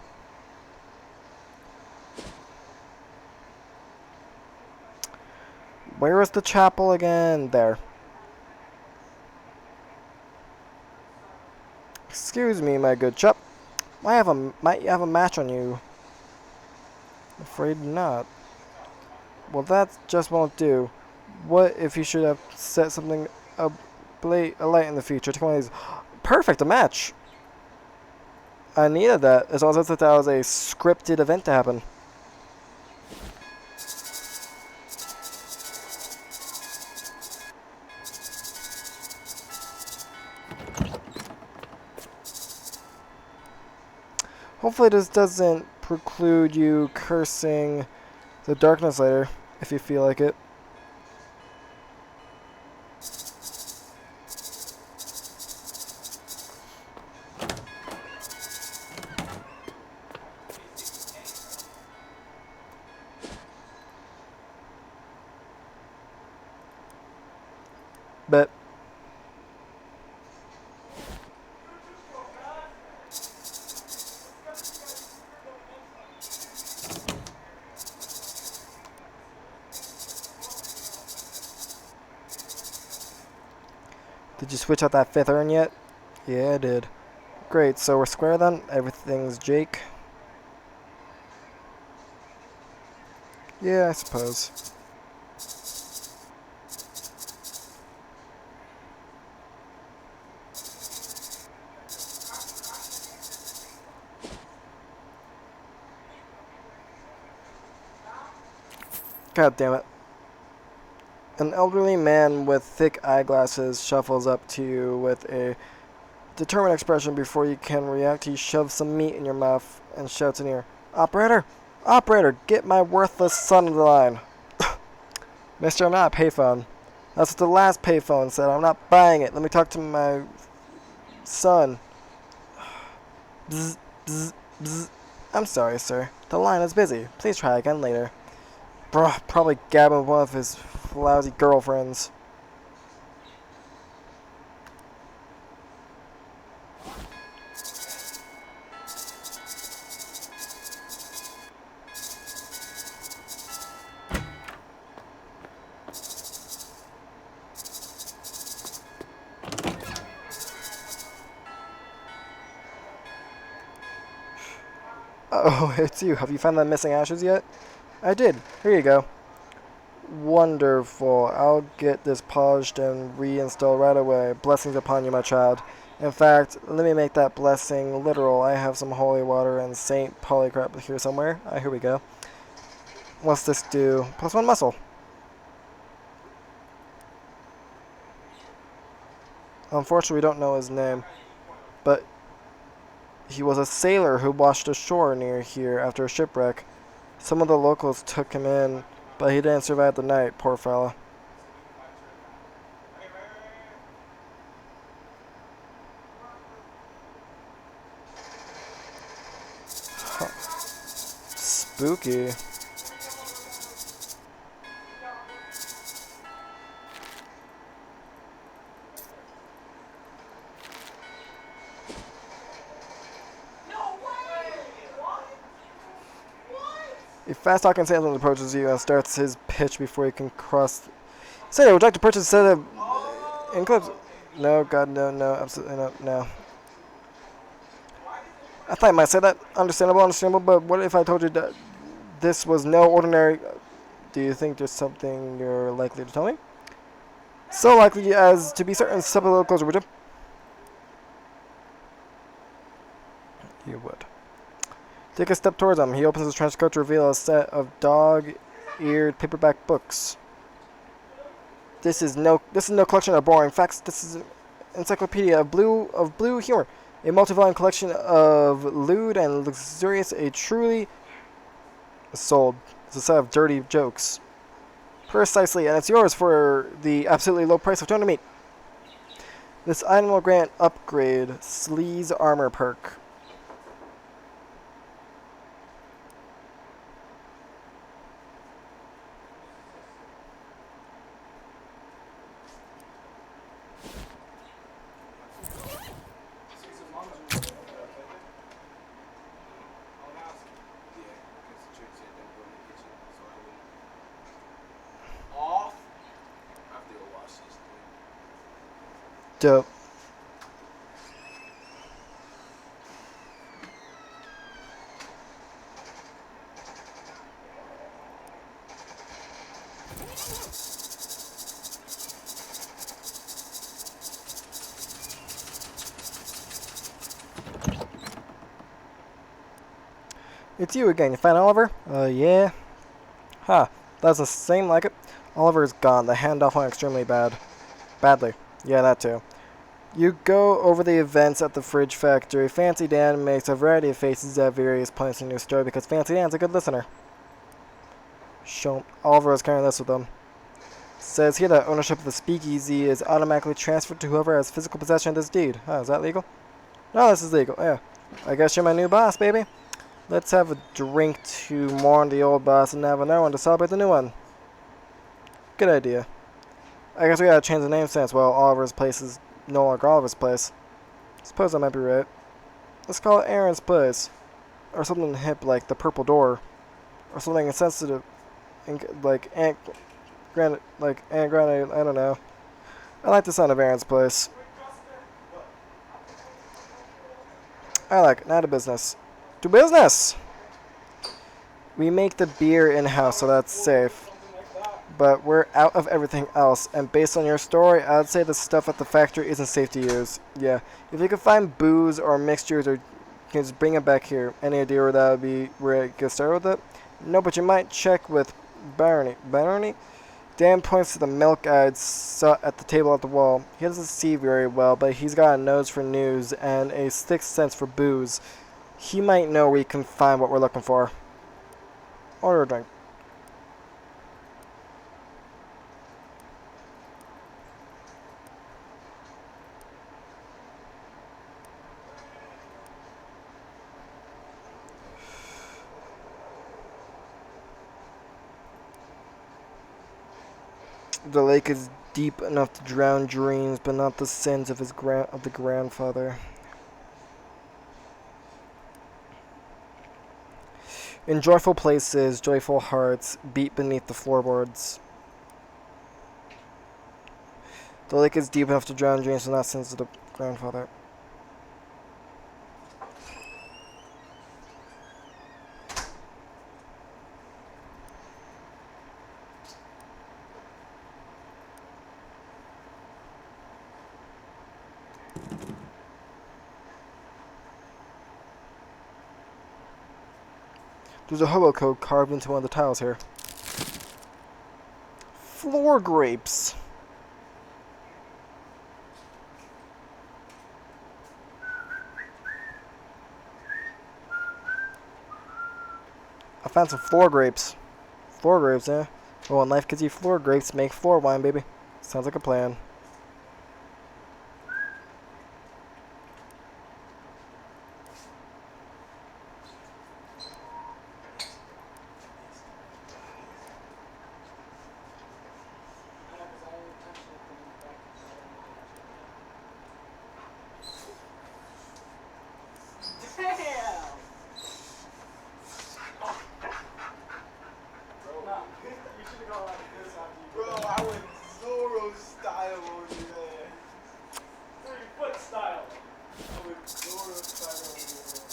Where is the chapel again? There. Excuse me, my good chap. Might you have a match on you? Afraid not. Well, that just won't do. What if you should have set something alight in the future? Take one of these. Perfect, a match. I needed that, as long as that was a scripted event to happen. Hopefully this doesn't preclude you cursing the darkness later, if you feel like it. Did you switch out that 5th urn yet? Yeah, I did. Great, so we're square then? Everything's Jake? Yeah, I suppose. God damn it. An elderly man with thick eyeglasses shuffles up to you with a determined expression. Before you can react, he shoves some meat in your mouth and shouts in your ear, Operator! Operator, get my worthless son on the line. Mister, I'm not a payphone. That's what the last payphone said. I'm not buying it. Let me talk to my son. Bzz, bzz, bzz. I'm sorry, sir. The line is busy. Please try again later. Bruh, probably gabbing with one of his lousy girlfriends. Oh, it's you. Have you found the missing ashes yet? I did. Here you go. Wonderful. I'll get this polished and reinstalled right away. Blessings upon you, my child. In fact, let me make that blessing literal. I have some holy water and Saint Polycarp here somewhere. Here we go. What's this do? +1 muscle. Unfortunately, we don't know his name, but he was a sailor who washed ashore near here after a shipwreck. Some of the locals took him in, but he didn't survive the night, poor fella. Huh. Spooky. A fast-talking salesman approaches you and starts his pitch before he can cross. Say, would you like to purchase a set of Eclipse? No, God, no, no, absolutely no, no. I thought I might say that. Understandable, but what if I told you that this was no ordinary... Do you think there's something you're likely to tell me? So likely as to be certain. Step a little closer, would you? You would. Take a step towards him. He opens his trench coat to reveal a set of dog-eared paperback books. This is no collection of boring facts. This is an encyclopedia of blue humor. A multi-volume collection of lewd and luxurious, a truly sold. It's a set of dirty jokes. Precisely, and it's yours for the absolutely low price of 200 meat. This item will grant upgrade Sleaze armor perk. Dope. It's you again. You find Oliver? Yeah. Huh. That's the same like it. Oliver is gone. The handoff went extremely badly. Yeah, that too. You go over the events at the fridge factory. Fancy Dan makes a variety of faces at various points in your story because Fancy Dan's a good listener. Oliver is carrying this with him. Says here that ownership of the speakeasy is automatically transferred to whoever has physical possession of this deed. Huh, is that legal? No, this is legal. Yeah. I guess you're my new boss, baby. Let's have a drink to mourn the old boss and have another one to celebrate the new one. Good idea. I guess we gotta change the name since, well, Oliver's place is no longer Oliver's place. Suppose I might be right. Let's call it Aaron's place. Or something hip like the Purple Door. Or something insensitive like Aunt Granite, I don't know. I like the sound of Aaron's place. I like it. Now to business. To business! We make the beer in-house, so that's safe. But we're out of everything else, and based on your story, I'd say the stuff at the factory isn't safe to use. Yeah, if you can find booze or mixtures, or you can just bring it back here. Any idea where that would be, where I get started with it? No, but you might check with Barney. Barney? Dan points to the milk guide at the table at the wall. He doesn't see very well, but he's got a nose for news and a sixth sense for booze. He might know where you can find what we're looking for. Order a drink. The lake is deep enough to drown dreams, but not the sins of the grandfather. In joyful places, joyful hearts beat beneath the floorboards. The lake is deep enough to drown dreams, but not sins of the grandfather. There's a hobo code carved into one of the tiles here. Floor grapes. I found some floor grapes. Floor grapes, eh? Well, when life gives you floor grapes, make floor wine, baby. Sounds like a plan. Bro, I went Zorro style over there. 30-foot style. I went Zorro style over there.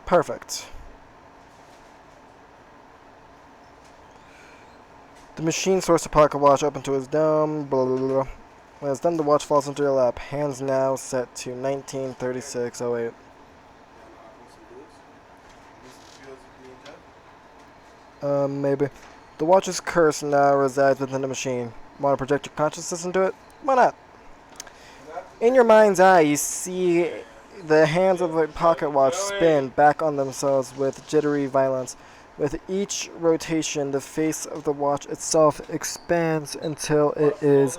Perfect. The machine sorts the pocket watch up into his dome. Blah, blah, blah. When it's done, the watch falls into your lap. Hands now set to 1936:08. Maybe. The watch's curse now resides within the machine. Want to project your consciousness into it? Why not? In your mind's eye, you see the hands of the pocket watch spin back on themselves with jittery violence. With each rotation, the face of the watch itself expands until it is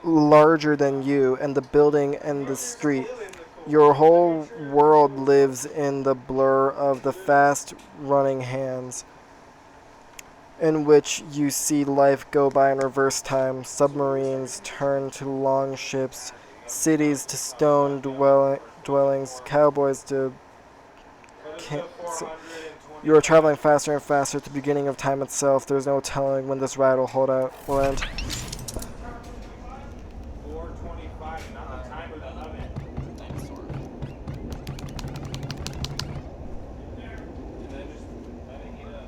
larger than you and the building and the street. Your whole world lives in the blur of the fast-running hands, in which you see life go by in reverse time. Submarines turn to long ships, cities to stone dwellings, cowboys to you are traveling faster and faster at the beginning of time itself. There's no telling when this ride will end. 4:25, not the time of the oven. And then just let it heat up.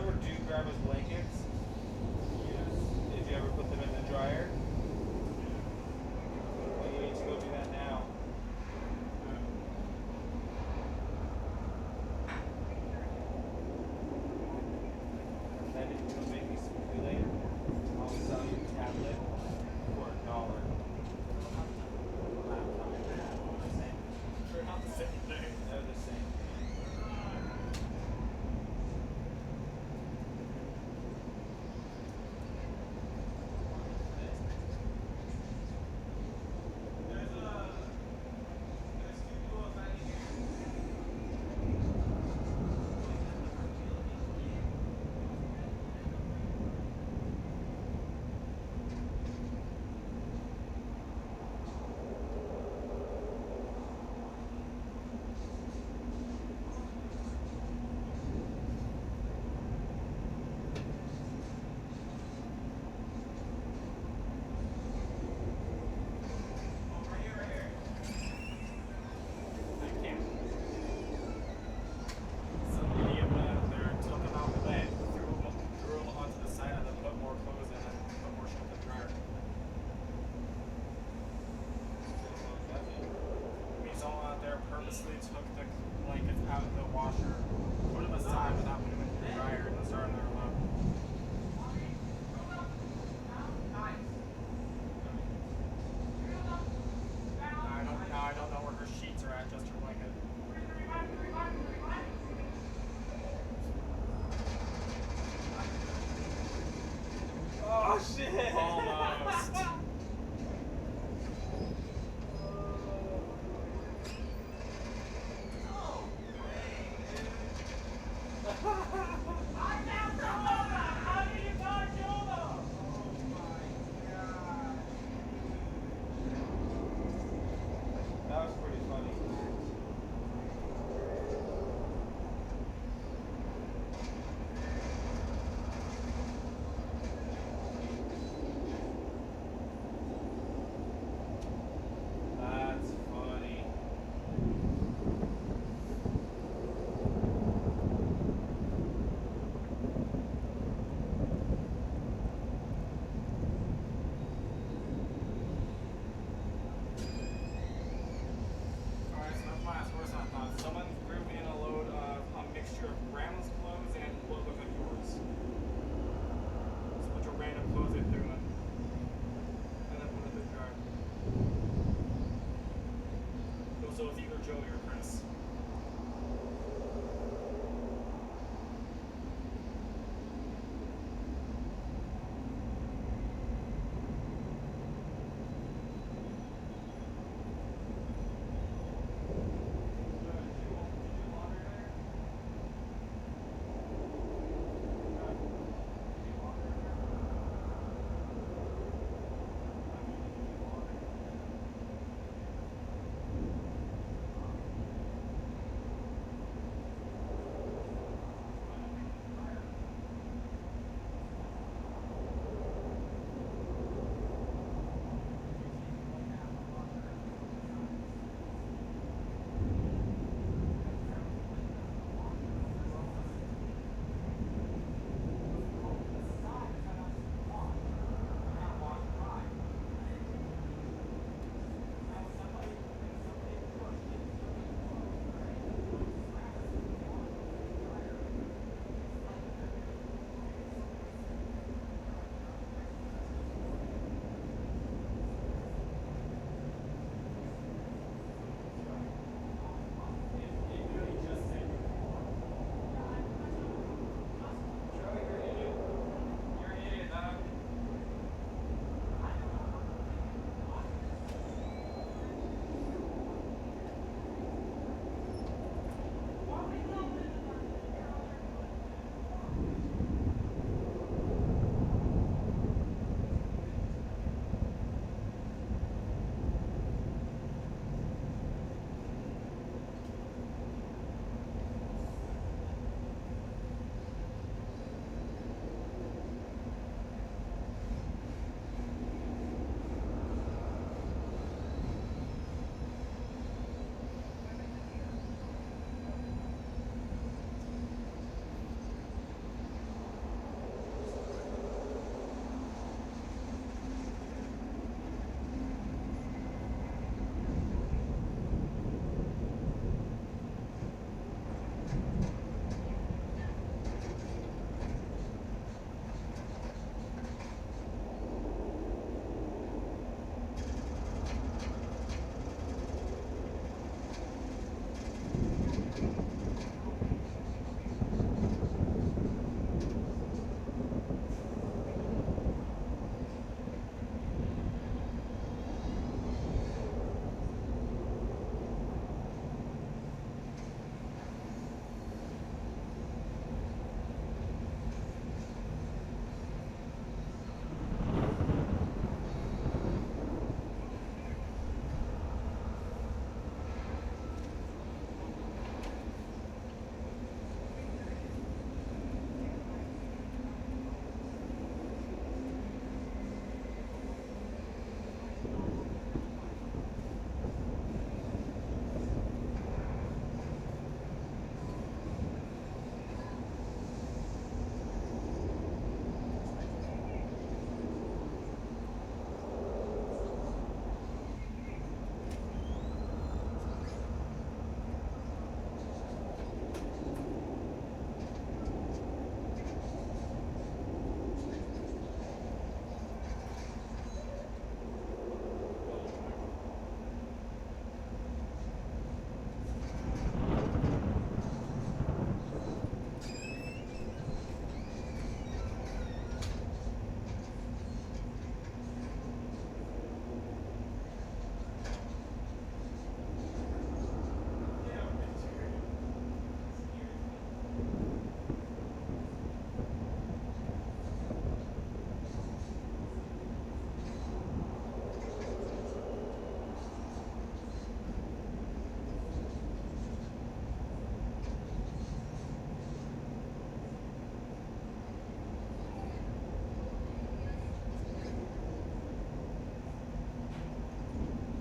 ever do grab his blankets, did you ever put them in the dryer? Well, you need to go do that now. Then if you want to make me smoothie later, I'll sell you a tablet for $1. They're not the same thing. They're the same. Purposely took the blankets out of the washer, put them aside without putting them in the dryer, and started their load. I don't know where her sheets are at, just her blanket. Oh shit! Almost. That was pretty funny. That's funny. Alright, so that's my last worst I thought. Someone threw in a load of a mixture of grandma's clothes and what looked like yours. Just a bunch of random clothes they threw in. And then put it in the jar. So it was either Joey or Chris.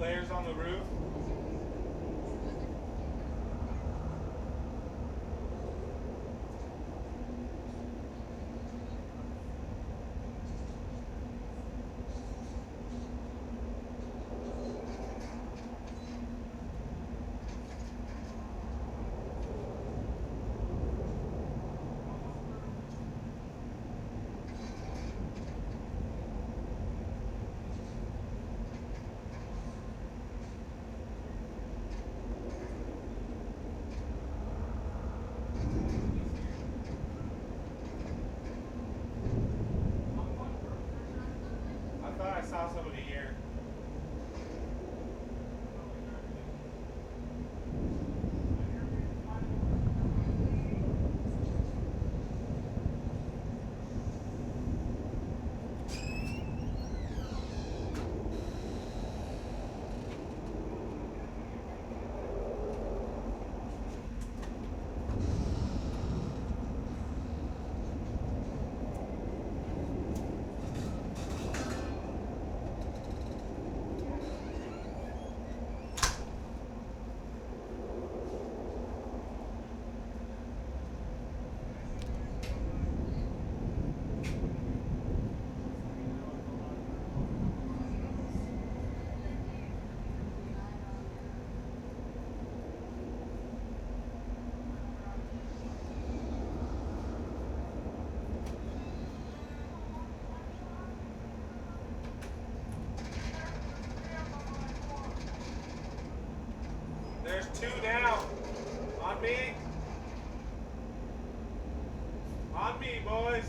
layers on the roof. I thought I saw somebody here. There's 2 down. On me. On me, boys.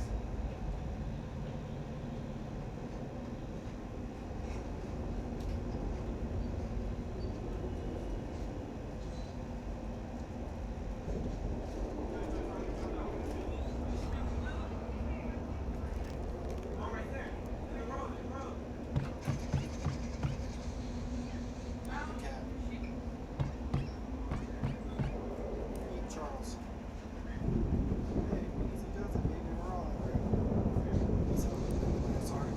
Charles. Hey, easy does it, baby. We're all in agreement. Sorry.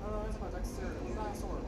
Oh, it's my dexterity. It's not a sword.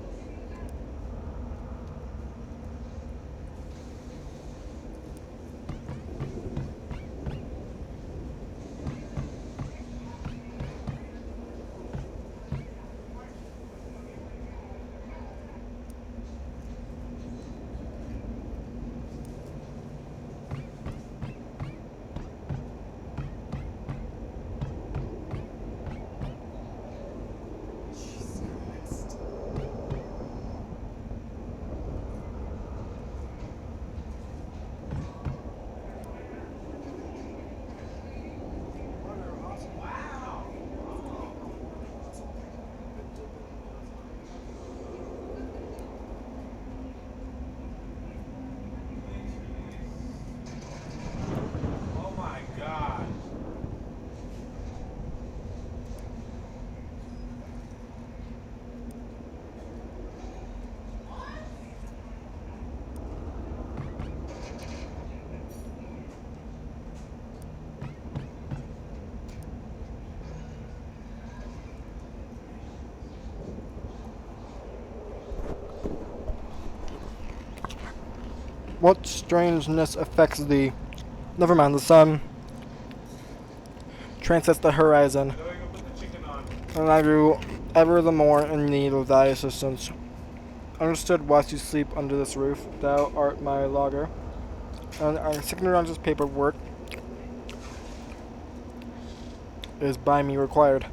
Oh my god. What strangeness affects thee? Never mind, the sun transcends the horizon, How do I go put the chicken on? and I grew ever the more in need of thy assistance. Understood whilst you sleep under this roof, thou art my logger, and our signature on this paperwork is by me required.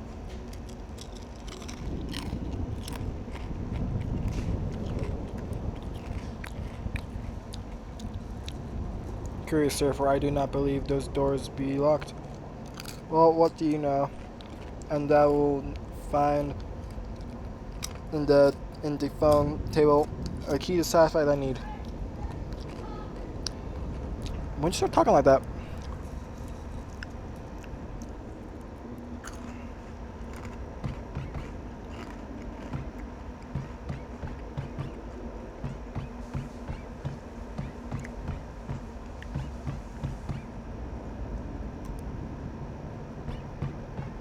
Curious, sir, for I do not believe those doors be locked. Well, what do you know? And thou will find in the phone table a key to satisfy thy need. When you start talking like that?